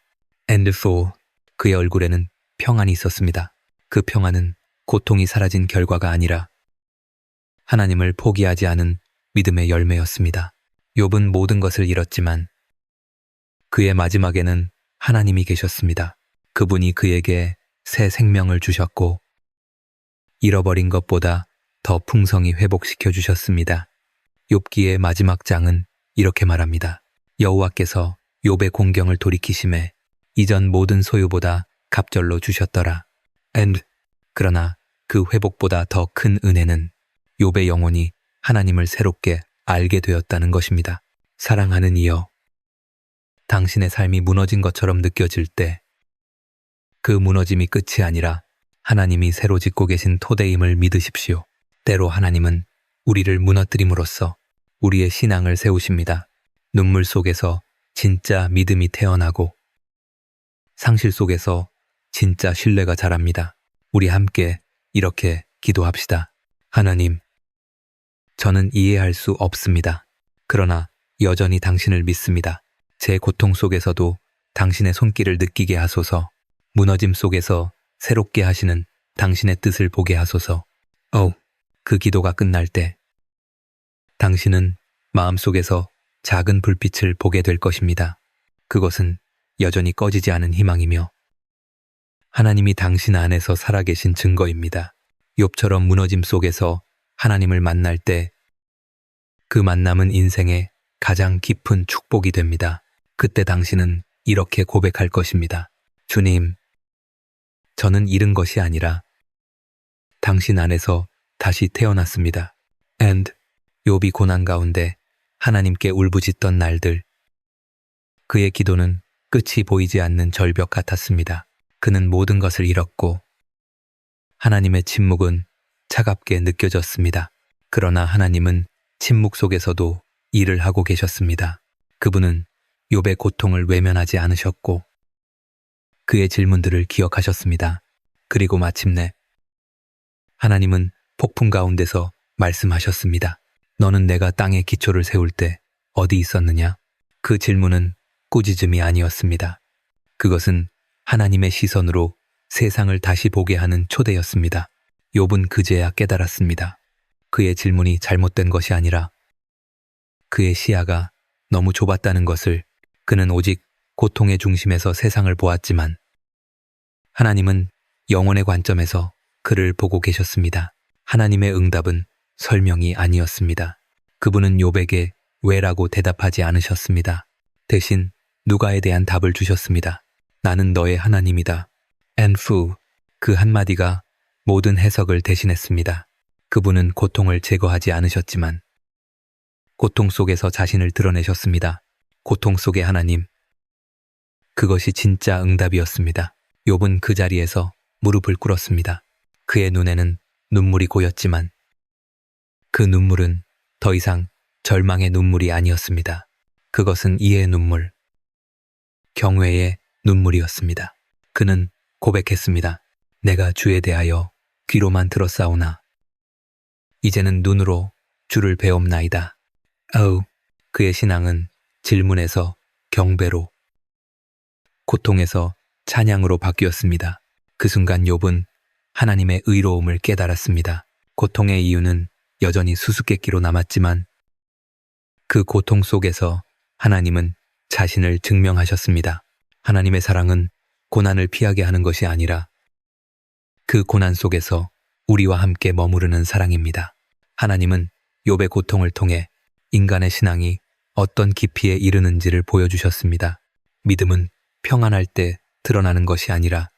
And for 그의 얼굴에는 평안이 있었습니다. 그 평안은 고통이 사라진 결과가 아니라 하나님을 포기하지 않은 믿음의 열매였습니다. 욥은 모든 것을 잃었지만 그의 마지막에는 하나님이 계셨습니다. 그분이 그에게 새 생명을 주셨고 잃어버린 것보다 더 풍성히 회복시켜 주셨습니다. 욥기의 마지막 장은 이렇게 말합니다. 여호와께서 욥의 공경을 돌이키심에 이전 모든 소유보다 갑절로 주셨더라. And 그러나 그 회복보다 더 큰 은혜는 욥의 영혼이 하나님을 새롭게 알게 되었다는 것입니다. 사랑하는 이여, 당신의 삶이 무너진 것처럼 느껴질 때 그 무너짐이 끝이 아니라 하나님이 새로 짓고 계신 토대임을 믿으십시오. 때로 하나님은 우리를 무너뜨림으로써 우리의 신앙을 세우십니다. 눈물 속에서 진짜 믿음이 태어나고 상실 속에서 진짜 신뢰가 자랍니다. 우리 함께 이렇게 기도합시다. 하나님, 저는 이해할 수 없습니다. 그러나 여전히 당신을 믿습니다. 제 고통 속에서도 당신의 손길을 느끼게 하소서. 무너짐 속에서 새롭게 하시는 당신의 뜻을 보게 하소서. 그 기도가 끝날 때 당신은 마음속에서 작은 불빛을 보게 될 것입니다. 그것은 여전히 꺼지지 않은 희망이며 하나님이 당신 안에서 살아계신 증거입니다. 욥처럼 무너짐 속에서 하나님을 만날 때 그 만남은 인생의 가장 깊은 축복이 됩니다. 그때 당신은 이렇게 고백할 것입니다. 주님, 저는 잃은 것이 아니라 당신 안에서 다시 태어났습니다. And 욥이 고난 가운데 하나님께 울부짖던 날들, 그의 기도는 끝이 보이지 않는 절벽 같았습니다. 그는 모든 것을 잃었고 하나님의 침묵은 차갑게 느껴졌습니다. 그러나 하나님은 침묵 속에서도 일을 하고 계셨습니다. 그분은 욥의 고통을 외면하지 않으셨고 그의 질문들을 기억하셨습니다. 그리고 마침내 하나님은 폭풍 가운데서 말씀하셨습니다. 너는 내가 땅에 기초를 세울 때 어디 있었느냐? 그 질문은 꾸짖음이 아니었습니다. 그것은 하나님의 시선으로 세상을 다시 보게 하는 초대였습니다. 욥은 그제야 깨달았습니다. 그의 질문이 잘못된 것이 아니라 그의 시야가 너무 좁았다는 것을. 그는 오직 고통의 중심에서 세상을 보았지만 하나님은 영혼의 관점에서 그를 보고 계셨습니다. 하나님의 응답은 설명이 아니었습니다. 그분은 욥에게 왜라고 대답하지 않으셨습니다. 대신 누가에 대한 답을 주셨습니다. 나는 너의 하나님이다. And fu, 그 한마디가 모든 해석을 대신했습니다. 그분은 고통을 제거하지 않으셨지만 고통 속에서 자신을 드러내셨습니다. 고통 속의 하나님. 그것이 진짜 응답이었습니다. 욥은 그 자리에서 무릎을 꿇었습니다. 그의 눈에는 눈물이 고였지만 그 눈물은 더 이상 절망의 눈물이 아니었습니다. 그것은 이해의 눈물, 경외의 눈물이었습니다. 그는 고백했습니다. 내가 주에 대하여 귀로만 들었사오나 이제는 눈으로 주를 배옵나이다. 그의 신앙은 질문에서 경배로, 고통에서 찬양으로 바뀌었습니다. 그 순간 욥은 하나님의 의로움을 깨달았습니다. 고통의 이유는 여전히 수수께끼로 남았지만 그 고통 속에서 하나님은 자신을 증명하셨습니다. 하나님의 사랑은 고난을 피하게 하는 것이 아니라 그 고난 속에서 우리와 함께 머무르는 사랑입니다. 하나님은 욥의 고통을 통해 인간의 신앙이 어떤 깊이에 이르는지를 보여주셨습니다. 믿음은 평안할 때 드러나는 것이 아니라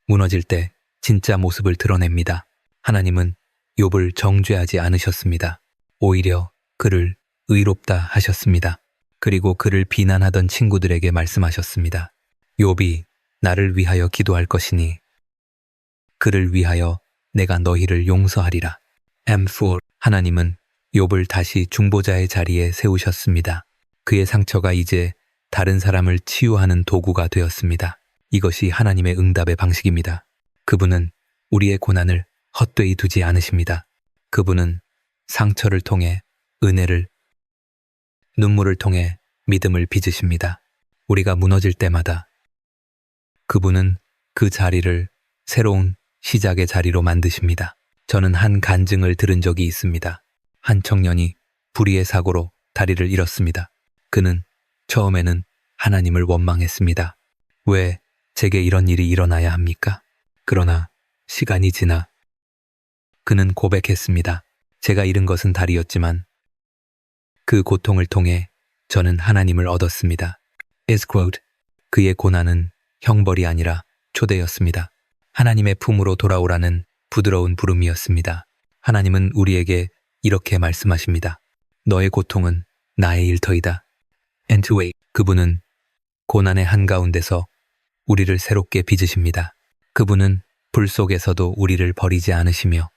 무너질 때 진짜 모습을 드러냅니다. 하나님은 욥을 정죄하지 않으셨습니다. 오히려 그를 의롭다 하셨습니다. 그리고 그를 비난하던 친구들에게 말씀하셨습니다. 욥이 나를 위하여 기도할 것이니 그를 위하여 내가 너희를 용서하리라. M4 하나님은 욥을 다시 중보자의 자리에 세우셨습니다. 그의 상처가 이제 다른 사람을 치유하는 도구가 되었습니다. 이것이 하나님의 응답의 방식입니다. 그분은 우리의 고난을 헛되이 두지 않으십니다. 그분은 상처를 통해 은혜를, 눈물을 통해 믿음을 빚으십니다. 우리가 무너질 때마다 그분은 그 자리를 새로운 시작의 자리로 만드십니다. 저는 한 간증을 들은 적이 있습니다. 한 청년이 불의의 사고로 다리를 잃었습니다. 그는 처음에는 하나님을 원망했습니다. 왜 제게 이런 일이 일어나야 합니까? 그러나 시간이 지나 그는 고백했습니다. 제가 잃은 것은 다리였지만 그 고통을 통해 저는 하나님을 얻었습니다. As quote, 그의 고난은 형벌이 아니라 초대였습니다. 하나님의 품으로 돌아오라는 부드러운 부름이었습니다. 하나님은 우리에게 이렇게 말씀하십니다. 너의 고통은 나의 일터이다. And to wait. 그분은 고난의 한가운데서 우리를 새롭게 빚으십니다. 그분은 불 속에서도 우리를 버리지 않으시며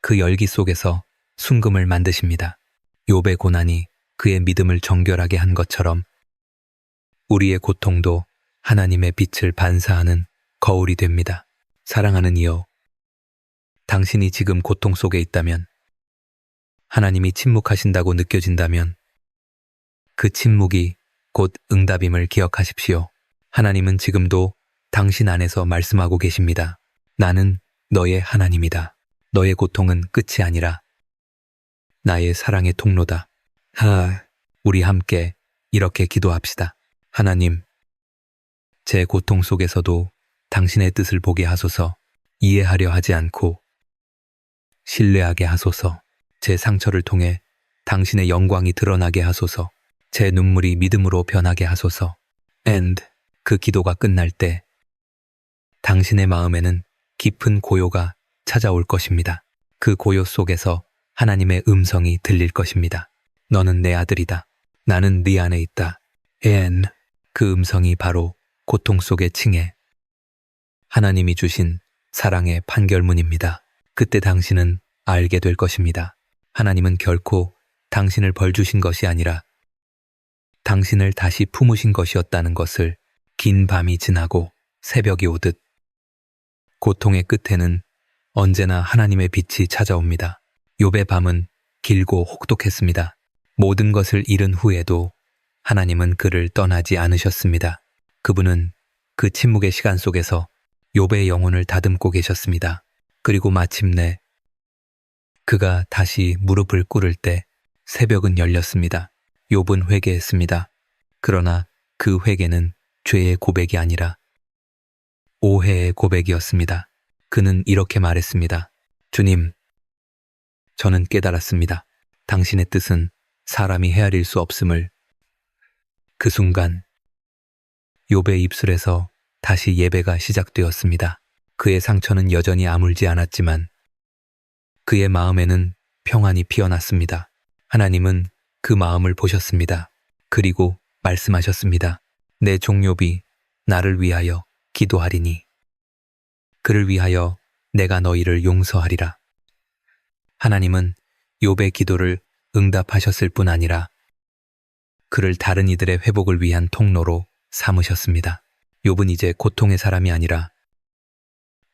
그 열기 속에서 순금을 만드십니다. 욥의 고난이 그의 믿음을 정결하게 한 것처럼 우리의 고통도 하나님의 빛을 반사하는 거울이 됩니다. 사랑하는 이여, 당신이 지금 고통 속에 있다면, 하나님이 침묵하신다고 느껴진다면 그 침묵이 곧 응답임을 기억하십시오. 하나님은 지금도 당신 안에서 말씀하고 계십니다. 나는 너의 하나님이다. 너의 고통은 끝이 아니라 나의 사랑의 통로다. 우리 함께 이렇게 기도합시다. 하나님, 제 고통 속에서도 당신의 뜻을 보게 하소서. 이해하려 하지 않고 신뢰하게 하소서. 제 상처를 통해 당신의 영광이 드러나게 하소서. 제 눈물이 믿음으로 변하게 하소서. And 그 기도가 끝날 때 당신의 마음에는 깊은 고요가 찾아올 것입니다. 그 고요 속에서 하나님의 음성이 들릴 것입니다. 너는 내 아들이다. 나는 네 안에 있다. And 그 음성이 바로 고통 속의 칭해, 하나님이 주신 사랑의 판결문입니다. 그때 당신은 알게 될 것입니다. 하나님은 결코 당신을 벌 주신 것이 아니라 당신을 다시 품으신 것이었다는 것을 긴 밤이 지나고 새벽이 오듯 고통의 끝에는 언제나 하나님의 빛이 찾아옵니다. 욥의 밤은 길고 혹독했습니다. 모든 것을 잃은 후에도 하나님은 그를 떠나지 않으셨습니다. 그분은 그 침묵의 시간 속에서 욥의 영혼을 다듬고 계셨습니다. 그리고 마침내 그가 다시 무릎을 꿇을 때 새벽은 열렸습니다. 욥은 회개했습니다. 그러나 그 회개는 죄의 고백이 아니라 오해의 고백이었습니다. 그는 이렇게 말했습니다. 주님, 저는 깨달았습니다. 당신의 뜻은 사람이 헤아릴 수 없음을. 그 순간 욥의 입술에서 다시 예배가 시작되었습니다. 그의 상처는 여전히 아물지 않았지만 그의 마음에는 평안이 피어났습니다. 하나님은 그 마음을 보셨습니다. 그리고 말씀하셨습니다. 내 종 욥이 나를 위하여 기도하리니 그를 위하여 내가 너희를 용서하리라. 하나님은 욥의 기도를 응답하셨을 뿐 아니라 그를 다른 이들의 회복을 위한 통로로 삼으셨습니다. 욥은 이제 고통의 사람이 아니라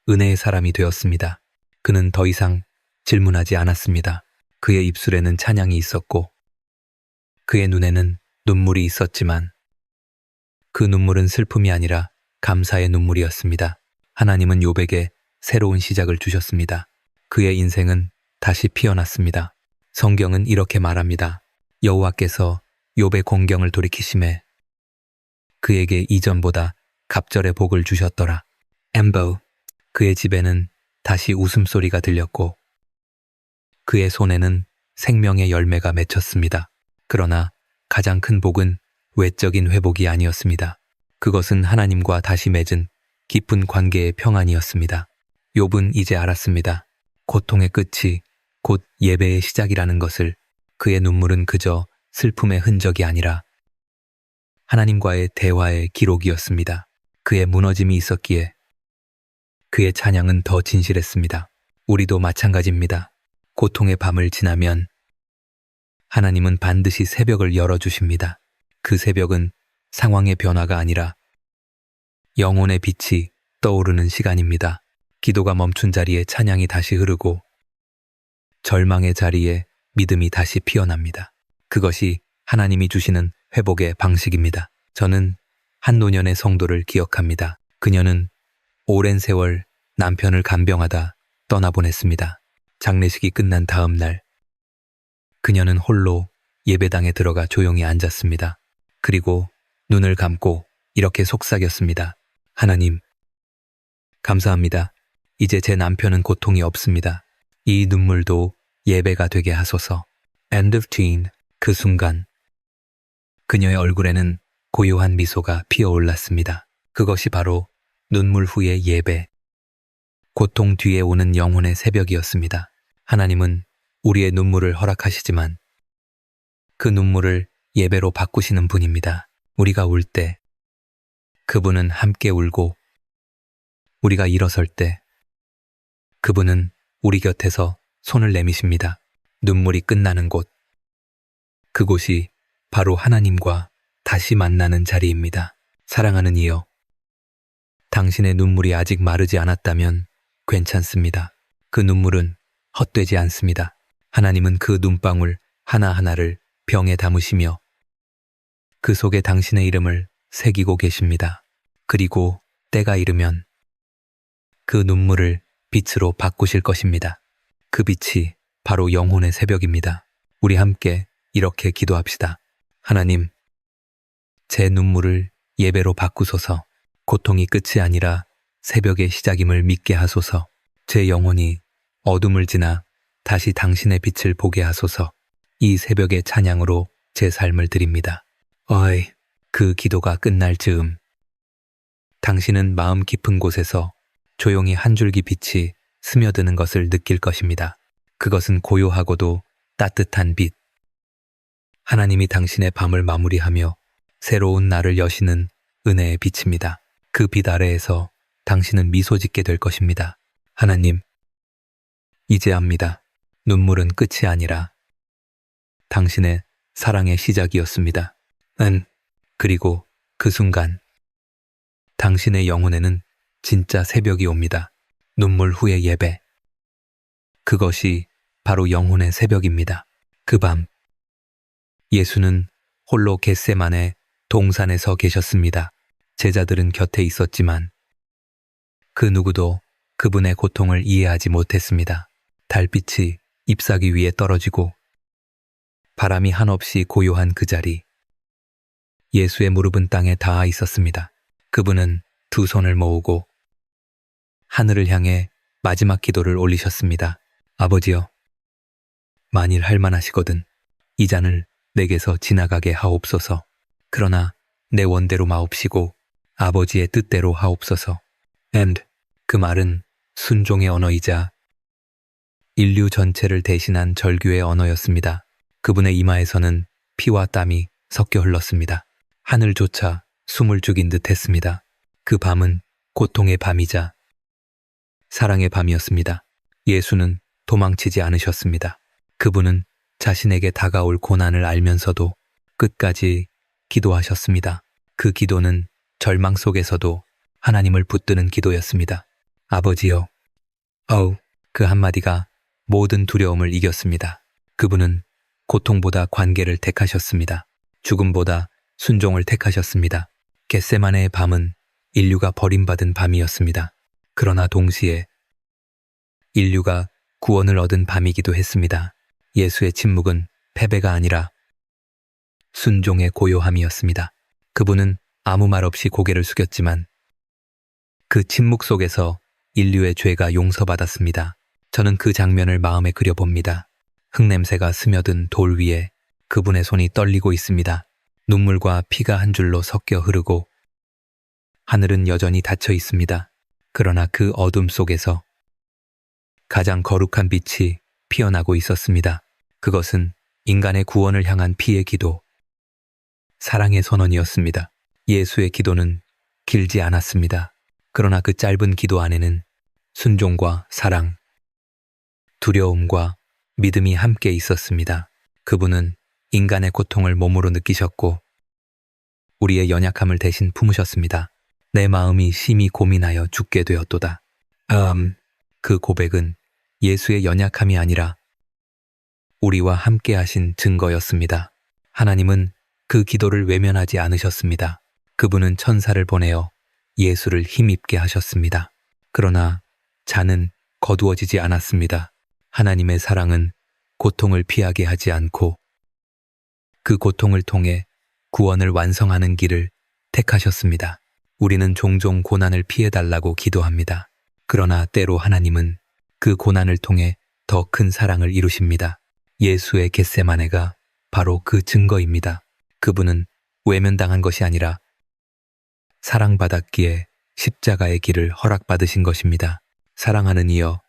은혜의 사람이 되었습니다. 그는 더 이상 질문하지 않았습니다. 그의 입술에는 찬양이 있었고 그의 눈에는 눈물이 있었지만 그 눈물은 슬픔이 아니라 감사의 눈물이었습니다. 하나님은 욥에게 새로운 시작을 주셨습니다. 그의 인생은 다시 피어났습니다. 성경은 이렇게 말합니다. 여호와께서 욥의 공경을 돌이키심에 그에게 이전보다 갑절의 복을 주셨더라. 엠버, 그의 집에는 다시 웃음소리가 들렸고 그의 손에는 생명의 열매가 맺혔습니다. 그러나 가장 큰 복은 외적인 회복이 아니었습니다. 그것은 하나님과 다시 맺은 깊은 관계의 평안이었습니다. 욥은 이제 알았습니다. 고통의 끝이 곧 예배의 시작이라는 것을. 그의 눈물은 그저 슬픔의 흔적이 아니라 하나님과의 대화의 기록이었습니다. 그의 무너짐이 있었기에 그의 찬양은 더 진실했습니다. 우리도 마찬가지입니다. 고통의 밤을 지나면 하나님은 반드시 새벽을 열어주십니다. 그 새벽은 상황의 변화가 아니라 영혼의 빛이 떠오르는 시간입니다. 기도가 멈춘 자리에 찬양이 다시 흐르고 절망의 자리에 믿음이 다시 피어납니다. 그것이 하나님이 주시는 회복의 방식입니다. 저는 한 노년의 성도를 기억합니다. 그녀는 오랜 세월 남편을 간병하다 떠나보냈습니다. 장례식이 끝난 다음 날 그녀는 홀로 예배당에 들어가 조용히 앉았습니다. 그리고 눈을 감고 이렇게 속삭였습니다. 하나님, 감사합니다. 이제 제 남편은 고통이 없습니다. 이 눈물도 예배가 되게 하소서. End of teen. 그 순간 그녀의 얼굴에는 고요한 미소가 피어올랐습니다. 그것이 바로 눈물 후의 예배, 고통 뒤에 오는 영혼의 새벽이었습니다. 하나님은 우리의 눈물을 허락하시지만 그 눈물을 예배로 바꾸시는 분입니다. 우리가 울 때 그분은 함께 울고 우리가 일어설 때 그분은 우리 곁에서 손을 내미십니다. 눈물이 끝나는 곳, 그곳이 바로 하나님과 다시 만나는 자리입니다. 사랑하는 이여, 당신의 눈물이 아직 마르지 않았다면 괜찮습니다. 그 눈물은 헛되지 않습니다. 하나님은 그 눈방울 하나하나를 병에 담으시며 그 속에 당신의 이름을 새기고 계십니다. 그리고 때가 이르면 그 눈물을 빛으로 바꾸실 것입니다. 그 빛이 바로 영혼의 새벽입니다. 우리 함께 이렇게 기도합시다. 하나님, 제 눈물을 예배로 바꾸소서. 고통이 끝이 아니라 새벽의 시작임을 믿게 하소서. 제 영혼이 어둠을 지나 다시 당신의 빛을 보게 하소서. 이 새벽의 찬양으로 제 삶을 드립니다. 어이, 그 기도가 끝날 즈음 당신은 마음 깊은 곳에서 조용히 한 줄기 빛이 스며드는 것을 느낄 것입니다. 그것은 고요하고도 따뜻한 빛. 하나님이 당신의 밤을 마무리하며 새로운 날을 여시는 은혜의 빛입니다. 그 빛 아래에서 당신은 미소 짓게 될 것입니다. 하나님, 이제 압니다. 눈물은 끝이 아니라 당신의 사랑의 시작이었습니다. 그리고 그 순간 당신의 영혼에는 진짜 새벽이 옵니다. 눈물 후의 예배. 그것이 바로 영혼의 새벽입니다. 그 밤 예수는 홀로 겟세마네 동산에 서 계셨습니다. 제자들은 곁에 있었지만 그 누구도 그분의 고통을 이해하지 못했습니다. 달빛이 잎사귀 위에 떨어지고 바람이 한없이 고요한 그 자리. 예수의 무릎은 땅에 닿아 있었습니다. 그분은 두 손을 모으고 하늘을 향해 마지막 기도를 올리셨습니다. 아버지여, 만일 할만하시거든 이 잔을 내게서 지나가게 하옵소서. 그러나 내 원대로 마옵시고 아버지의 뜻대로 하옵소서. And 그 말은 순종의 언어이자 인류 전체를 대신한 절규의 언어였습니다. 그분의 이마에서는 피와 땀이 섞여 흘렀습니다. 하늘조차 숨을 죽인 듯 했습니다. 그 밤은 고통의 밤이자 사랑의 밤이었습니다. 예수는 도망치지 않으셨습니다. 그분은 자신에게 다가올 고난을 알면서도 끝까지 기도하셨습니다. 그 기도는 절망 속에서도 하나님을 붙드는 기도였습니다. 아버지여, 그 한마디가 모든 두려움을 이겼습니다. 그분은 고통보다 관계를 택하셨습니다. 죽음보다 순종을 택하셨습니다. 겟세마네의 밤은 인류가 버림받은 밤이었습니다. 그러나 동시에 인류가 구원을 얻은 밤이기도 했습니다. 예수의 침묵은 패배가 아니라 순종의 고요함이었습니다. 그분은 아무 말 없이 고개를 숙였지만 그 침묵 속에서 인류의 죄가 용서받았습니다. 저는 그 장면을 마음에 그려봅니다. 흙냄새가 스며든 돌 위에 그분의 손이 떨리고 있습니다. 눈물과 피가 한 줄로 섞여 흐르고 하늘은 여전히 닫혀 있습니다. 그러나 그 어둠 속에서 가장 거룩한 빛이 피어나고 있었습니다. 그것은 인간의 구원을 향한 피의 기도, 사랑의 선언이었습니다. 예수의 기도는 길지 않았습니다. 그러나 그 짧은 기도 안에는 순종과 사랑, 두려움과 믿음이 함께 있었습니다. 그분은 인간의 고통을 몸으로 느끼셨고 우리의 연약함을 대신 품으셨습니다. 내 마음이 심히 고민하여 죽게 되었도다. 그 고백은 예수의 연약함이 아니라 우리와 함께 하신 증거였습니다. 하나님은 그 기도를 외면하지 않으셨습니다. 그분은 천사를 보내어 예수를 힘입게 하셨습니다. 그러나 잔은 거두어지지 않았습니다. 하나님의 사랑은 고통을 피하게 하지 않고 그 고통을 통해 구원을 완성하는 길을 택하셨습니다. 우리는 종종 고난을 피해달라고 기도합니다. 그러나 때로 하나님은 그 고난을 통해 더 큰 사랑을 이루십니다. 예수의 겟세마네가 바로 그 증거입니다. 그분은 외면당한 것이 아니라 사랑받았기에 십자가의 길을 허락받으신 것입니다. 사랑하는 이여,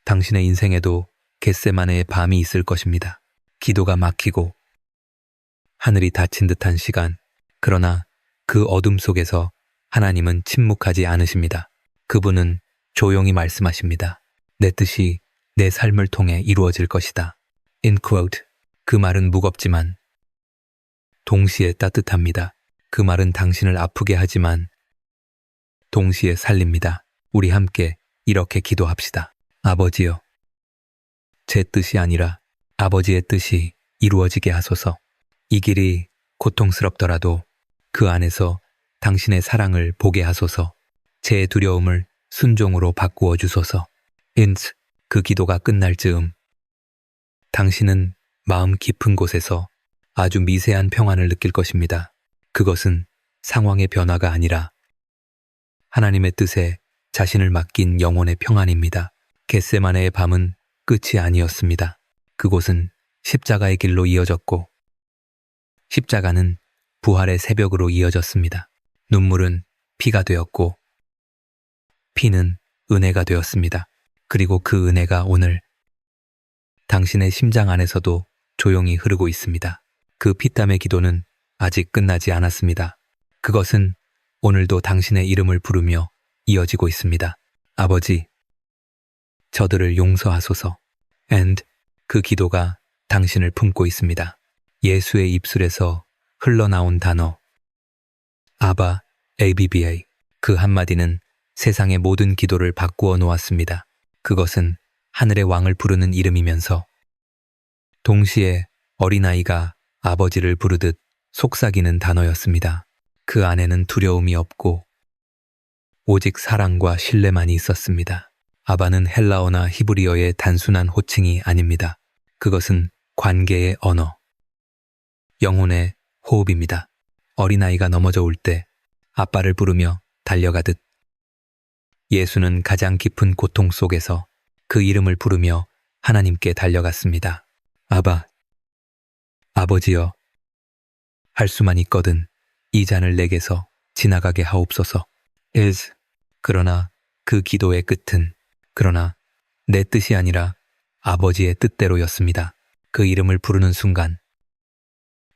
당신의 인생에도 겟세마네의 밤이 있을 것입니다. 기도가 막히고 하늘이 닫힌 듯한 시간, 그러나 그 어둠 속에서 하나님은 침묵하지 않으십니다. 그분은 조용히 말씀하십니다. 내 뜻이 내 삶을 통해 이루어질 것이다. In quote. 그 말은 무겁지만 동시에 따뜻합니다. 그 말은 당신을 아프게 하지만 동시에 살립니다. 우리 함께 이렇게 기도합시다. 아버지여, 제 뜻이 아니라 아버지의 뜻이 이루어지게 하소서. 이 길이 고통스럽더라도 그 안에서 당신의 사랑을 보게 하소서. 제 두려움을 순종으로 바꾸어 주소서. 인스, 그 기도가 끝날 즈음 당신은 마음 깊은 곳에서 아주 미세한 평안을 느낄 것입니다. 그것은 상황의 변화가 아니라 하나님의 뜻에 자신을 맡긴 영혼의 평안입니다. 겟세마네의 밤은 끝이 아니었습니다. 그곳은 십자가의 길로 이어졌고 십자가는 부활의 새벽으로 이어졌습니다. 눈물은 피가 되었고 피는 은혜가 되었습니다. 그리고 그 은혜가 오늘 당신의 심장 안에서도 조용히 흐르고 있습니다. 그 피땀의 기도는 아직 끝나지 않았습니다. 그것은 오늘도 당신의 이름을 부르며 이어지고 있습니다. 아버지, 저들을 용서하소서. And 그 기도가 당신을 품고 있습니다. 예수의 입술에서 흘러나온 단어 아바, ABBA. 그 한마디는 세상의 모든 기도를 바꾸어 놓았습니다. 그것은 하늘의 왕을 부르는 이름이면서 동시에 어린아이가 아버지를 부르듯 속삭이는 단어였습니다. 그 안에는 두려움이 없고 오직 사랑과 신뢰만이 있었습니다. 아바는 헬라어나 히브리어의 단순한 호칭이 아닙니다. 그것은 관계의 언어, 영혼의 호흡입니다. 어린아이가 넘어져 올 때 아빠를 부르며 달려가듯 예수는 가장 깊은 고통 속에서 그 이름을 부르며 하나님께 달려갔습니다. 아바, 아버지여, 할 수만 있거든 이 잔을 내게서 지나가게 하옵소서. is. 그러나 그 기도의 끝은 그러나 내 뜻이 아니라 아버지의 뜻대로였습니다. 그 이름을 부르는 순간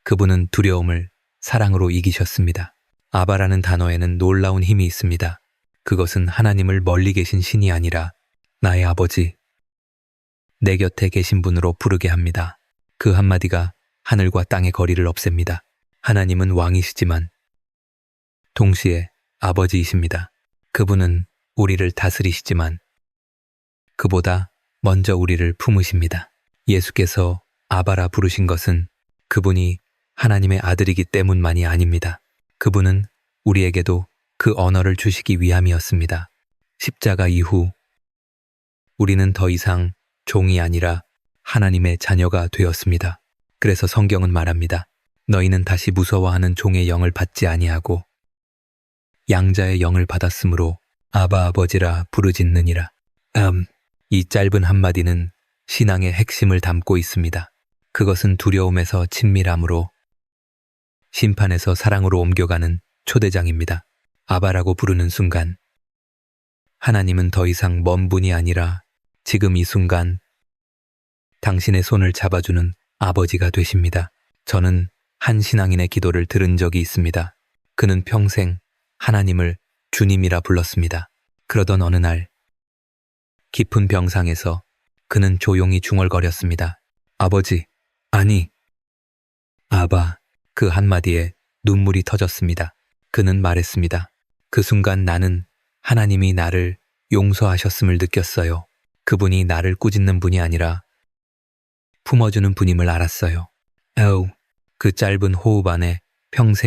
그분은 두려움을 사랑으로 이기셨습니다. 아바라는 단어에는 놀라운 힘이 있습니다. 그것은 하나님을 멀리 계신 신이 아니라 나의 아버지, 내 곁에 계신 분으로 부르게 합니다. 그 한마디가 하늘과 땅의 거리를 없앱니다. 하나님은 왕이시지만 동시에 아버지이십니다. 그분은 우리를 다스리시지만 그보다 먼저 우리를 품으십니다. 예수께서 아바라 부르신 것은 그분이 하나님의 아들이기 때문만이 아닙니다. 그분은 우리에게도 그 언어를 주시기 위함이었습니다. 십자가 이후 우리는 더 이상 종이 아니라 하나님의 자녀가 되었습니다. 그래서 성경은 말합니다. 너희는 다시 무서워하는 종의 영을 받지 아니하고 양자의 영을 받았으므로 아바 아버지라 부르짖느니라. 이 짧은 한마디는 신앙의 핵심을 담고 있습니다. 그것은 두려움에서 친밀함으로 심판에서 사랑으로 옮겨가는 초대장입니다. 아바라고 부르는 순간 하나님은 더 이상 먼 분이 아니라 지금 이 순간 당신의 손을 잡아주는 아버지가 되십니다. 저는 한 신앙인의 기도를 들은 적이 있습니다. 그는 평생 하나님을 주님이라 불렀습니다. 그러던 어느 날 깊은 병상에서 그는 조용히 중얼거렸습니다. 아버지, 아니, 아바. 그 한마디에 눈물이 터졌습니다. 그는 말했습니다. 그 순간 나는 하나님이 나를 용서하셨음을 느꼈어요. 그분이 나를 꾸짖는 분이 아니라 품어주는 분임을 알았어요. 그 짧은 호흡 안에 평생